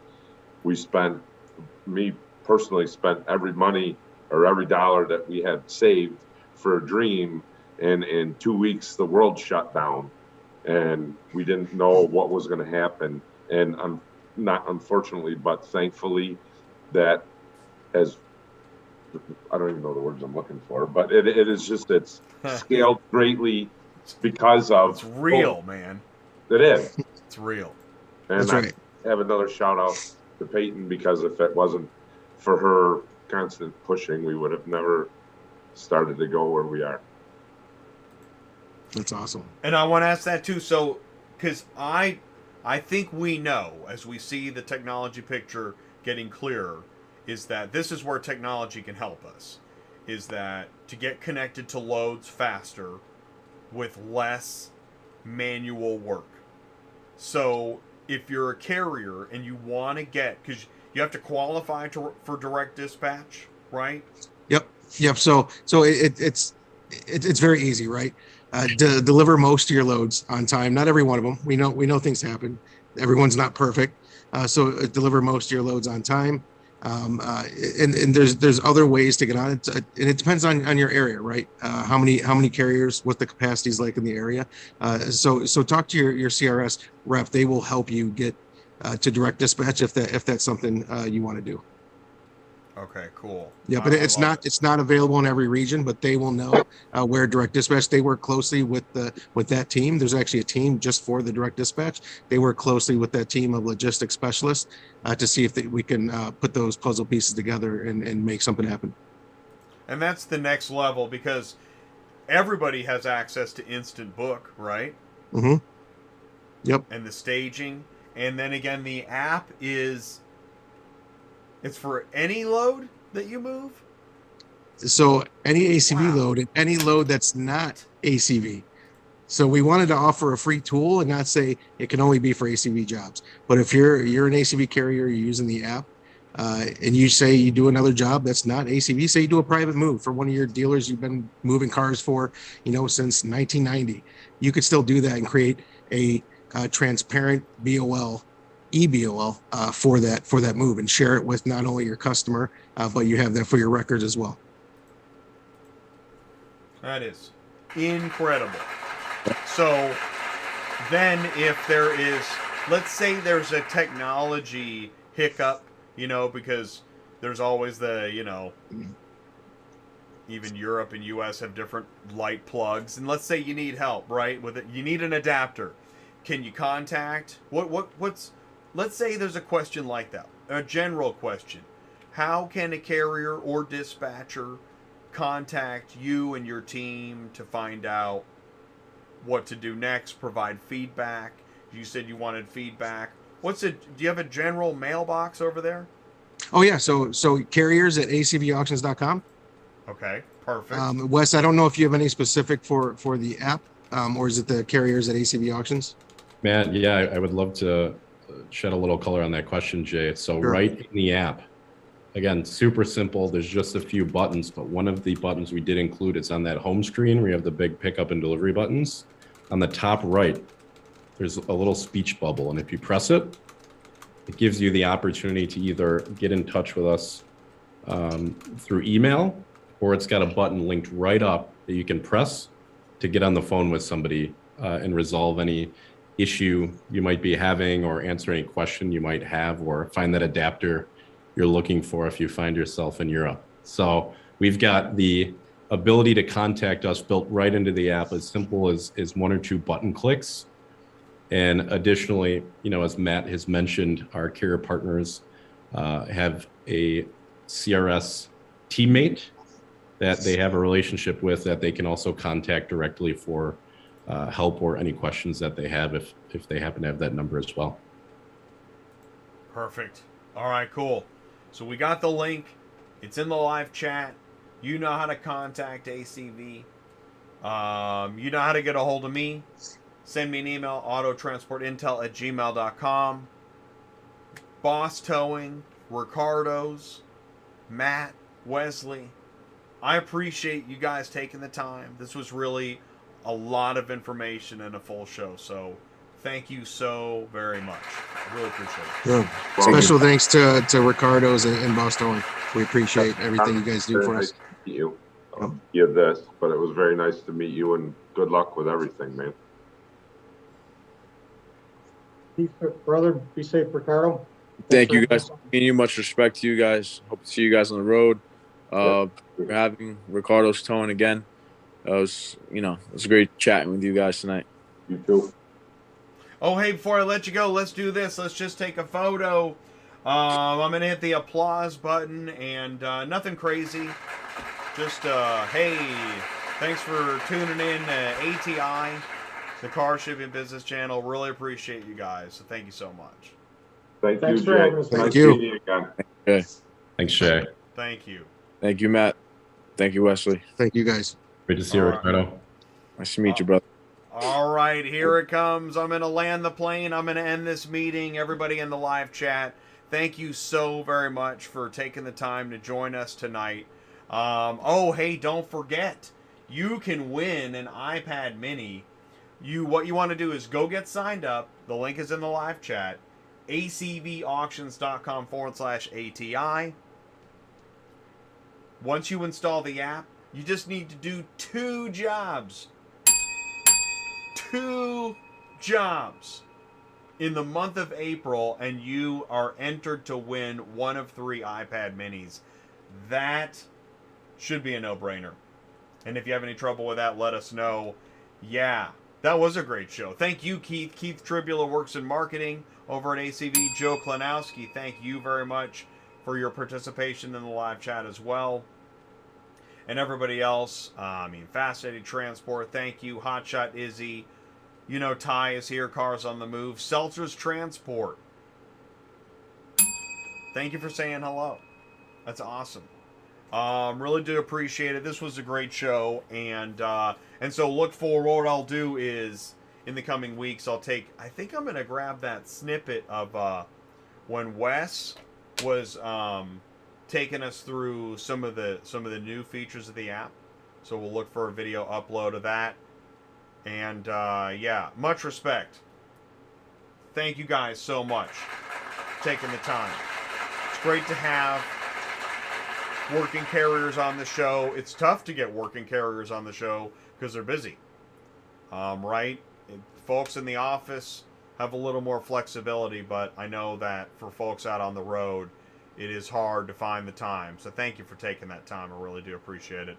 Me personally spent every money or every dollar that we had saved for a dream, and in 2 weeks the world shut down and we didn't know what was going to happen. And not unfortunately, but thankfully, that as I don't even know the words I'm looking for, but it is just, it's scaled greatly because of it's real, man. It is. It's real. And that's right. I have another shout out to Peyton, because if it wasn't for her constant pushing, we would have never started to go where we are. That's awesome. And I want to ask that too. So, because I think we know, as we see the technology picture getting clearer, is that this is where technology can help us. is that to get connected to loads faster with less manual work. So if you're a carrier and you want to get, because you have to qualify for direct dispatch, right? Yep. So it's very easy, right? Deliver most of your loads on time. Not every one of them. We know things happen. Everyone's not perfect. So deliver most of your loads on time. And there's other ways to get on it, and it depends on your area, right? How many carriers, what the capacity is like in the area. So talk to your CRS rep. They will help you get to direct dispatch if that's something you want to do. Okay, cool. Yeah, but it's not available in every region, but they will know where direct dispatch. They work closely with that team. There's actually a team just for the direct dispatch. They work closely with that team of logistics specialists to see if we can put those puzzle pieces together and make something happen. And that's the next level, because everybody has access to Instant Book, right? Mm-hmm. Yep. And the staging, and then again, the app is. It's for any load that you move? So any ACV load, and any load that's not ACV. So we wanted to offer a free tool and not say it can only be for ACV jobs. But if you're an ACV carrier, you're using the app, and you say you do another job that's not ACV, say you do a private move for one of your dealers you've been moving cars for, since 1990, you could still do that and create a transparent EBOL for that move and share it with not only your customer, but you have that for your records as well. That is incredible. So then if there is, let's say there's a technology hiccup, because there's always the, even Europe and US have different light plugs, and let's say you need help, right, with it, you need an adapter. Can you contact, let's say there's a question like that, a general question. How can a carrier or dispatcher contact you and your team to find out what to do next, provide feedback? You said you wanted feedback. Do you have a general mailbox over there? Oh yeah, so carriers at acvauctions.com. Okay, perfect. Wes, I don't know if you have any specific for the app, or is it the carriers at ACV Auctions? Matt, yeah, I would love to shed a little color on that question, Jay. So sure. Right in the app, again, super simple. There's just a few buttons, but one of the buttons we did include is on that home screen where you have the big pickup and delivery buttons. On the top right, there's a little speech bubble, and if you press it, it gives you the opportunity to either get in touch with us through email, or it's got a button linked right up that you can press to get on the phone with somebody and resolve any issue you might be having, or answer any question you might have, or find that adapter you're looking for if you find yourself in Europe. So we've got the ability to contact us built right into the app, as simple as one or two button clicks. And additionally, as Matt has mentioned, our carrier partners have a CRS teammate that they have a relationship with that they can also contact directly for help or any questions that they have if they happen to have that number as well. Perfect. All right, cool. So we got the link. It's in the live chat. You know how to contact ACV. You know how to get a hold of me. Send me an email, autotransportintel@gmail.com. Boss Towing, Riccardo's, Matt, Wesley. I appreciate you guys taking the time. This was really a lot of information and a full show. So thank you so very much. I really appreciate it. Yeah. Special thanks to Riccardo's and Boss Towing. We appreciate everything you guys do for us. Meet you. You this, but it was very nice to meet you, and good luck with everything, man. Brother, be safe, Riccardo. Thank you guys. You much respect to you guys. Hope to see you guys on the road. For having Riccardo's Towing again. It was great chatting with you guys tonight. You too. Oh, hey, before I let you go, let's do this. Let's just take a photo. I'm going to hit the applause button, and nothing crazy. Just, hey, thanks for tuning in to ATI, the Car Shipping Business Channel. Really appreciate you guys. So thank you so much. Thanks for having us. Thank you. Again. Okay. Thanks, Shay. Thank you. Thank you, Matt. Thank you, Wesley. Thank you, guys. Great to see you, All right. Riccardo. Nice to meet you, brother. All right, here it comes. I'm going to land the plane. I'm going to end this meeting. Everybody in the live chat, thank you so very much for taking the time to join us tonight. Oh, hey, don't forget, you can win an iPad mini. What you want to do is go get signed up. The link is in the live chat. acvauctions.com/ATI. Once you install the app, you just need to do 2 jobs. 2 jobs in the month of April, and you are entered to win one of 3 iPad minis. That should be a no-brainer. And if you have any trouble with that, let us know. Yeah, that was a great show. Thank you, Keith. Keith Tribula works in marketing over at ACV. Joe Klanowski, thank you very much for your participation in the live chat as well. And everybody else, Fascinating Transport, thank you. Hotshot Izzy, Ty is here, Cars on the Move. Seltzer's Transport, thank you for saying hello. That's awesome. Really do appreciate it. This was a great show, and so look forward. What I'll do is in the coming weeks, I think I'm gonna grab that snippet of when Wes was taking us through some of the new features of the app. So we'll look for a video upload of that. And yeah, much respect. Thank you guys so much for taking the time. It's great to have working carriers on the show. It's tough to get working carriers on the show because they're busy. Right? Folks in the office have a little more flexibility, but I know that for folks out on the road, it is hard to find the time. So thank you for taking that time. I really do appreciate it.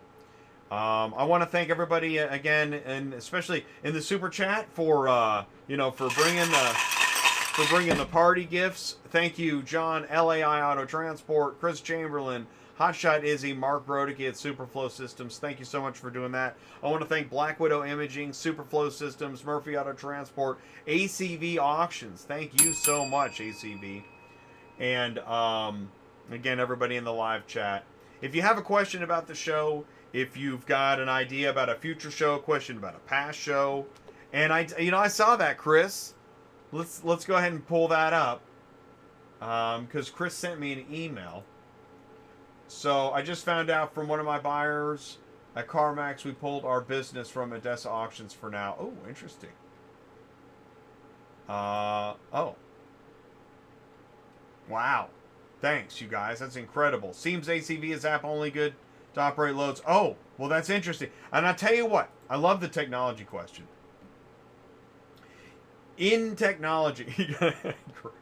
I want to thank everybody again, and especially in the super chat for bringing the party gifts. Thank you, John, LAI Auto Transport, Chris Chamberlain, Hotshot Izzy, Mark Brodicki at Superflow Systems. Thank you so much for doing that. I want to thank Black Widow Imaging, Superflow Systems, Murphy Auto Transport, ACV Auctions. Thank you so much, ACV. And again, everybody in the live chat. If you have a question about the show, if you've got an idea about a future show, question about a past show, and I saw that, Chris. Let's go ahead and pull that up, because Chris sent me an email. So I just found out from one of my buyers at CarMax, we pulled our business from Odessa Auctions for now. Oh, interesting. Oh. Wow. Thanks, you guys. That's incredible. Seems ACV is app only good to operate loads. Oh, well, that's interesting. And I'll tell you what. I love the technology question. In technology,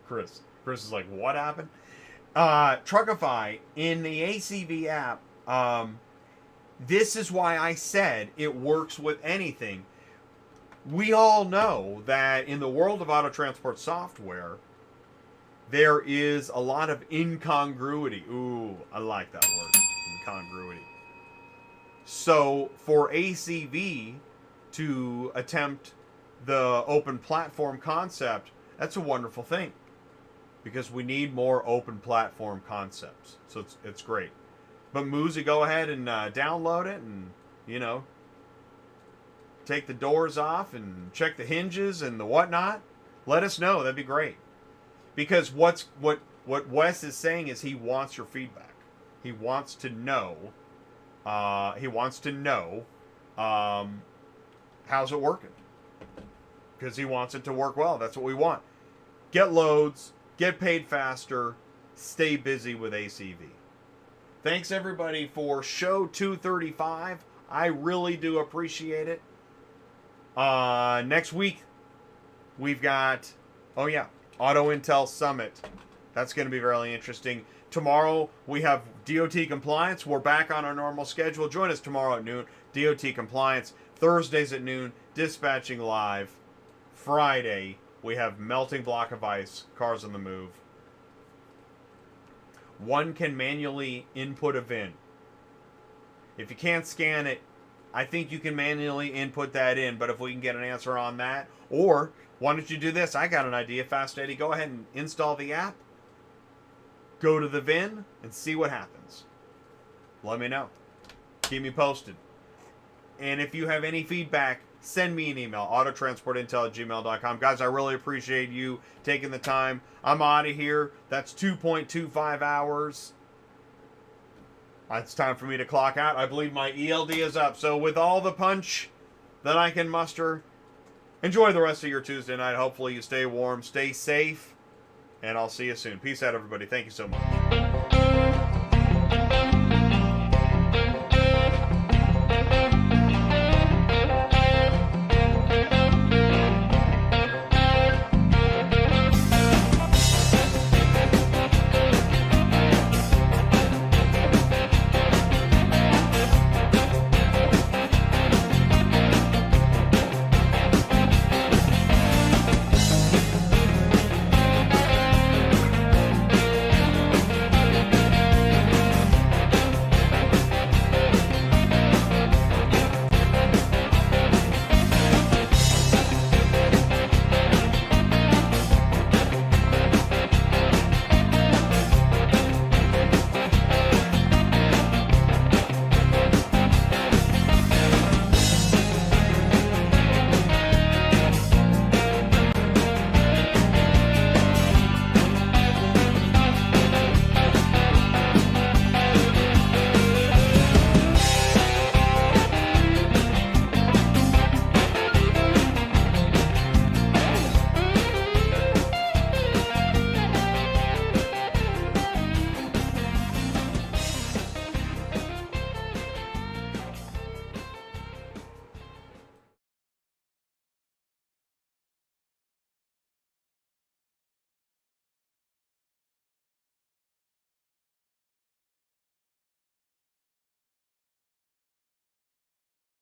Chris is like, what happened? Truckify in the ACV app. This is why I said it works with anything. We all know that in the world of auto transport software, there is a lot of incongruity. Ooh, I like that word, incongruity. So for ACV to attempt the open platform concept, that's a wonderful thing, because we need more open platform concepts. So it's great. But Muzi, go ahead and download it, and take the doors off and check the hinges and the whatnot. Let us know. That'd be great. Because what Wes is saying is he wants your feedback. He wants to know. How's it working? Because he wants it to work well. That's what we want. Get loads. Get paid faster. Stay busy with ACV. Thanks everybody for show 235. I really do appreciate it. Next week we've got Auto Intel Summit. That's going to be really interesting. Tomorrow we have DOT compliance. We're back on our normal schedule. Join us tomorrow at noon. DOT compliance. Thursdays at noon. Dispatching live. Friday we have melting block of ice. Cars on the Move. One can manually input a VIN. If you can't scan it, I think you can manually input that in. But if we can get an answer on that, or why don't you do this? I got an idea, Fast Eddie. Go ahead and install the app. Go to the VIN and see what happens. Let me know. Keep me posted. And if you have any feedback, send me an email, autotransportintel@gmail.com. Guys, I really appreciate you taking the time. I'm out of here. That's 2.25 hours. It's time for me to clock out. I believe my ELD is up. So with all the punch that I can muster, enjoy the rest of your Tuesday night. Hopefully you stay warm, stay safe, and I'll see you soon. Peace out, everybody. Thank you so much.